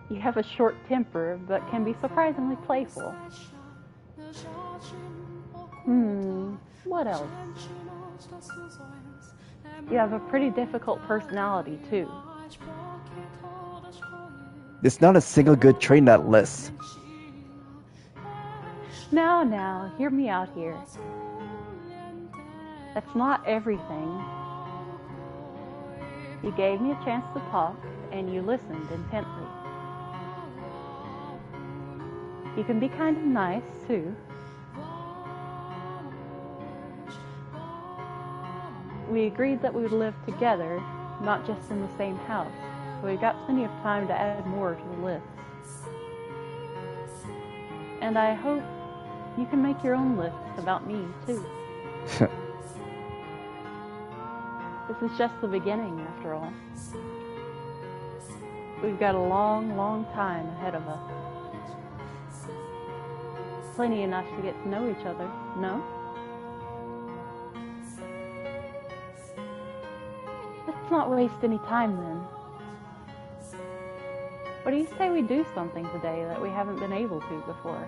You have a short temper, but can be surprisingly playful. What else? You have a pretty difficult personality, too. There's not a single good trait in that list. Now, hear me out here. That's not everything. You gave me a chance to talk, and you listened intently. You can be kind of nice, too. We agreed that we would live together, not just in the same house, so we've got plenty of time to add more to the list. And I hope you can make your own list about me, too. This is just the beginning, after all. We've got a long, long time ahead of us. Plenty enough to get to know each other, no? Let's not waste any time then. What do you say we do something today that we haven't been able to before?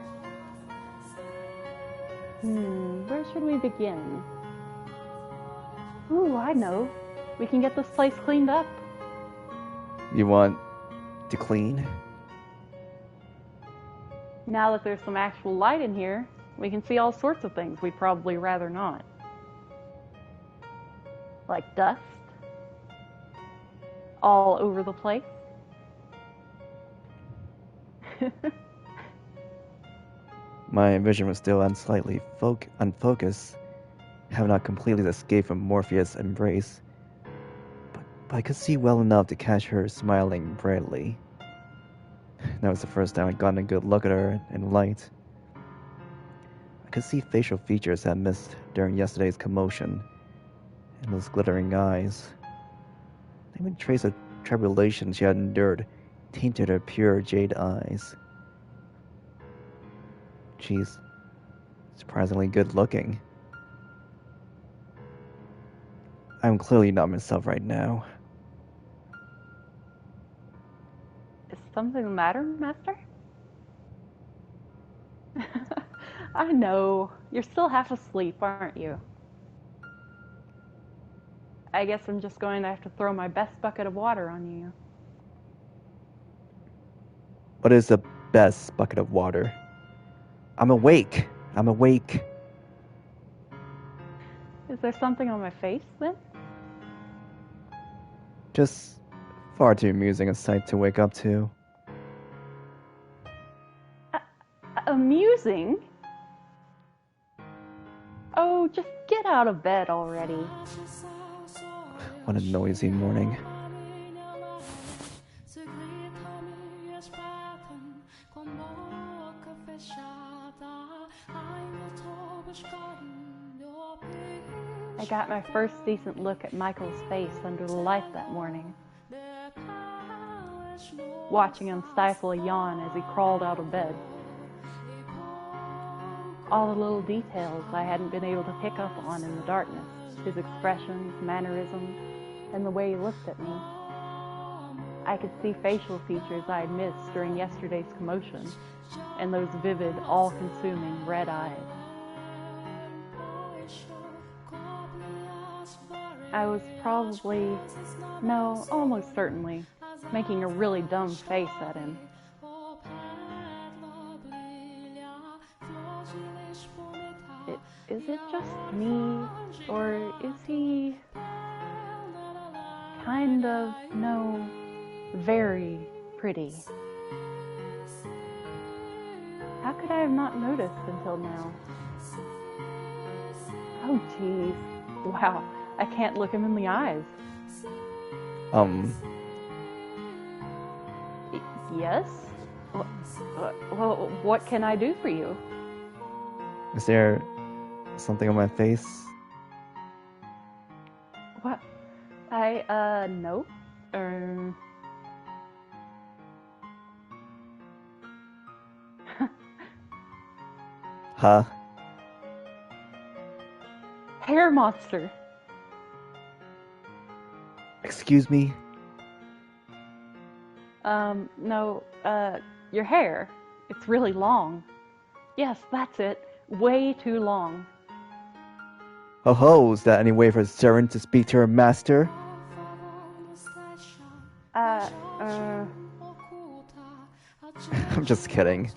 Where should we begin? Ooh, I know. We can get this place cleaned up. You want to clean? Now that there's some actual light in here, we can see all sorts of things we'd probably rather not. Like dust. All over the place. My vision was still slightly unfocused, having not completely escaped from Morpheus' embrace, but I could see well enough to catch her smiling brightly. That was the first time I'd gotten a good look at her in light. I could see facial features I missed during yesterday's commotion, and those glittering eyes. Even trace of tribulation she had endured tainted her pure jade eyes. She's surprisingly good looking. I'm clearly not myself right now. Is something the matter, Master? I know. You're still half asleep, aren't you? I guess I'm just going to have to throw my best bucket of water on you. What is the best bucket of water? I'm awake. Is there something on my face, then? Just far too amusing a sight to wake up to. Amusing? Oh, just get out of bed already. What a noisy morning. I got my first decent look at Michael's face under the light that morning, watching him stifle a yawn as he crawled out of bed. All the little details I hadn't been able to pick up on in the darkness, his expressions, mannerisms, and the way he looked at me. I could see facial features I had missed during yesterday's commotion, and those vivid, all-consuming red eyes. I was probably, no, almost certainly, making a really dumb face at him. Is it just me, or is he kind of, no, very pretty? How could I have not noticed until now? Oh, geez. Wow, I can't look him in the eyes. Yes? Well, what can I do for you? Is there something on my face? What? No. Huh? Hair monster. Excuse me? No, your hair. It's really long. Yes, that's it. Way too long. Ho ho, is that any way for a servant to speak to her master? I'm just kidding.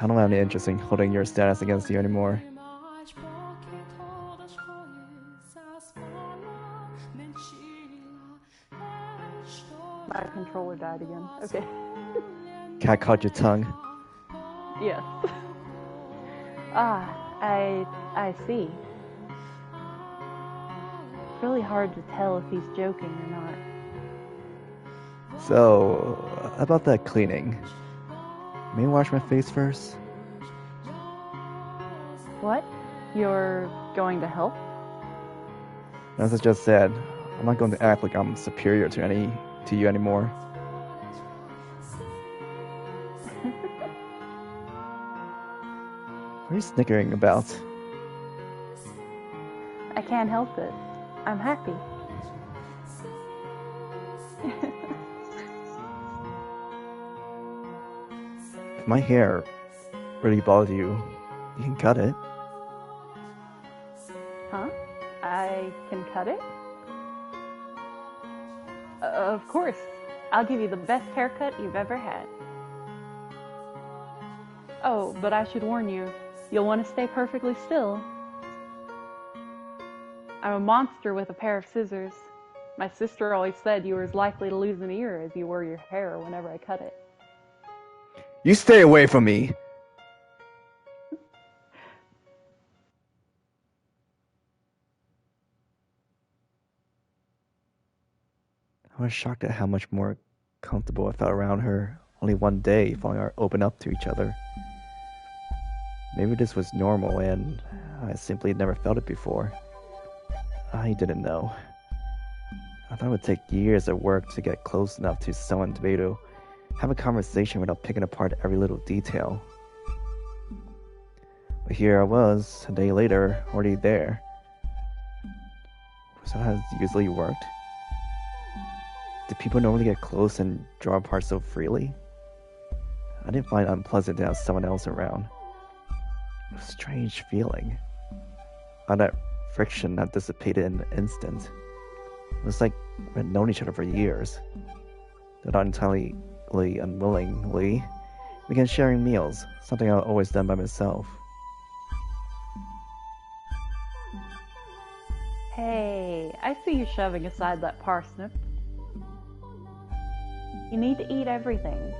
I don't have any interest in holding your status against you anymore. My controller died again. Okay. Cat caught your tongue. Yes. I see. It's really hard to tell if he's joking or not. So, about that cleaning. May I wash my face first? What? You're going to help? As I just said, I'm not going to act like I'm superior to you anymore. What are you snickering about? I can't help it. I'm happy. If my hair really bothers you, you can cut it. Huh? I can cut it? Of course. I'll give you the best haircut you've ever had. Oh, but I should warn you, you'll want to stay perfectly still. I'm a monster with a pair of scissors. My sister always said you were as likely to lose an ear as you were your hair whenever I cut it. You stay away from me! I was shocked at how much more comfortable I felt around her only one day following our open up to each other. Maybe this was normal and I simply had never felt it before. I didn't know. I thought it would take years of work to get close enough to someone to be able to have a conversation without picking apart every little detail. But here I was, a day later, already there. Was that how it usually worked? Did people normally get close and draw apart so freely? I didn't find it unpleasant to have someone else around. It was a strange feeling. All that friction that dissipated in an instant. It was like we had known each other for years. Though not entirely unwillingly, we began sharing meals, something I'd always done by myself. Hey, I see you shoving aside that parsnip. You need to eat everything.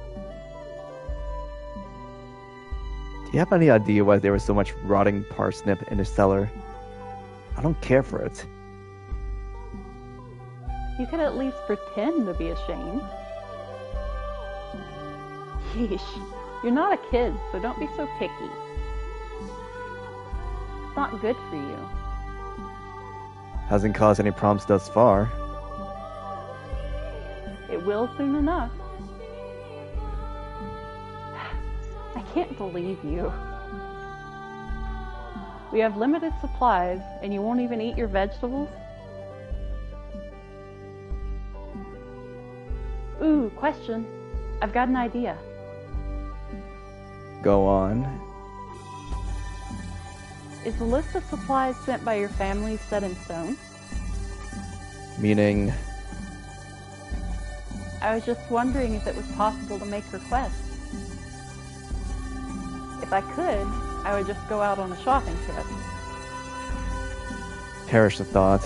Do you have any idea why there was so much rotting parsnip in the cellar? I don't care for it. You could at least pretend to be ashamed. Yeesh, you're not a kid, so don't be so picky. It's not good for you. Hasn't caused any problems thus far. It will soon enough. I can't believe you. We have limited supplies, and you won't even eat your vegetables? Ooh, question. I've got an idea. Go on. Is the list of supplies sent by your family set in stone? Meaning... I was just wondering if it was possible to make requests. If I could, I would just go out on a shopping trip. Perish the thought.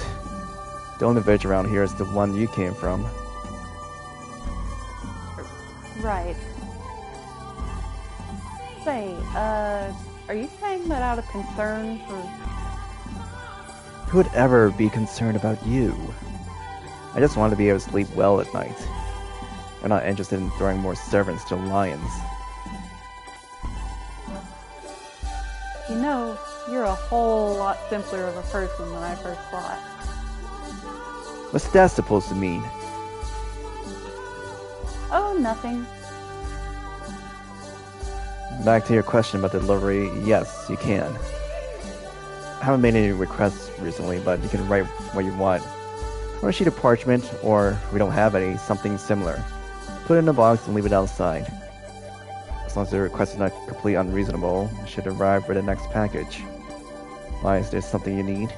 The only village around here is the one you came from. Right. Say, are you saying that out of concern for... Who would ever be concerned about you? I just want to be able to sleep well at night. I'm not interested in throwing more servants to lions. You know, you're a whole lot simpler of a person than I first thought. What's that supposed to mean? Oh, nothing. Back to your question about the delivery, yes, you can. I haven't made any requests recently, but you can write what you want. Or a sheet of parchment, or if we don't have any, something similar. Put it in a box and leave it outside. As long as the request is not completely unreasonable, it should arrive with the next package. Why, is there something you need?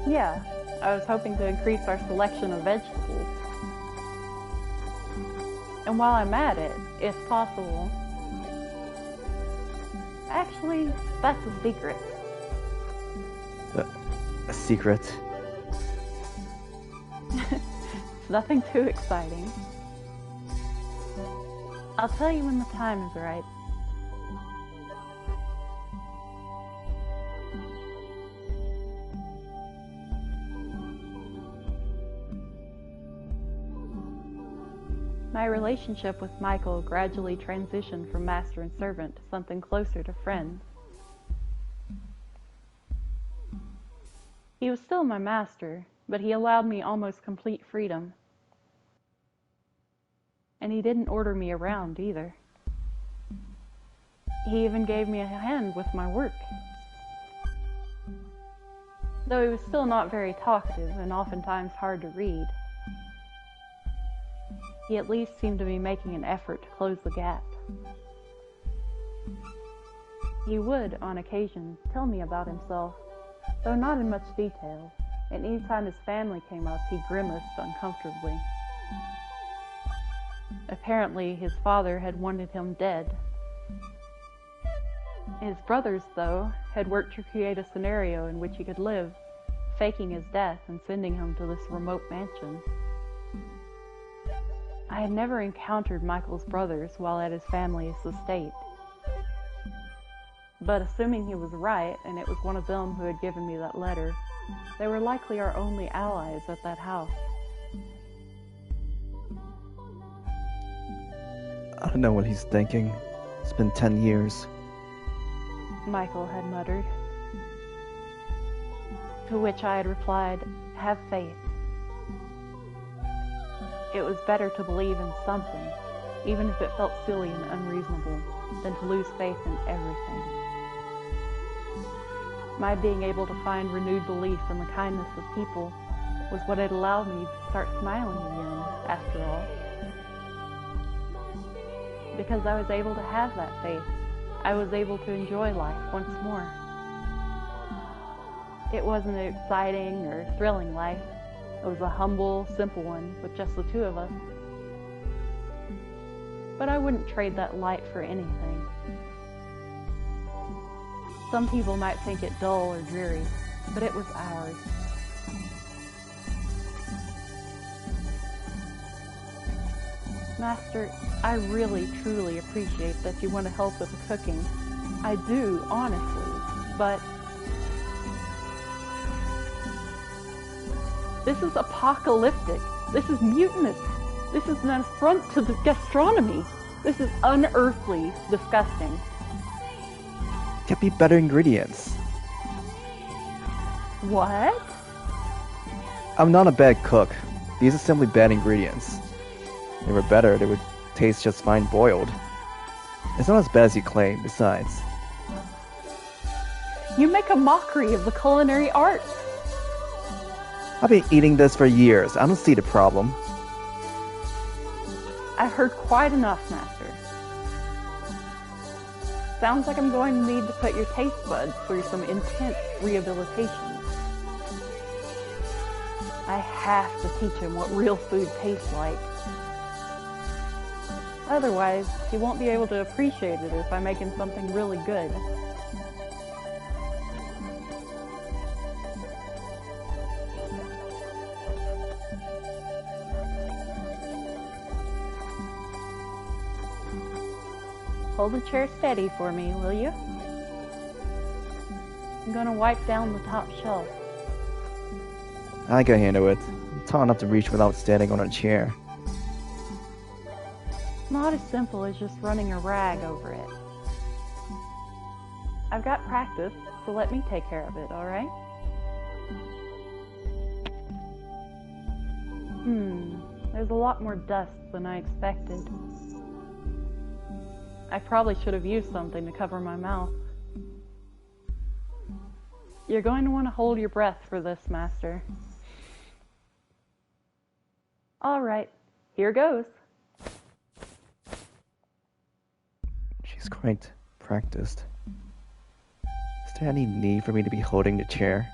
Yeah, I was hoping to increase our selection of vegetables. And while I'm at it, if possible... Actually, that's a secret. A secret? It's nothing too exciting. I'll tell you when the time is right. My relationship with Michael gradually transitioned from master and servant to something closer to friend. He was still my master, but he allowed me almost complete freedom. And he didn't order me around either. He even gave me a hand with my work. Though he was still not very talkative and oftentimes hard to read, he at least seemed to be making an effort to close the gap. He would, on occasion, tell me about himself, though not in much detail, and any time his family came up, he grimaced uncomfortably. Apparently, his father had wanted him dead. His brothers, though, had worked to create a scenario in which he could live, faking his death and sending him to this remote mansion. I had never encountered Michael's brothers while at his family's estate. But assuming he was right, and it was one of them who had given me that letter, they were likely our only allies at that house. I don't know what he's thinking. It's been 10 years. Michael had muttered. To which I had replied, have faith. It was better to believe in something, even if it felt silly and unreasonable, than to lose faith in everything. My being able to find renewed belief in the kindness of people was what had allowed me to start smiling again, after all. Because I was able to have that faith, I was able to enjoy life once more. It wasn't an exciting or thrilling life. It was a humble, simple one with just the two of us. But I wouldn't trade that light for anything. Some people might think it dull or dreary, but it was ours. Master, I really, truly appreciate that you want to help with the cooking. I do, honestly, but... This is apocalyptic. This is mutinous. This is an affront to the gastronomy. This is unearthly, disgusting. Get me better ingredients. What? I'm not a bad cook. These are simply bad ingredients. If they were better, they would taste just fine boiled. It's not as bad as you claim, besides. You make a mockery of the culinary arts. I've been eating this for years. I don't see the problem. I've heard quite enough, Master. Sounds like I'm going to need to put your taste buds through some intense rehabilitation. I have to teach him what real food tastes like. Otherwise, he won't be able to appreciate it if I make him something really good. Hold the chair steady for me, will you? I'm gonna wipe down the top shelf. I can handle it. I'm tall enough to reach without standing on a chair. Not as simple as just running a rag over it. I've got practice, so let me take care of it, alright? There's a lot more dust than I expected. I probably should have used something to cover my mouth. You're going to want to hold your breath for this, Master. Alright, here goes. She's quite practiced. Is there any need for me to be holding the chair?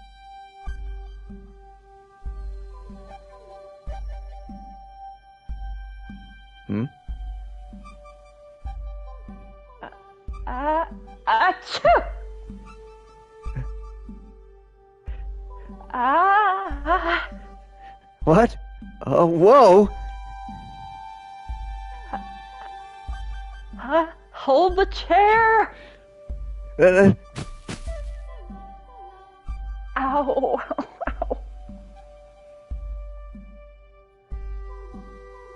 Hmm? Achoo! What? Whoa! Hold the chair! Uh, Ow! Ow!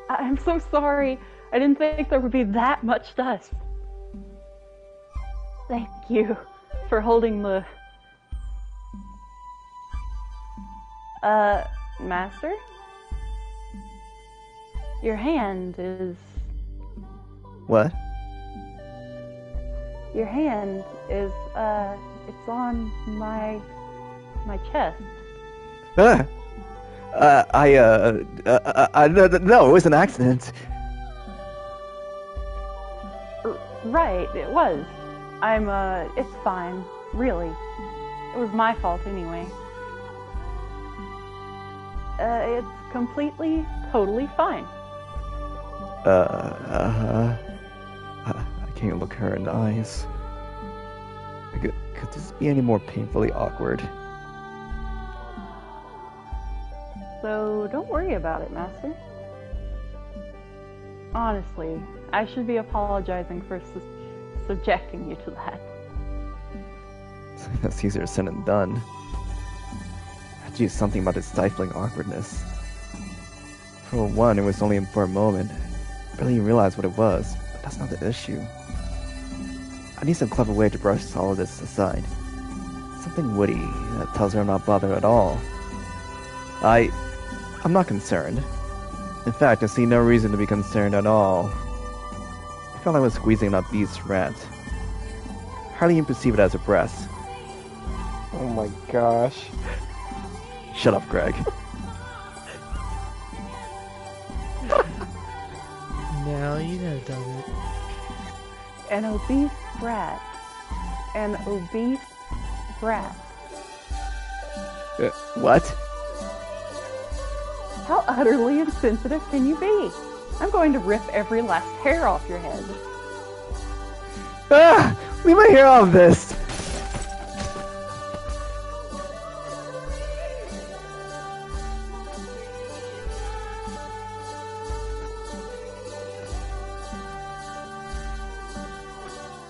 I'm so sorry. I didn't think there would be that much dust. Thank you for holding the... Master? Your hand is... what? Your hand is, it's on my chest. No, it was an accident. Right, it was. It's fine. Really. It was my fault anyway. It's completely, totally fine. I can't look her in the eyes. Could this be any more painfully awkward? So don't worry about it, Master. Honestly, I should be apologizing for subjecting you to that. That's easier said than done. Geez, something about this stifling awkwardness. For one, it was only for a moment. I barely even realized what it was, but that's not the issue. I need some clever way to brush all of this aside. Something witty that tells her I'm not bothered at all. I'm not concerned. In fact, I see no reason to be concerned at all. I felt like I was squeezing a beast's rat. Hardly even perceive it as a breast. Oh my gosh. Shut up, Greg. Now you know, does it? An obese brat. An obese brat. What? How utterly insensitive can you be? I'm going to rip every last hair off your head. Ah! Leave my hair off this!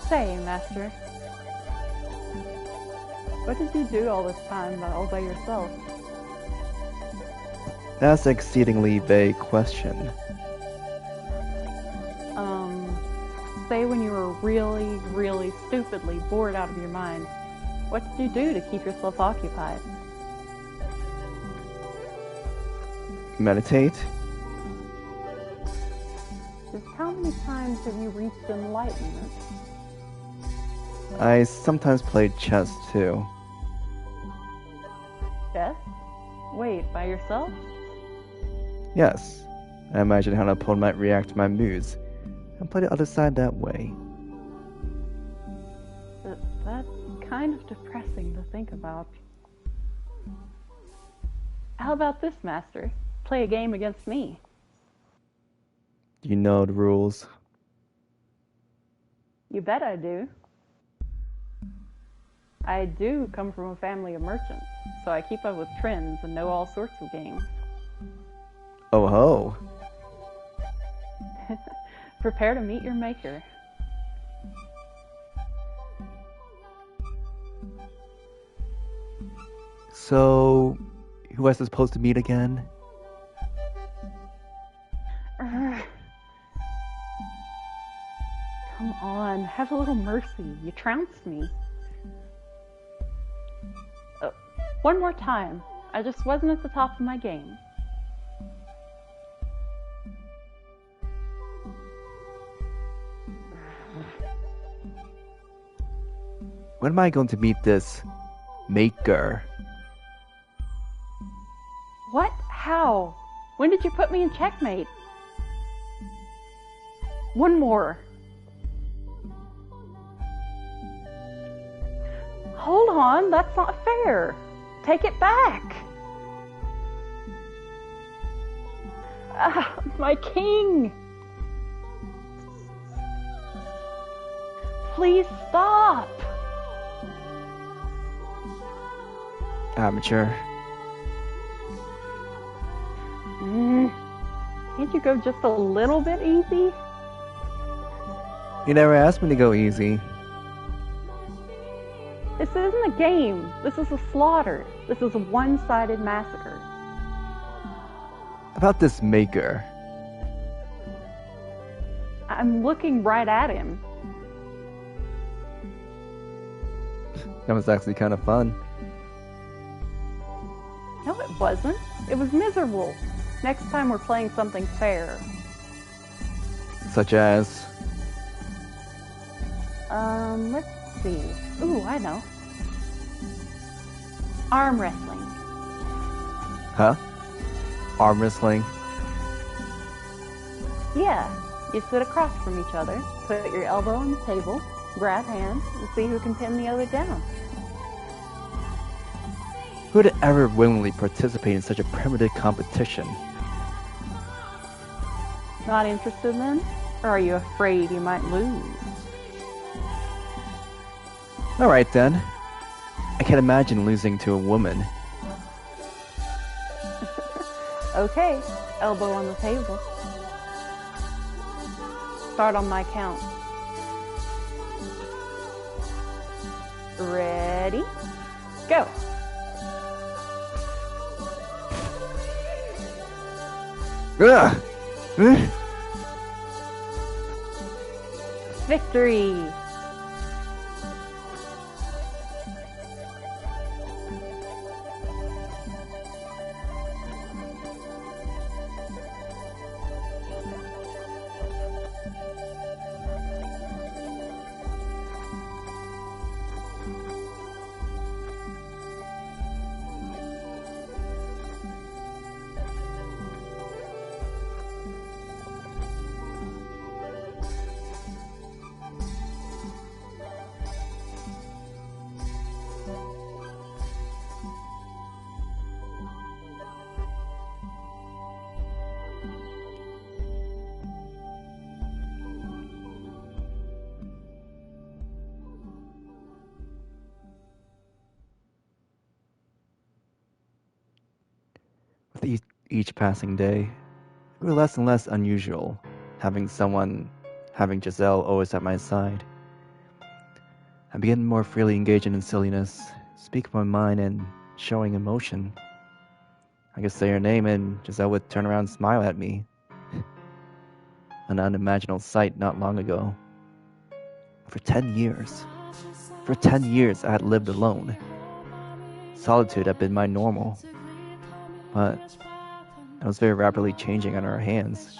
Say, Master, what did you do all this time all by yourself? That's an exceedingly vague question. Say when you were really, really stupidly bored out of your mind. What did you do to keep yourself occupied? Meditate? Just how many times have you reached enlightenment? I sometimes played chess too. Chess? Wait, by yourself? Yes. I imagined how an opponent might react to my moves, and play the other side that way. That's kind of depressing to think about. How about this, Master? Play a game against me. You know the rules. You bet I do. I do come from a family of merchants, so I keep up with trends and know all sorts of games. Oh ho! Prepare to meet your maker. So, who was I supposed to meet again? Come on, have a little mercy. You trounced me. One more time. I just wasn't at the top of my game. When am I going to meet this maker? What? How? When did you put me in checkmate? One more. Hold on, that's not fair. Take it back. Ah, my king. Please stop. Amateur. Can't you go just a little bit easy? You never asked me to go easy. This isn't a game. This is a slaughter. This is a one-sided massacre. About this maker. I'm looking right at him. That was actually kind of fun. No, it wasn't. It was miserable. Next time we're playing something fair. Such as... Let's see. Ooh, I know. Arm wrestling. Huh? Arm wrestling? Yeah. You sit across from each other, put your elbow on the table, grab hands, and see who can pin the other down. Who would ever willingly participate in such a primitive competition? Not interested then? Or are you afraid you might lose? Alright then. I can't imagine losing to a woman. Okay, elbow on the table. Start on my count. Ready? Go! Ugh! Victory! With each passing day, it grew less and less unusual, having Giselle always at my side. I began more freely engaging in silliness, speaking my mind and showing emotion. I could say her name and Giselle would turn around and smile at me. An unimaginable sight not long ago. For 10 years I had lived alone. Solitude had been my normal. But it was very rapidly changing on our hands.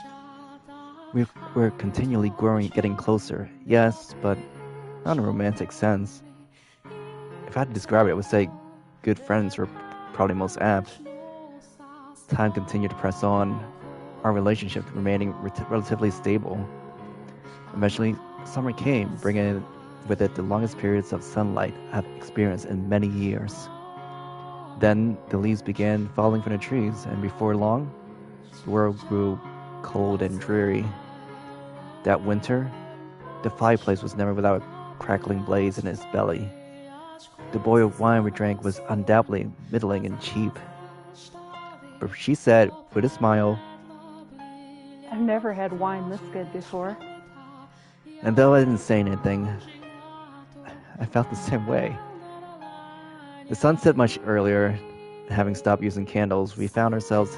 We were continually growing, getting closer, yes, but not in a romantic sense. If I had to describe it, I would say good friends were probably most apt. Time continued to press on, our relationship remaining relatively stable. Eventually, summer came, bringing with it the longest periods of sunlight I've experienced in many years. Then the leaves began falling from the trees, and before long, the world grew cold and dreary. That winter, the fireplace was never without a crackling blaze in its belly. The boiled wine we drank was undoubtedly middling and cheap. But she said, with a smile, I've never had wine this good before. and though I didn't say anything, I felt the same way. The sun set much earlier, and having stopped using candles, we found ourselves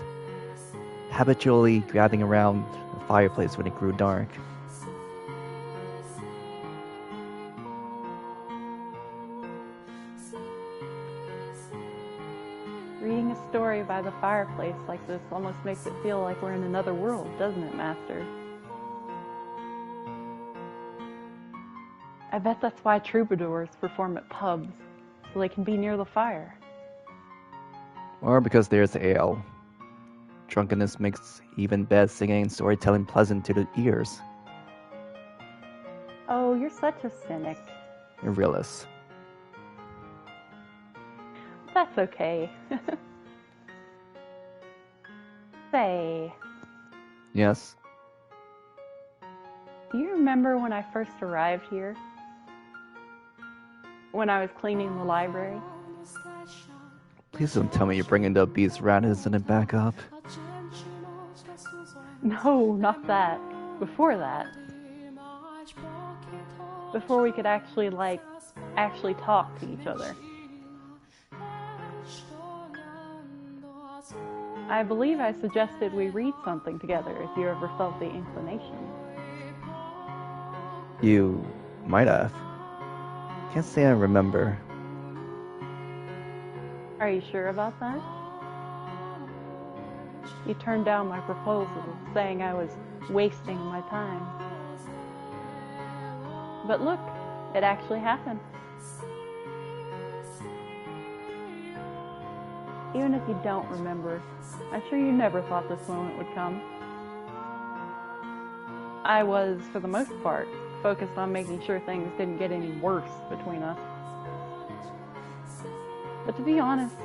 habitually gathering around the fireplace when it grew dark. Reading a story by the fireplace like this almost makes it feel like we're in another world, doesn't it, Master? I bet that's why troubadours perform at pubs, so they can be near the fire. Or because there's ale. Drunkenness makes even bad singing and storytelling pleasant to the ears. Oh, you're such a cynic. A realist. That's okay. Say, Yes? do you remember when I first arrived here? When I was cleaning the library? Please don't tell me you're bringing the beast radish in it back up. No, not that. Before that. Before we could actually talk to each other. I believe I suggested we read something together if you ever felt the inclination. You might have. Can't say I remember. Are you sure about that? You turned down my proposal, saying I was wasting my time. But look, it actually happened. Even if you don't remember, I'm sure you never thought this moment would come. I was, for the most part, focused on making sure things didn't get any worse between us. But to be honest,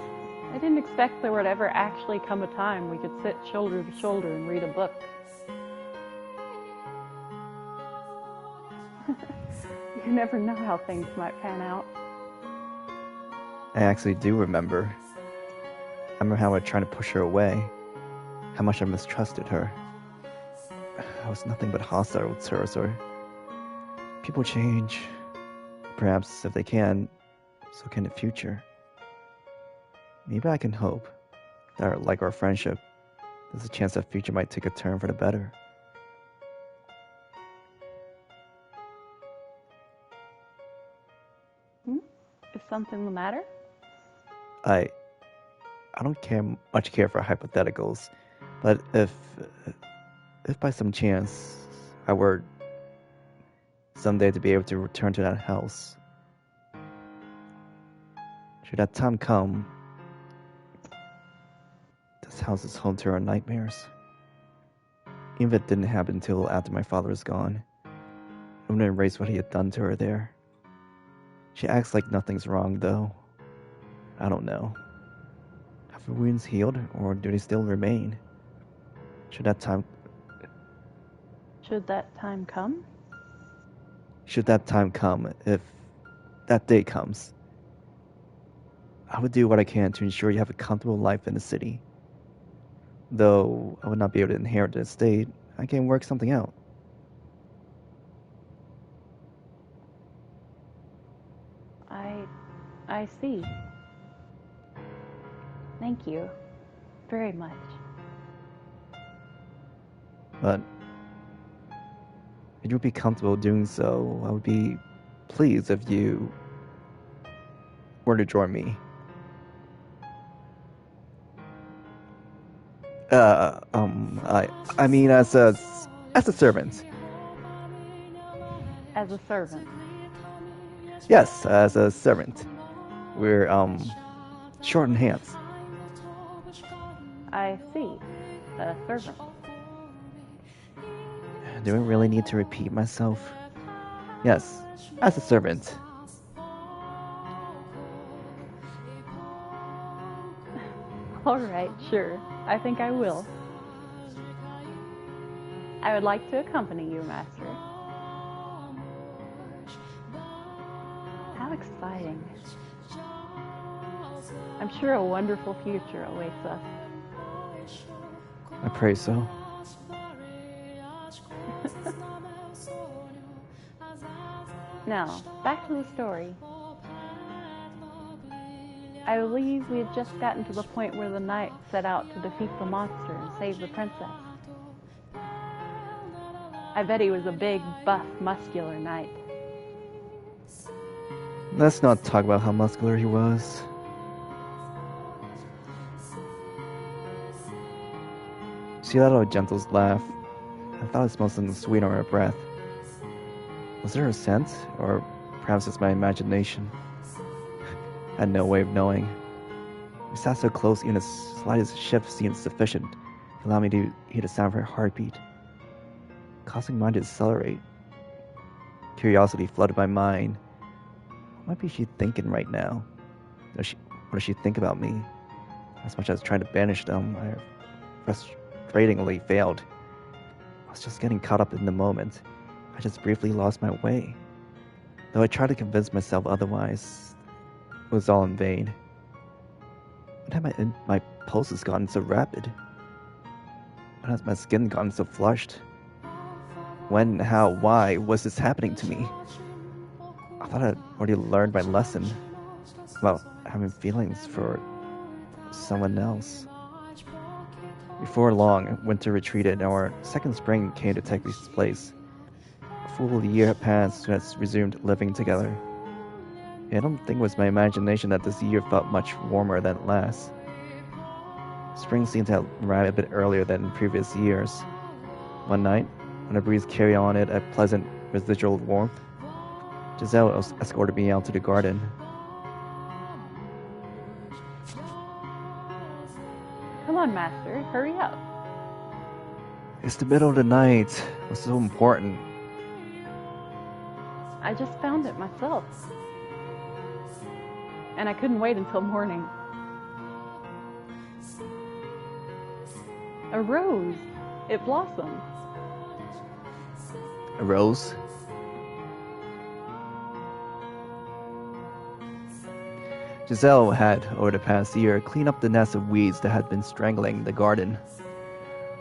I didn't expect there would ever actually come a time we could sit shoulder to shoulder and read a book. You never know how things might pan out. I actually do remember. I remember how I tried to push her away. How much I mistrusted her. I was nothing but hostile with her, so people change. Perhaps, if they can, so can the future. Maybe I can hope that, like our friendship, there's a chance that future might take a turn for the better. Is something the matter? I don't much care for hypotheticals, but if by some chance I were someday to be able to return to that house, should that time come, this house is home to her nightmares. Even if it didn't happen until after my father was gone, I wouldn't erase what he had done to her there. She acts like nothing's wrong, though. I don't know. Have her wounds healed, or do they still remain? Should that time come? Should that time come, if that day comes, I would do what I can to ensure you have a comfortable life in the city. Though I would not be able to inherit the estate, I can work something out. I see. Thank you very much. But if you would be comfortable doing so, I would be pleased if you were to join me. I mean as a servant. As a servant. Yes, as a servant. We're short in hands. I see. A servant. Do I really need to repeat myself? Yes, as a servant. All right, sure. I think I will. I would like to accompany you, Master. How exciting. I'm sure a wonderful future awaits us. I pray so. Now, back to the story. I believe we had just gotten to the point where the knight set out to defeat the monster and save the princess. I bet he was a big, buff, muscular knight. Let's not talk about how muscular he was. She let out a gentle laugh. I thought I smelled something sweet on her breath. Was it her scent, or perhaps it's my imagination? I had no way of knowing. We sat so close, even the slightest shift seemed sufficient to allow me to hear the sound of her heartbeat, causing mine to accelerate. Curiosity flooded my mind. What might be she thinking right now? What does she think about me? As much as trying to banish them, I frustratingly failed. I was just getting caught up in the moment. I just briefly lost my way. Though I tried to convince myself otherwise, it was all in vain. When had my pulses gotten so rapid? When has my skin gotten so flushed? When, how, why was this happening to me? I thought I'd already learned my lesson about having feelings for someone else. Before long, winter retreated and our second spring came to take its place. A full year had passed and has resumed living together. I don't think it was my imagination that this year felt much warmer than last. Spring seemed to have arrived a bit earlier than in previous years. One night, when a breeze carried on it a pleasant residual warmth, Giselle escorted me out to the garden. Come on, Master, hurry up. It's the middle of the night. What's so important? I just found it myself. And I couldn't wait until morning. A rose. It blossomed. A rose? Giselle had, over the past year, cleaned up the nest of weeds that had been strangling the garden.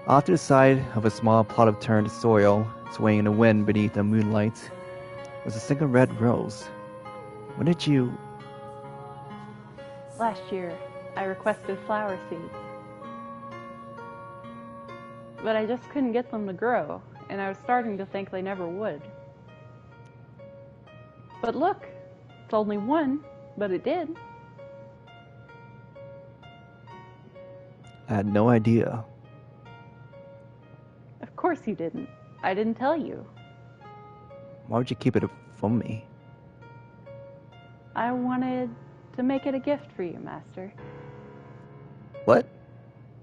Off to the side of a small plot of turned soil, swaying in the wind beneath the moonlight, was a single red rose. When did you... Last year, I requested flower seeds. But I just couldn't get them to grow, and I was starting to think they never would. But look, it's only one, but it did. I had no idea. Of course you didn't. I didn't tell you. Why would you keep it from me? I wanted to make it a gift for you, Master. What?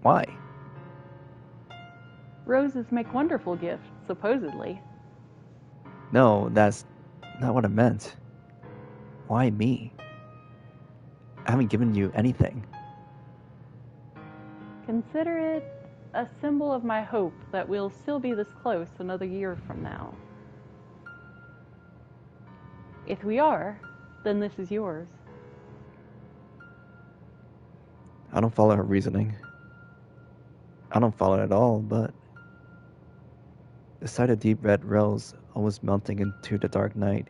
Why? Roses make wonderful gifts, supposedly. No, that's not what I meant. Why me? I haven't given you anything. Consider it a symbol of my hope that we'll still be this close another year from now. If we are, then this is yours. I don't follow her reasoning. I don't follow it at all, but... the sight of deep red rose almost melting into the dark night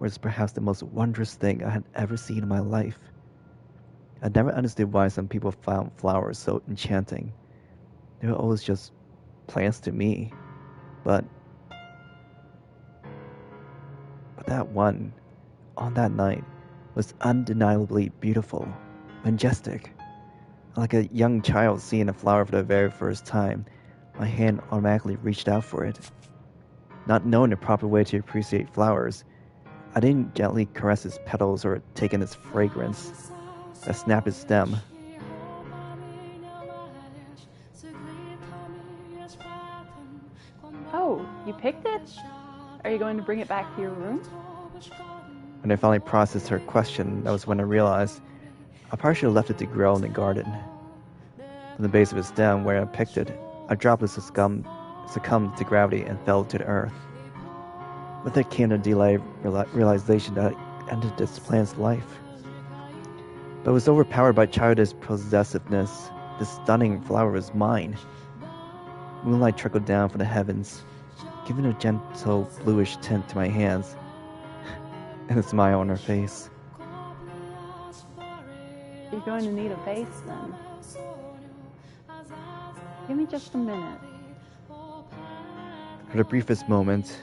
was perhaps the most wondrous thing I had ever seen in my life. I never understood why some people found flowers so enchanting. They were always just plants to me. But that one, on that night, was undeniably beautiful, majestic. Like a young child seeing a flower for the very first time, my hand automatically reached out for it. Not knowing the proper way to appreciate flowers, I didn't gently caress its petals or take in its fragrance. I snapped its stem. Oh, you picked it? Are you going to bring it back to your room? When I finally processed her question, that was when I realized I partially left it to grow in the garden. From the base of its stem, where I picked it, a droplet succumbed to gravity and fell to the earth. With it came a delayed realization that I ended this plant's life. But I was overpowered by childish possessiveness. This stunning flower was mine. Moonlight trickled down from the heavens, giving a gentle bluish tint to my hands, and a smile on her face. You're going to need a vase then. Give me just a minute. For the briefest moment,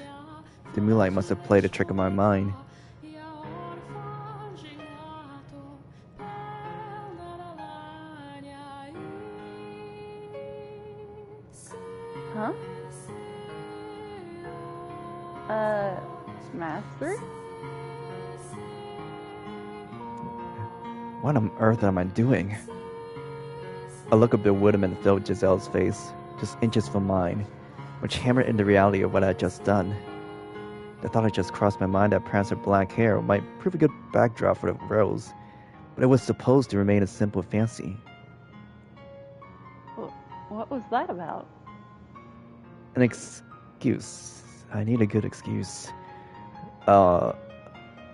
the moonlight must have played a trick on my mind. Huh? Master? What on earth am I doing? A look of bewilderment filled Giselle's face, just inches from mine, which hammered in the reality of what I had just done. The thought had just crossed my mind that perhaps her black hair might prove a good backdrop for the rose, but it was supposed to remain a simple fancy. What was that about? An excuse. I need a good excuse. A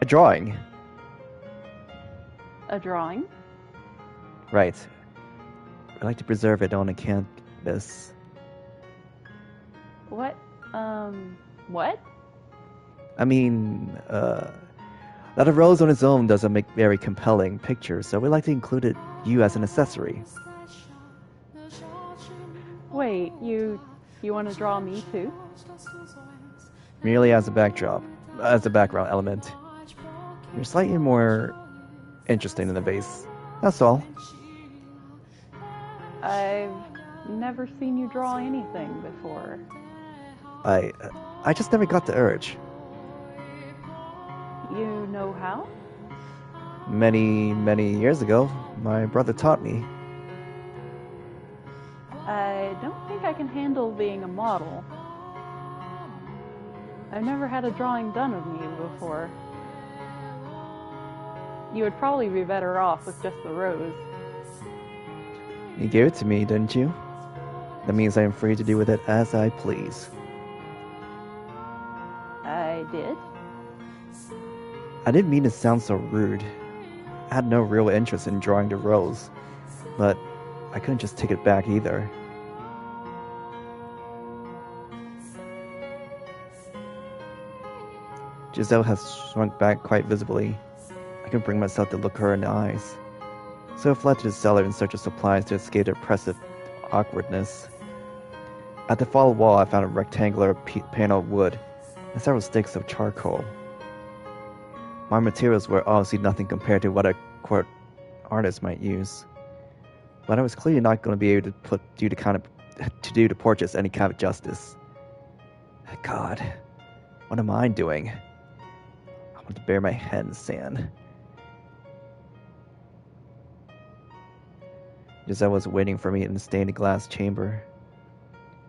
drawing. A drawing? Right. I like to preserve it on a canvas. What? What? I mean, that a rose on its own doesn't make very compelling pictures, so we like to include you as an accessory. Wait, you want to draw me too? Merely as a backdrop, as a background element. You're slightly more interesting in the vase. That's all. I've never seen you draw anything before. I just never got the urge. You know how? Many, many years ago, my brother taught me. I don't think I can handle being a model. I've never had a drawing done of me before. You would probably be better off with just the rose. You gave it to me, didn't you? That means I am free to do with it as I please. I did? I didn't mean to sound so rude. I had no real interest in drawing the rose, but I couldn't just take it back either. Giselle has shrunk back quite visibly. I couldn't bring myself to look her in the eyes, so I fled to the cellar in search of supplies to escape the oppressive awkwardness. At the far wall, I found a rectangular panel of wood and several sticks of charcoal. My materials were obviously nothing compared to what a court artist might use, but I was clearly not going to be able to do the portraits any kind of justice. God, what am I doing? I want to bury my head in sand. Giselle was waiting for me in the stained glass chamber.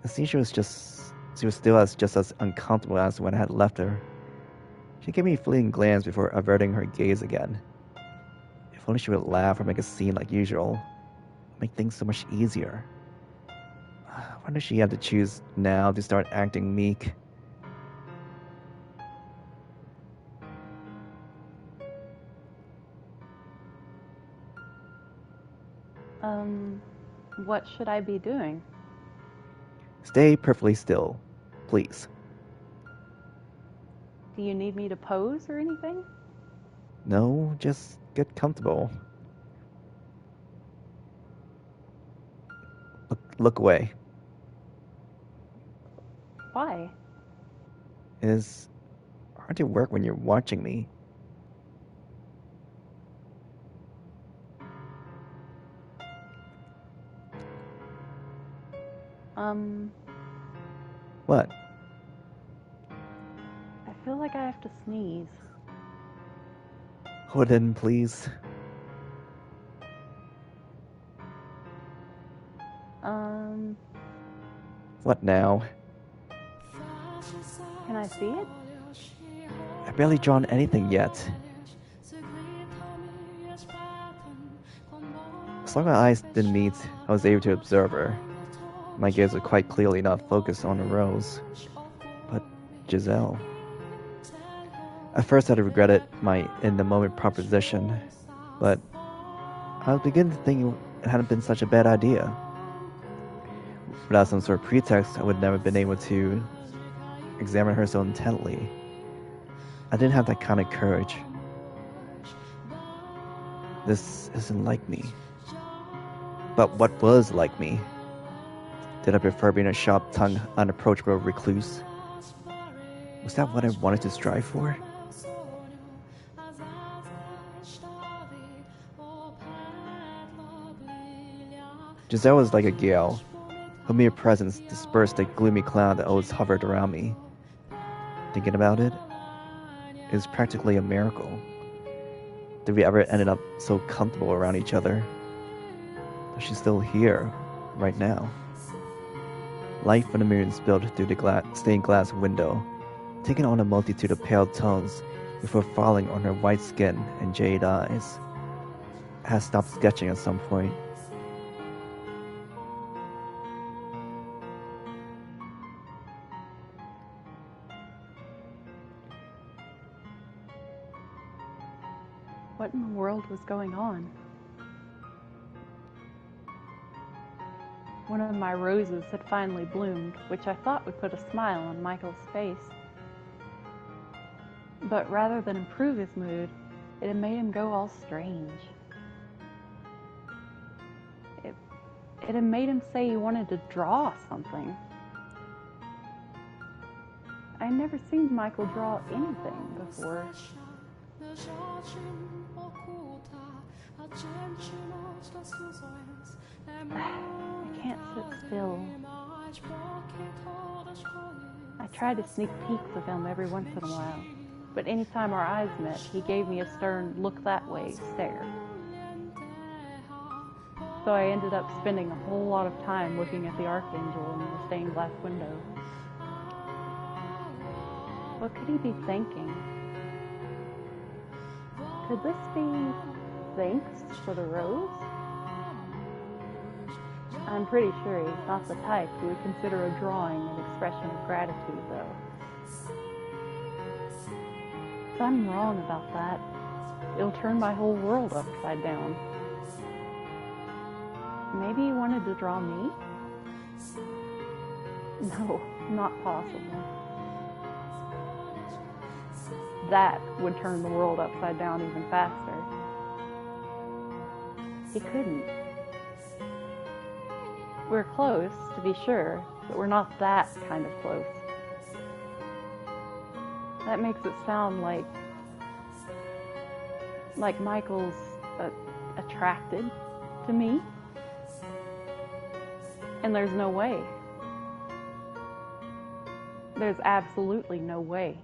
It seemed she was still just as uncomfortable as when I had left her. She gave me a fleeting glance before averting her gaze again. If only she would laugh or make a scene like usual. It would make things so much easier. I wonder if she had to choose now to start acting meek. What should I be doing? Stay perfectly still, please. Do you need me to pose or anything? No, just get comfortable. Look away. Why? It's hard to work when you're watching me. What? I feel like I have to sneeze. Hold in, please. What now? Can I see it? I've barely drawn anything yet. As long as my eyes didn't meet, I was able to observe her. My gaze was quite clearly not focused on the rose, but Giselle. At first I had regretted my in-the-moment proposition, but I was beginning to think it hadn't been such a bad idea. Without some sort of pretext, I would never have been able to examine her so intently. I didn't have that kind of courage. This isn't like me. But what was like me? Did I prefer being a sharp-tongued, unapproachable recluse? Was that what I wanted to strive for? Giselle was like a gale. Her mere presence dispersed the gloomy cloud that always hovered around me. Thinking about it, it was practically a miracle that we ever ended up so comfortable around each other. But she's still here, right now. Light from the moon spilled through the stained glass window, taking on a multitude of pale tones before falling on her white skin and jade eyes. has stopped sketching at some point. What in the world was going on? One of my roses had finally bloomed, which I thought would put a smile on Michael's face. But rather than improve his mood, it had made him go all strange. It had made him say he wanted to draw something. I'd never seen Michael draw anything before. I can't sit still. I tried to sneak peeks of him every once in a while, but anytime our eyes met, he gave me a stern look that way stare. So I ended up spending a whole lot of time looking at the Archangel in the stained glass window. What could he be thinking? Could this be thanks for the rose? I'm pretty sure he's not the type who would consider a drawing an expression of gratitude, though. If I'm wrong about that, it'll turn my whole world upside down. Maybe he wanted to draw me? No, not possible. That would turn the world upside down even faster. He couldn't. We're close, to be sure, but we're not that kind of close. That makes it sound like Michael's attracted to me. And there's no way. There's absolutely no way.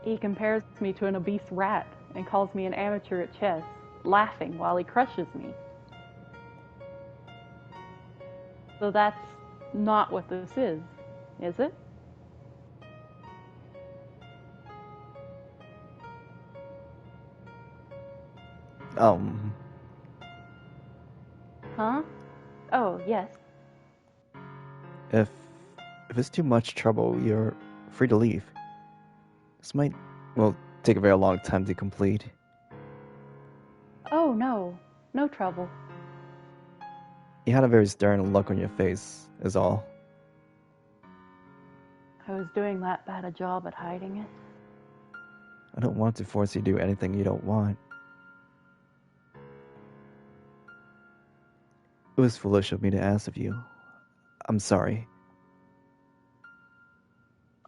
He compares me to an obese rat and calls me an amateur at chess, laughing while he crushes me. So that's not what this is it? Huh? Oh, yes. If it's too much trouble, you're free to leave. This might, take a very long time to complete. Oh, no trouble. You had a very stern look on your face, is all. I was doing that bad a job at hiding it. I don't want to force you to do anything you don't want. It was foolish of me to ask of you. I'm sorry.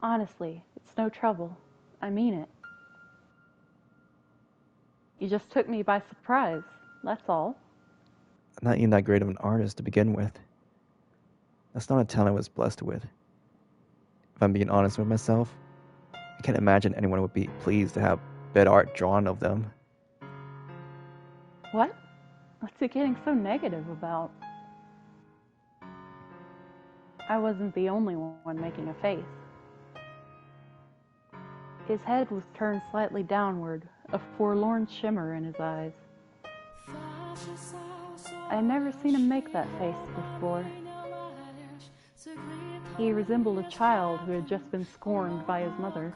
Honestly, it's no trouble. I mean it. You just took me by surprise, that's all. I'm not even that great of an artist to begin with. That's not a talent I was blessed with. If I'm being honest with myself, I can't imagine anyone would be pleased to have bad art drawn of them. What? What's it getting so negative about? I wasn't the only one making a face. His head was turned slightly downward, a forlorn shimmer in his eyes. I'd never seen him make that face before. He resembled a child who had just been scorned by his mother.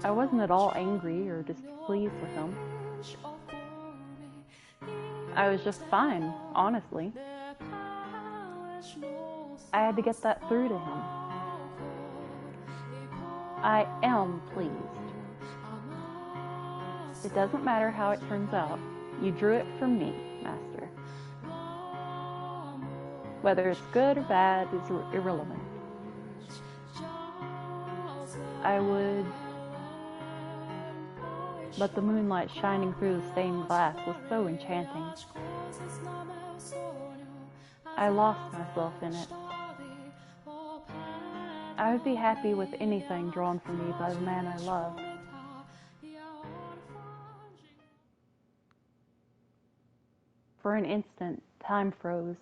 I wasn't at all angry or displeased with him. I was just fine, honestly. I had to get that through to him. I am pleased. It doesn't matter how it turns out. You drew it for me, Master. Whether it's good or bad is irrelevant. I would... But the moonlight shining through the stained glass was so enchanting. I lost myself in it. I would be happy with anything drawn for me by the man I love. For an instant, time froze.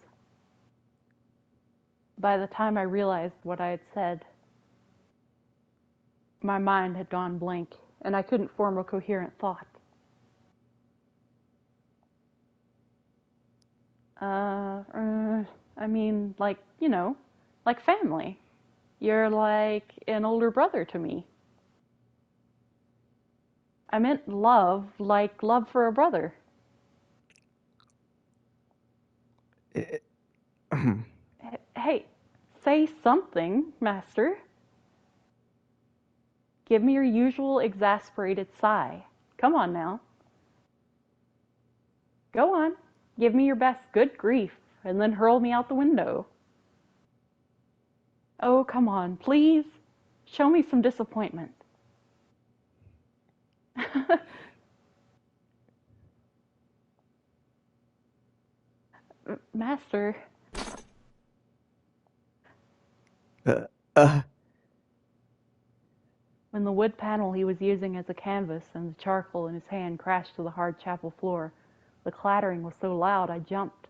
By the time I realized what I had said, my mind had gone blank, and I couldn't form a coherent thought. I mean, like, like family. You're like an older brother to me. I meant love, like love for a brother. Hey, say something, Master. Give me your usual exasperated sigh. Come on now. Go on. Give me your best good grief, and then hurl me out the window. Oh, come on, please. Show me some disappointment. Master. When the wood panel he was using as a canvas and the charcoal in his hand crashed to the hard chapel floor, the clattering was so loud I jumped.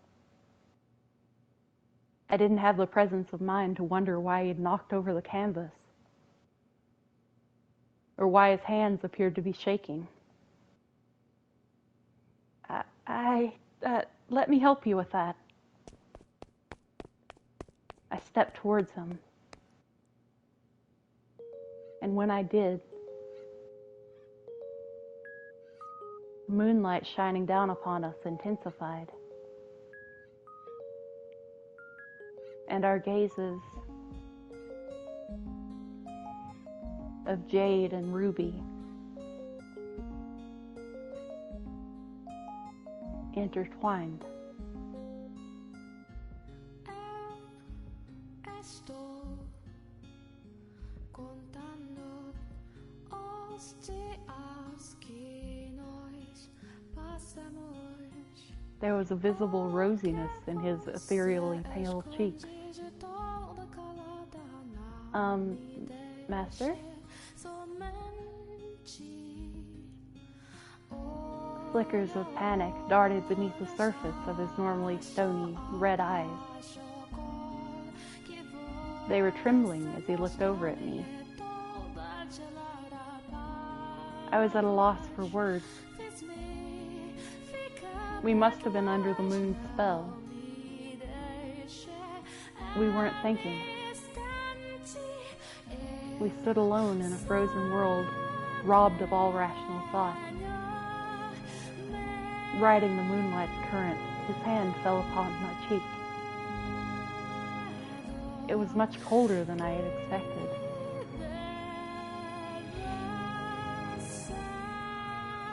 I didn't have the presence of mind to wonder why he had knocked over the canvas, or why his hands appeared to be shaking. Let me help you with that. I stepped towards him, and when I did, the moonlight shining down upon us intensified, and our gazes of jade and ruby intertwined. There was a visible rosiness in his ethereally pale cheeks. Master? Flickers of panic darted beneath the surface of his normally stony, red eyes. They were trembling as he looked over at me. I was at a loss for words. We must have been under the moon's spell. We weren't thinking. We stood alone in a frozen world, robbed of all rational thought. Riding the moonlight's current, his hand fell upon my cheek. It was much colder than I had expected.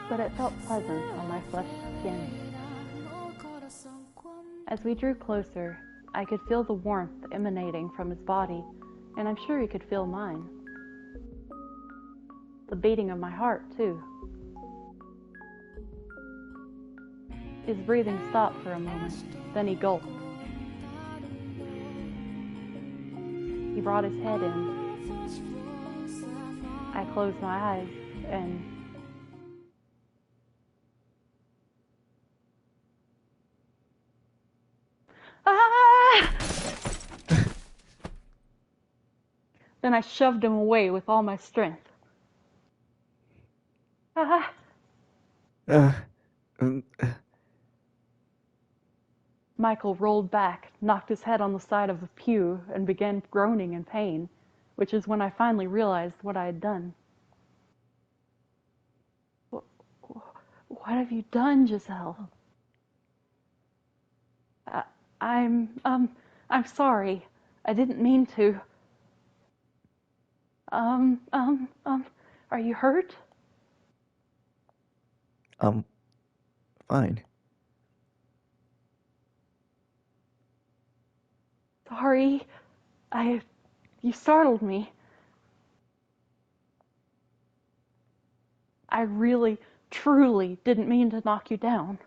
But it felt pleasant on my flushed skin. As we drew closer, I could feel the warmth emanating from his body, and I'm sure he could feel mine. The beating of my heart, too. His breathing stopped for a moment, then he gulped. He brought his head in. I closed my eyes and then I shoved him away with all my strength. Michael rolled back, knocked his head on the side of the pew, and began groaning in pain, which is when I finally realized what I had done. What have you done, Giselle? I'm sorry. I didn't mean to. Are you hurt? Fine. Sorry. You startled me. I really, truly didn't mean to knock you down.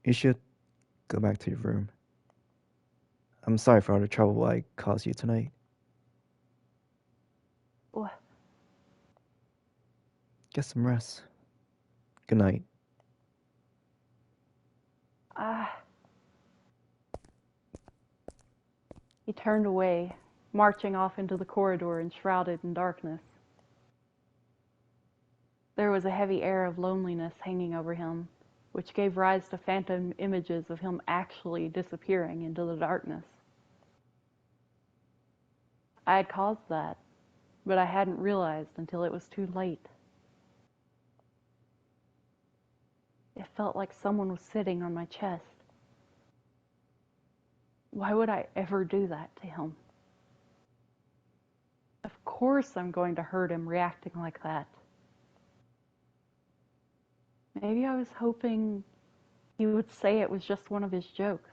You should go back to your room. I'm sorry for all the trouble I caused you tonight. What? Get some rest. Good night. He turned away, marching off into the corridor enshrouded in darkness. There was a heavy air of loneliness hanging over him, which gave rise to phantom images of him actually disappearing into the darkness. I had caused that, but I hadn't realized until it was too late. It felt like someone was sitting on my chest. Why would I ever do that to him? Of course I'm going to hurt him reacting like that. Maybe I was hoping he would say it was just one of his jokes.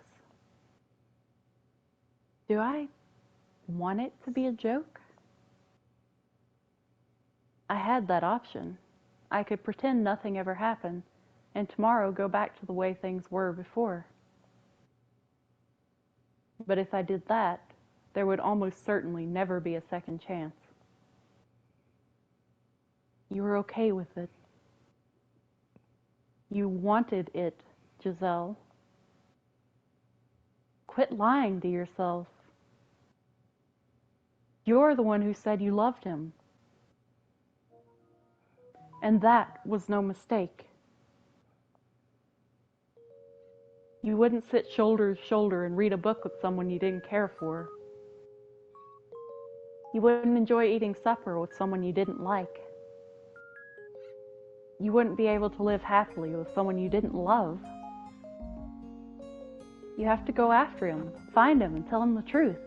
Do I want it to be a joke? I had that option. I could pretend nothing ever happened, and tomorrow go back to the way things were before. But if I did that, there would almost certainly never be a second chance. You were okay with it. You wanted it, Giselle. Quit lying to yourself. You're the one who said you loved him. And that was no mistake. You wouldn't sit shoulder to shoulder and read a book with someone you didn't care for. You wouldn't enjoy eating supper with someone you didn't like. You wouldn't be able to live happily with someone you didn't love. You have to go after him, find him, and tell him the truth.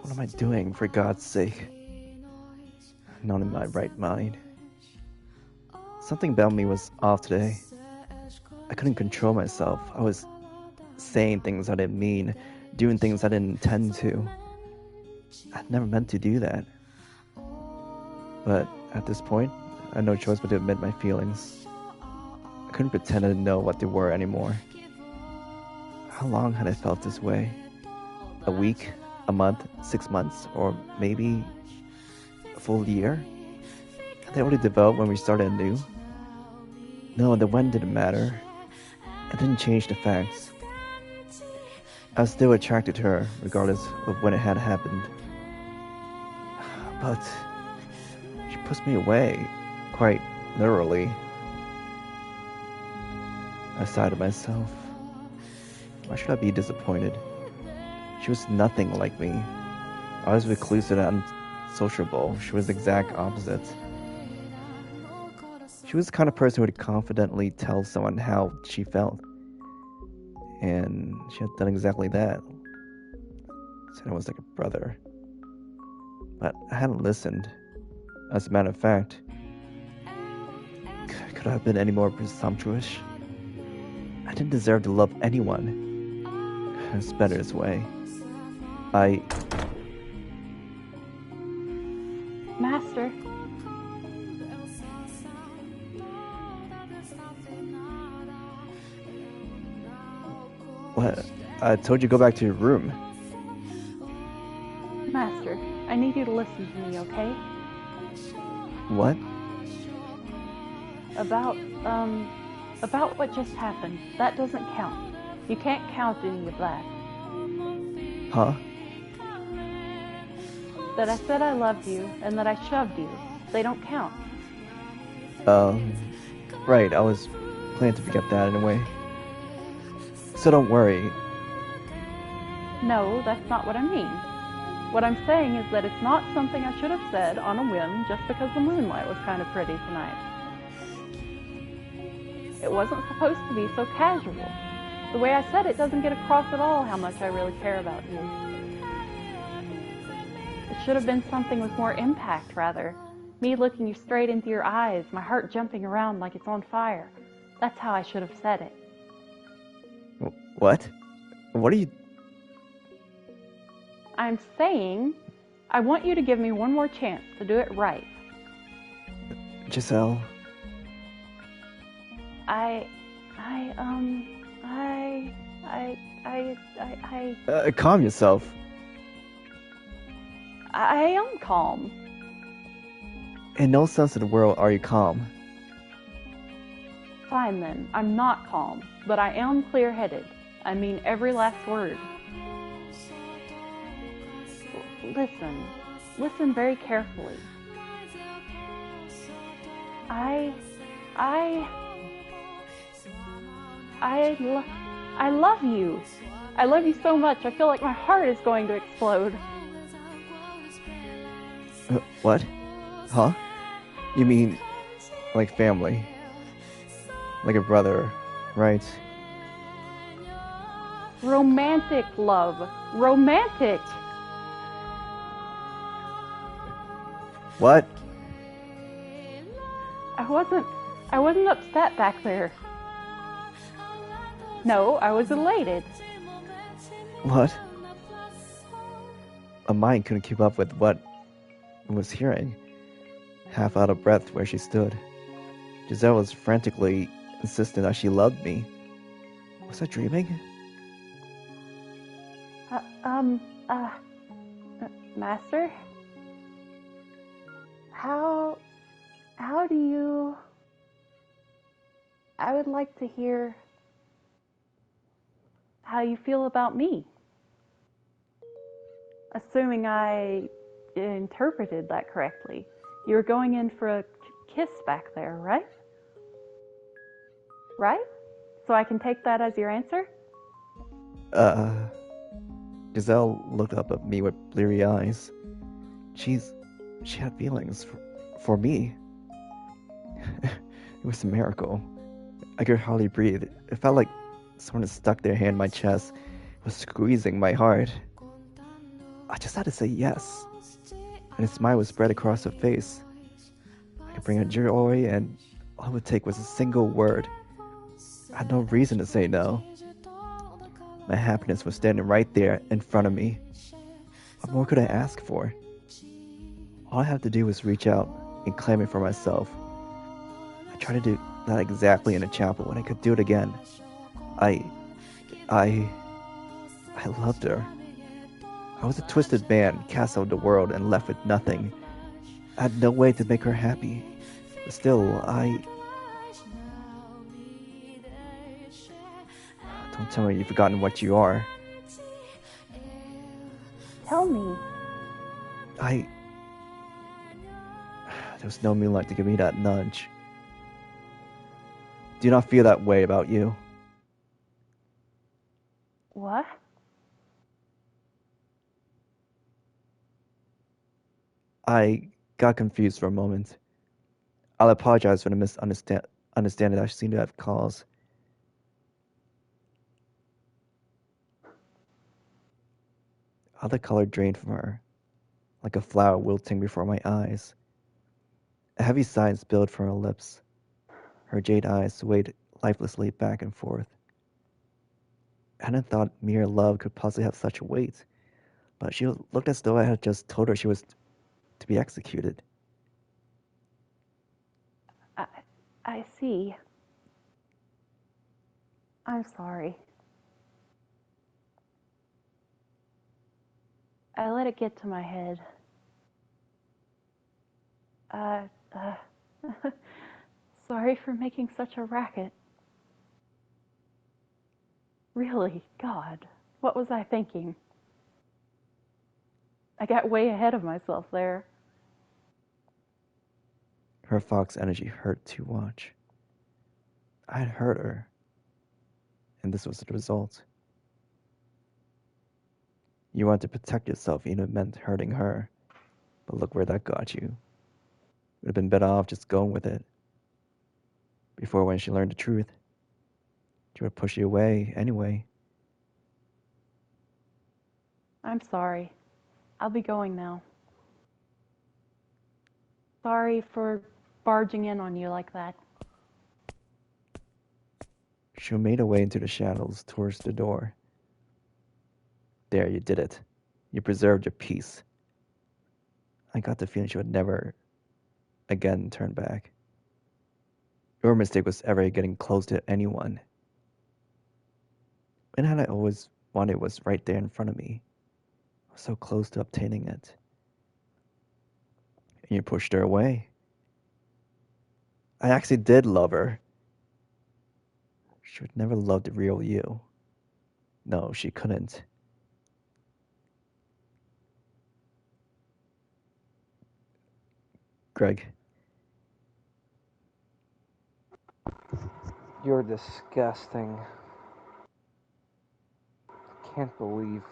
What am I doing, for God's sake? Not in my right mind. Something about me was off today. I couldn't control myself. I was saying things I didn't mean, doing things I didn't intend to. I'd never meant to do that. But at this point, I had no choice but to admit my feelings. I couldn't pretend I didn't know what they were anymore. How long had I felt this way? A week? A month? 6 months? Or maybe a full year? Had they already developed when we started anew? No, the when didn't matter. It didn't change the facts. I was still attracted to her, regardless of when it had happened. But she pushed me away, quite literally. I sighed to myself. Why should I be disappointed? She was nothing like me. I was reclusive and unsociable. She was the exact opposite. She was the kind of person who would confidently tell someone how she felt. And she had done exactly that. Said I was like a brother. But I hadn't listened. As a matter of fact, could I have been any more presumptuous? I didn't deserve to love anyone. It's better this way. Master. What? I told you to go back to your room. Master, I need you to listen to me, okay? What? About what just happened. That doesn't count. You can't count any of that. Huh? That I said I loved you and that I shoved you. They don't count. Right, I was planning to forget that in a way. So don't worry. No, that's not what I mean. What I'm saying is that it's not something I should have said on a whim just because the moonlight was kind of pretty tonight. It wasn't supposed to be so casual. The way I said it doesn't get across at all how much I really care about you. It should have been something with more impact, rather. Me looking you straight into your eyes, my heart jumping around like it's on fire. That's how I should have said it. What? What are you... I'm saying, I want you to give me one more chance to do it right. Giselle? Calm yourself. I am calm. In no sense of the world are you calm. Fine then, I'm not calm, but I am clear-headed. I mean every last word. Listen very carefully. I love you. I love you so much. I feel like my heart is going to explode. What? Huh? You mean like family? Like a brother, right? Romantic love. Romantic. What? I wasn't upset back there. No, I was elated. What? My mind couldn't keep up with what I was hearing. Half out of breath where she stood. Giselle was frantically insistent that she loved me. Was I dreaming? Master? How do you... I would like to hear how you feel about me. Assuming I interpreted that correctly. You were going in for a kiss back there, right? Right? So I can take that as your answer? Giselle looked up at me with bleary eyes. She had feelings for me. It was a miracle. I could hardly breathe. It felt like someone had stuck their hand in my chest, was squeezing my heart. I just had to say yes, and a smile was spread across her face. I could bring her joy, and all it would take was a single word. I had no reason to say no. My happiness was standing right there in front of me. What more could I ask for? All I had to do was reach out and claim it for myself. I tried to do that exactly in a chapel, and I could do it again. I loved her. I was a twisted man, cast out of the world and left with nothing. I had no way to make her happy. But still, Don't tell me you've forgotten what you are. Tell me. There was no moonlight to give me that nudge. Do you not feel that way about you? What? I got confused for a moment. I'll apologize for the misunderstanding I seem to have caused. All the color drained from her, like a flower wilting before my eyes. A heavy sigh spilled from her lips. Her jade eyes swayed lifelessly back and forth. I hadn't thought mere love could possibly have such weight, but she looked as though I had just told her she was to be executed. I see. I'm sorry. I let it get to my head. Sorry for making such a racket. Really, God, what was I thinking? I got way ahead of myself there. Her fox energy hurt to watch. I had hurt her, and this was the result. You wanted to protect yourself even if it meant hurting her, but look where that got you. Would have been better off just going with it. Before when she learned the truth, she would push you away anyway. I'm sorry. I'll be going now. Sorry for barging in on you like that. She made her way into the shadows towards the door. There, you did it. You preserved your peace. I got the feeling she would never again turn back. Your mistake was ever getting close to anyone. And had I always wanted was right there in front of me. I was so close to obtaining it. And you pushed her away. I actually did love her. She would never love the real you. No, she couldn't. Greg, You're disgusting. Can't believe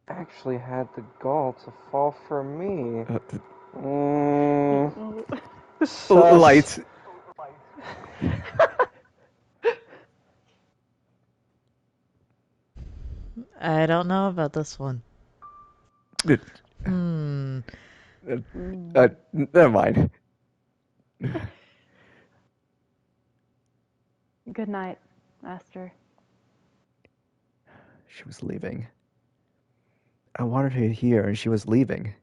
I actually had the gall to fall for me. Sus. lights. I don't know about this one. Never mind. Good night, Master. She was leaving. I wanted her here, and she was leaving.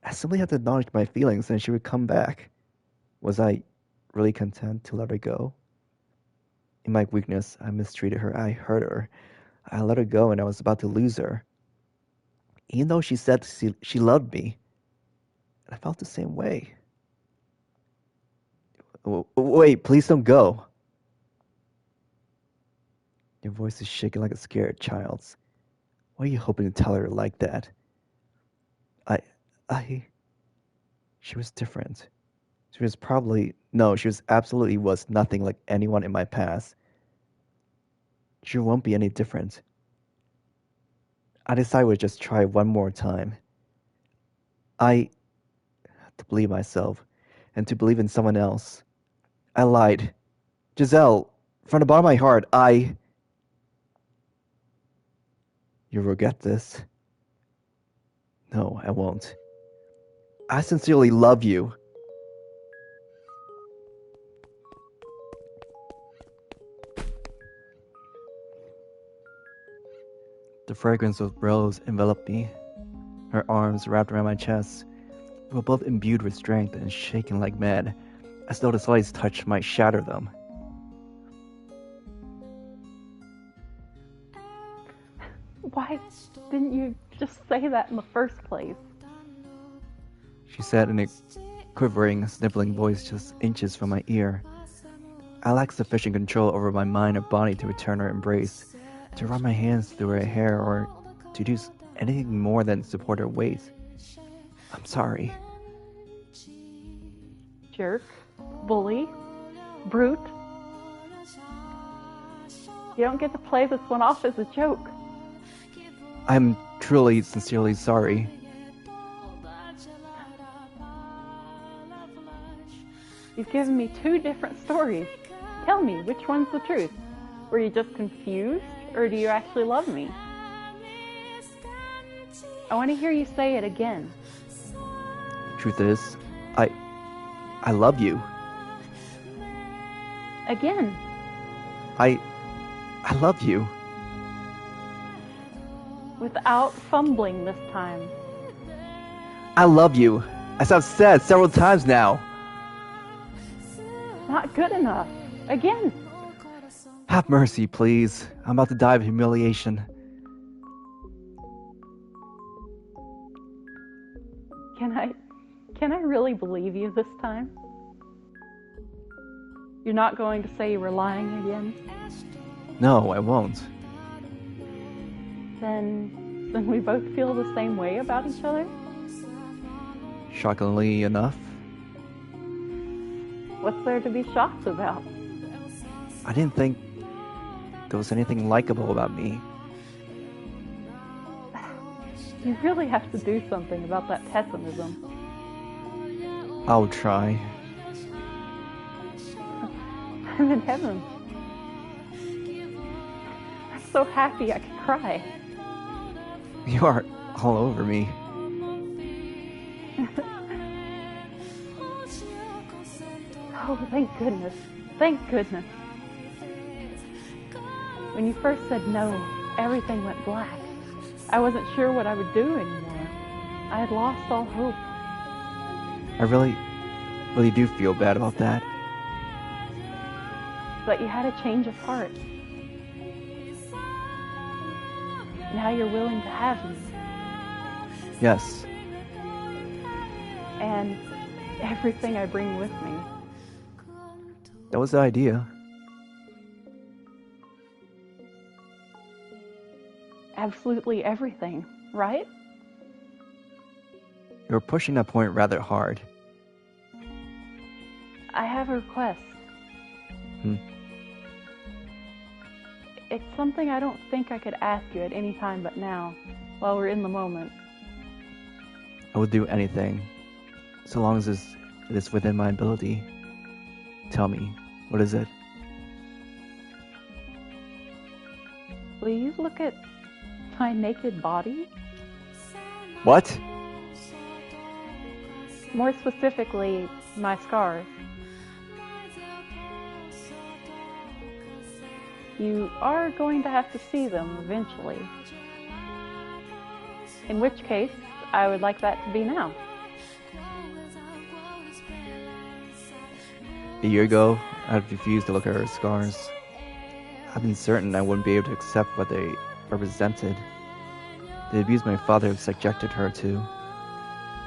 I simply had to acknowledge my feelings, and she would come back. Was I really content to let her go? In my weakness, I mistreated her. I hurt her. I let her go, and I was about to lose her. Even though she said she loved me, and I felt the same way. Wait, please don't go. Your voice is shaking like a scared child's. Why are you hoping to tell her like that? She was different. She was absolutely was nothing like anyone in my past. She won't be any different. I decided we'd just try one more time. I had to believe myself and to believe in someone else. I lied. Giselle, from the bottom of my heart, You'll regret this. No, I won't. I sincerely love you. The fragrance of rose enveloped me. Her arms wrapped around my chest. We were both imbued with strength and shaking like mad, as though the slightest touch might shatter them. Why didn't you just say that in the first place? She said in a quivering, sniffling voice just inches from my ear. I lacked sufficient control over my mind or body to return her embrace, to run my hands through her hair, or to do anything more than support her weight. I'm sorry. Jerk, bully, brute. You don't get to play this one off as a joke. I'm truly, sincerely sorry. You've given me two different stories. Tell me, which one's the truth? Were you just confused, or do you actually love me? I want to hear you say it again. Truth is, I love you. Again. I love you. Without fumbling this time. I love you, as I've said several times now. Not good enough. Again. Have mercy, please. I'm about to die of humiliation. Can I really believe you this time? You're not going to say you were lying again? No, I won't. Then we both feel the same way about each other? Shockingly enough, What's there to be shocked about? I didn't think there was anything likable about me. You really have to do something about that pessimism. I'll try. I'm in heaven. I'm so happy I could cry. You are all over me. Oh, thank goodness. Thank goodness. When you first said no, everything went black. I wasn't sure what I would do anymore. I had lost all hope. I really do feel bad about that. But you had a change of heart. Now you're willing to have me. Yes, And everything I bring with me. That was the idea. Absolutely everything, right? You were pushing that point rather hard. I have a request. It's something I don't think I could ask you at any time but now, while we're in the moment. I would do anything, so long as it is within my ability. Tell me, what is it? Please look at my naked body. What? More specifically, my scars. You are going to have to see them eventually. In which case, I would like that to be now. A year ago, I had refused to look at her scars. I've been certain I wouldn't be able to accept what they represented. The abuse my father had subjected her to.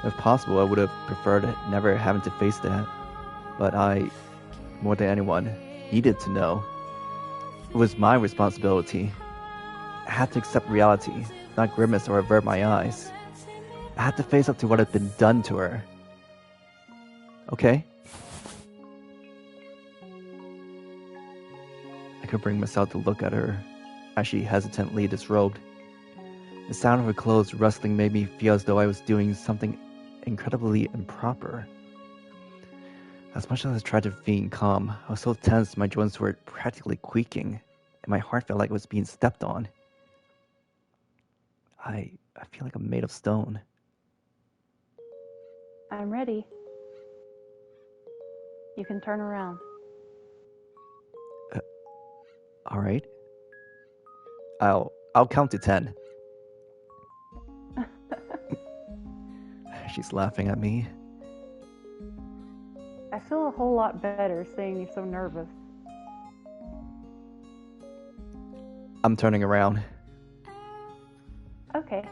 If possible, I would have preferred never having to face that. But I, more than anyone, needed to know. It was my responsibility. I had to accept reality, not grimace or avert my eyes. I had to face up to what had been done to her. Okay? I could bring myself to look at her as she hesitantly disrobed. The sound of her clothes rustling made me feel as though I was doing something incredibly improper. As much as I tried to feign calm, I was so tense my joints were practically quaking, and my heart felt like it was being stepped on. I feel like I'm made of stone. I'm ready. You can turn around. All right. I'll count to 10. She's laughing at me. I feel a whole lot better seeing you so nervous. I'm turning around. Okay.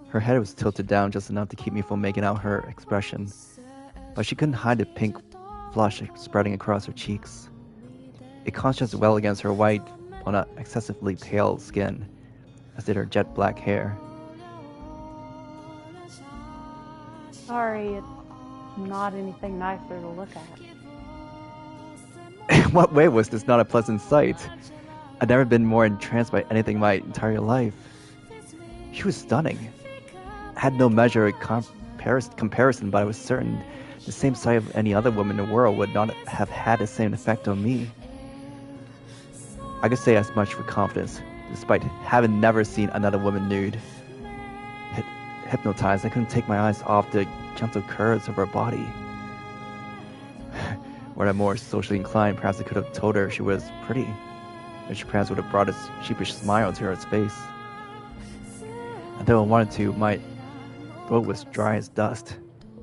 Her head was tilted down just enough to keep me from making out her expression, but she couldn't hide the pink flush spreading across her cheeks. It contrasted well against her white, but not excessively pale skin, as did her jet black hair. Sorry, it's not anything nicer to look at. In what way was this not a pleasant sight? I'd never been more entranced by anything my entire life. She was stunning. I had no measure of comparison, but I was certain the same sight of any other woman in the world would not have had the same effect on me. I could say as much with confidence, despite having never seen another woman nude. Hypnotized, I couldn't take my eyes off the gentle curves of her body. Were I more socially inclined, perhaps I could have told her she was pretty, which perhaps would have brought a sheepish smile to her face. And though I wanted to, my throat was dry as dust,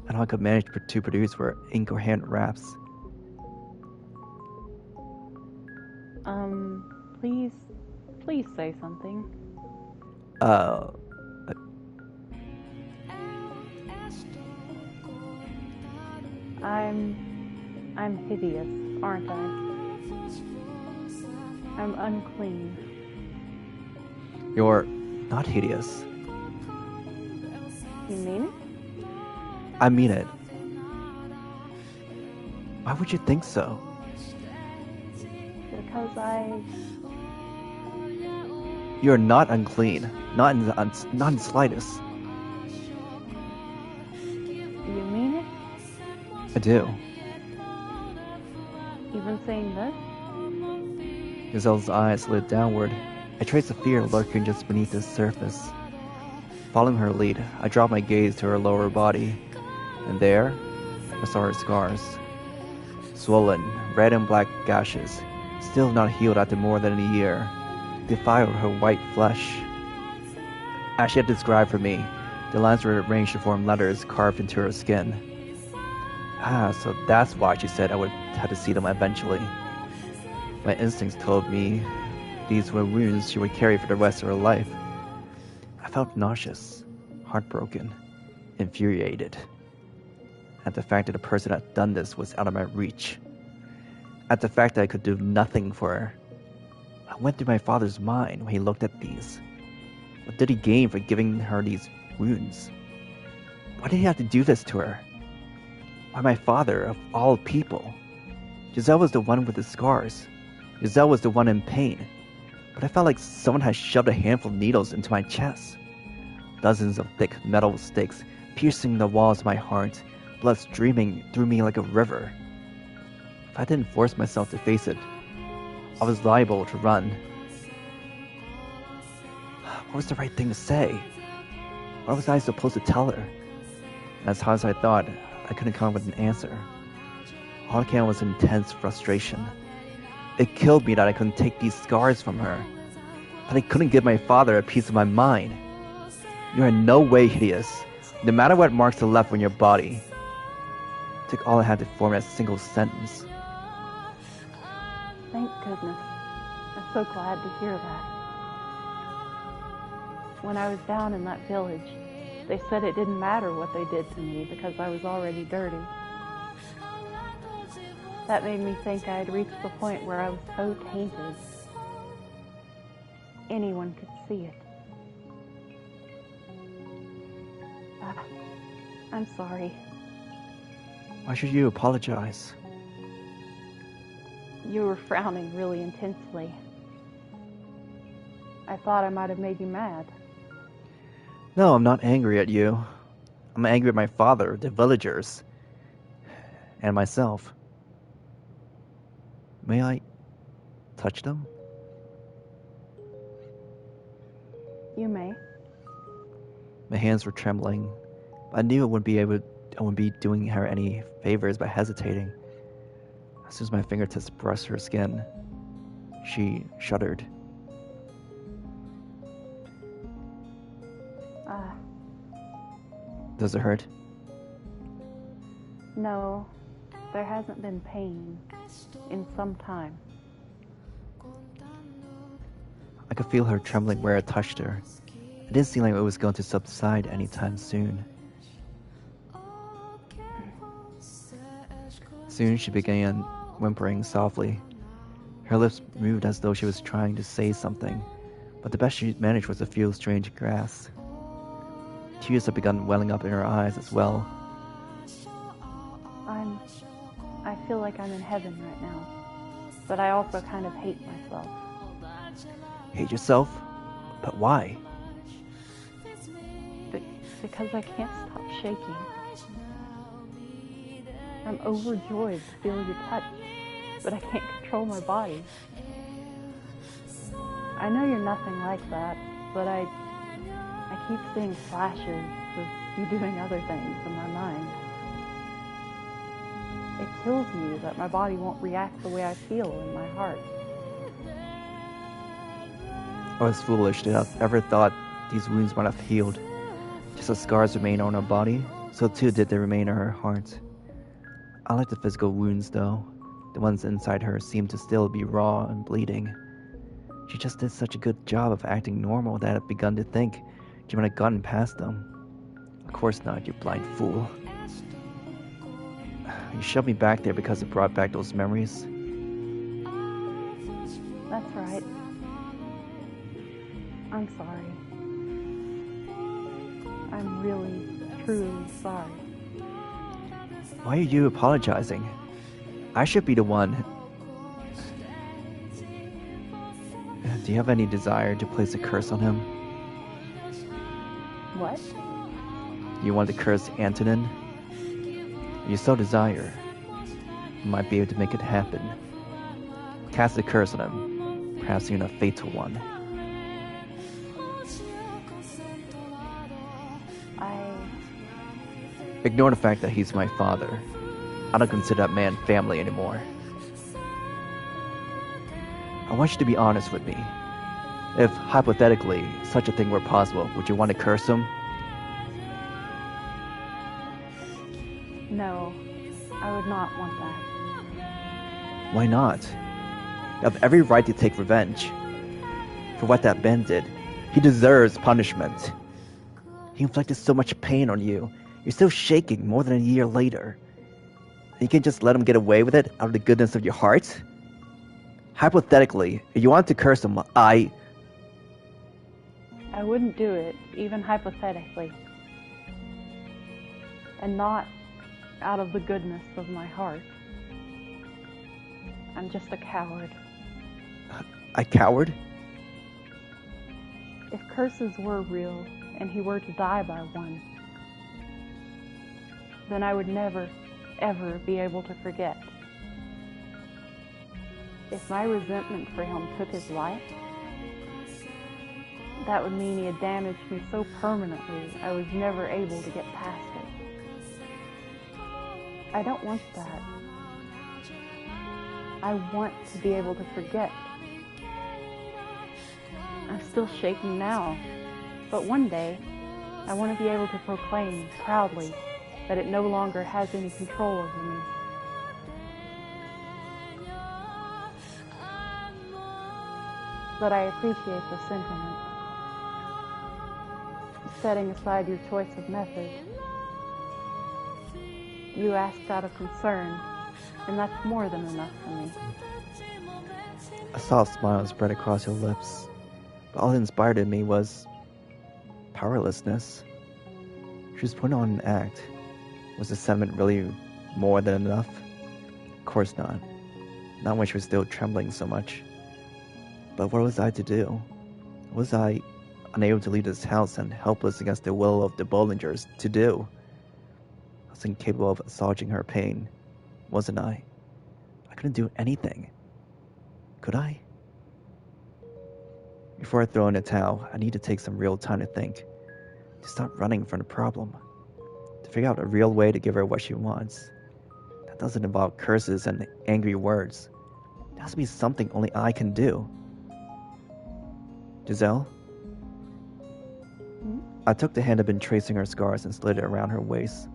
and all I could manage to produce were incoherent raps. Please say something. I'm hideous, aren't I? I'm unclean. You're not hideous. You mean it? I mean it. Why would you think so? Because You're not unclean. Not in the slightest. You mean it? I do. Even saying this? Giselle's eyes slid downward. I traced the fear lurking just beneath the surface. Following her lead, I dropped my gaze to her lower body, and there, I saw her scars. Swollen, red and black gashes, still not healed after more than a year, defiled her white flesh. As she had described for me, the lines were arranged to form letters carved into her skin. So that's why she said I would have to see them eventually. My instincts told me these were wounds she would carry for the rest of her life. I felt nauseous, heartbroken, infuriated at the fact that the person that had done this was out of my reach, at the fact that I could do nothing for her. What went through my father's mind when he looked at these? What did he gain for giving her these wounds? Why did he have to do this to her? Why my father, of all people? Giselle was the one with the scars. Giselle was the one in pain. But I felt like someone had shoved a handful of needles into my chest. Dozens of thick metal sticks piercing the walls of my heart, blood streaming through me like a river. If I didn't force myself to face it, I was liable to run. What was the right thing to say? What was I supposed to tell her? And as hard as I thought, I couldn't come up with an answer. All I came was intense frustration. It killed me that I couldn't take these scars from her, that I couldn't give my father a piece of my mind. You are in no way hideous, no matter what marks are left on your body. It took all I had to form a single sentence. Thank goodness. I'm so glad to hear that. When I was down in that village, they said it didn't matter what they did to me because I was already dirty. That made me think I had reached the point where I was so tainted, anyone could see it. I'm sorry. Why should you apologize? You were frowning really intensely. I thought I might have made you mad. No, I'm not angry at you. I'm angry at my father, the villagers, and myself. May I touch them? You may. My hands were trembling. I knew I wouldn't be doing her any favors by hesitating. As soon as my fingertips brushed her skin, she shuddered. Does it hurt? No, there hasn't been pain in some time. I could feel her trembling where I touched her. It didn't seem like it was going to subside anytime soon. Soon she began whimpering softly. Her lips moved as though she was trying to say something, but the best she managed was a few strange gasps. Tears had begun welling up in her eyes as well. I feel like I'm in heaven right now, but I also kind of hate myself. Hate yourself? But why? Because I can't stop shaking. I'm overjoyed to feel your touch, but I can't control my body. I know you're nothing like that, but I keep seeing flashes of you doing other things in my mind. It kills me that my body won't react the way I feel in my heart. I was foolish to have ever thought these wounds might have healed. Just as scars remain on her body, so too did they remain on her heart. I like the physical wounds though. The ones inside her seemed to still be raw and bleeding. She just did such a good job of acting normal that I'd begun to think she might have gotten past them. Of course not, you blind fool. You shoved me back there because it brought back those memories. That's right. I'm sorry. I'm really, truly sorry. Why are you apologizing? I should be the one. Do you have any desire to place a curse on him? What? You want to curse Antonin? If you so desire, you might be able to make it happen. Cast a curse on him, perhaps even a fatal one. Ignore the fact that he's my father. I don't consider that man family anymore. I want you to be honest with me. If, hypothetically, such a thing were possible, would you want to curse him? No, I would not want that. Why not? You have every right to take revenge. For what that Ben did, he deserves punishment. He inflicted so much pain on you. You're still shaking more than a year later. You can just let him get away with it out of the goodness of your heart? Hypothetically, if you wanted to curse him, I wouldn't do it, even hypothetically. And not out of the goodness of my heart. I'm just a coward. A coward? If curses were real, and he were to die by one, then I would never, ever be able to forget. If my resentment for him took his life, that would mean he had damaged me so permanently I was never able to get past it. I don't want that. I want to be able to forget. I'm still shaking now, but one day I want to be able to proclaim proudly that it no longer has any control over me. But I appreciate the sentiment. Setting aside your choice of method, you asked out of concern, and that's more than enough for me. A soft smile spread across your lips, but all that inspired in me was powerlessness. She was putting on an act. Was the sentiment really more than enough? Of course not. Not when she was still trembling so much. But what was I to do? Was I unable to leave this house and helpless against the will of the Bollingers to do? I was incapable of assuaging her pain, wasn't I? I couldn't do anything. Could I? Before I throw in a towel, I need to take some real time to think. To stop running from the problem. To figure out a real way to give her what she wants. That doesn't involve curses and angry words. There has to be something only I can do. Giselle? I took the hand that had been tracing her scars and slid it around her waist.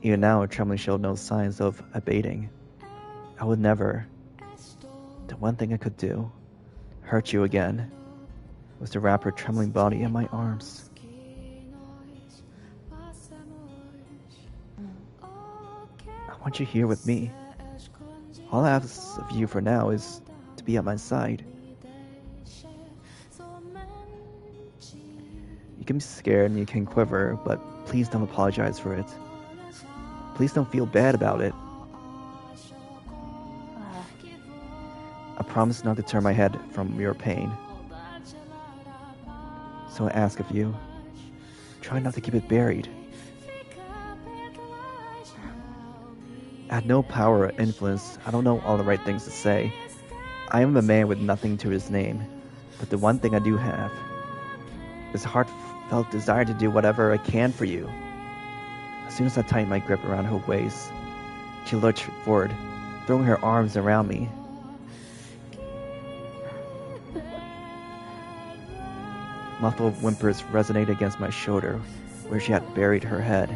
Even now, her trembling showed no signs of abating. I would never. The one thing I could do, hurt you again, was to wrap her trembling body in my arms. I want you here with me. All I ask of you for now is to be at my side. You can be scared and you can quiver, but please don't apologize for it. Please don't feel bad about it. I promise not to turn my head from your pain. So I ask of you, try not to keep it buried. I had no power or influence. I don't know all the right things to say. I am a man with nothing to his name, but the one thing I do have is a heartfelt desire to do whatever I can for you. As soon as I tightened my grip around her waist, she lurched forward, throwing her arms around me. Muffled whimpers resonated against my shoulder, where she had buried her head.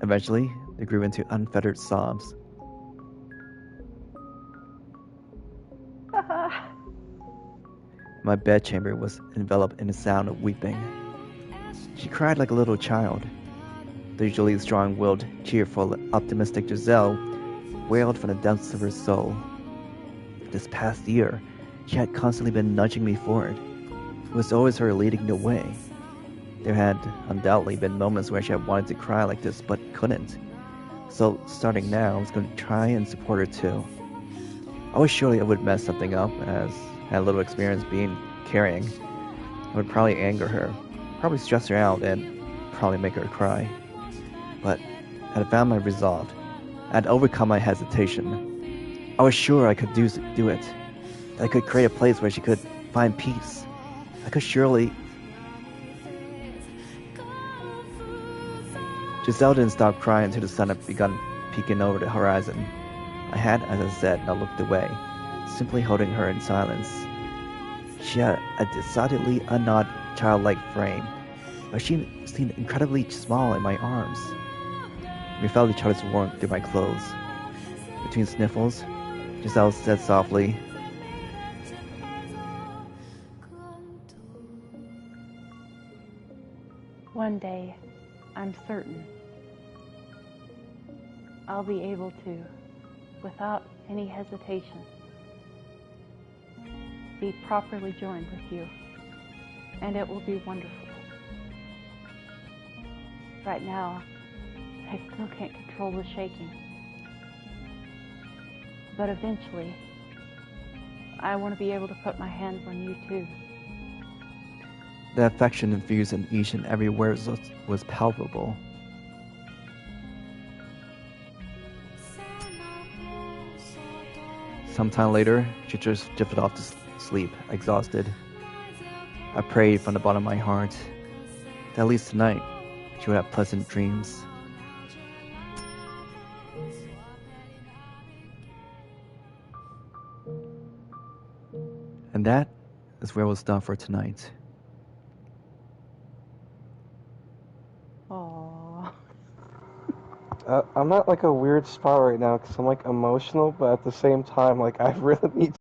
Eventually, they grew into unfettered sobs. My bedchamber was enveloped in the sound of weeping. She cried like a little child. The usually strong-willed, cheerful, optimistic Giselle wailed from the depths of her soul. This past year, she had constantly been nudging me forward. It was always her leading the way. There had undoubtedly been moments where she had wanted to cry like this, but couldn't. So, starting now, I was going to try and support her too. Always surely I would mess something up, as I had little experience carrying. I would probably anger her, probably stress her out, and probably make her cry. But I had found my resolve. I had overcome my hesitation. I was sure I could do it. That I could create a place where she could find peace. I could surely... Giselle didn't stop crying until the sun had begun peeking over the horizon. I had, as I said, not looked away, simply holding her in silence. She had a decidedly unodd, childlike frame, but she seemed incredibly small in my arms. We felt each other's warmth through my clothes. Between sniffles, Giselle said softly, one day, I'm certain, I'll be able to, without any hesitation, be properly joined with you, and it will be wonderful. Right now, I still can't control the shaking, but eventually, I want to be able to put my hands on you too. The affection infused in each and every word was palpable. Sometime later, she just drifted off to sleep, exhausted. I prayed from the bottom of my heart that at least tonight she would have pleasant dreams. And that is where we'll stop for tonight. Aww. I'm at like a weird spot right now because I'm like emotional, but at the same time, like I really need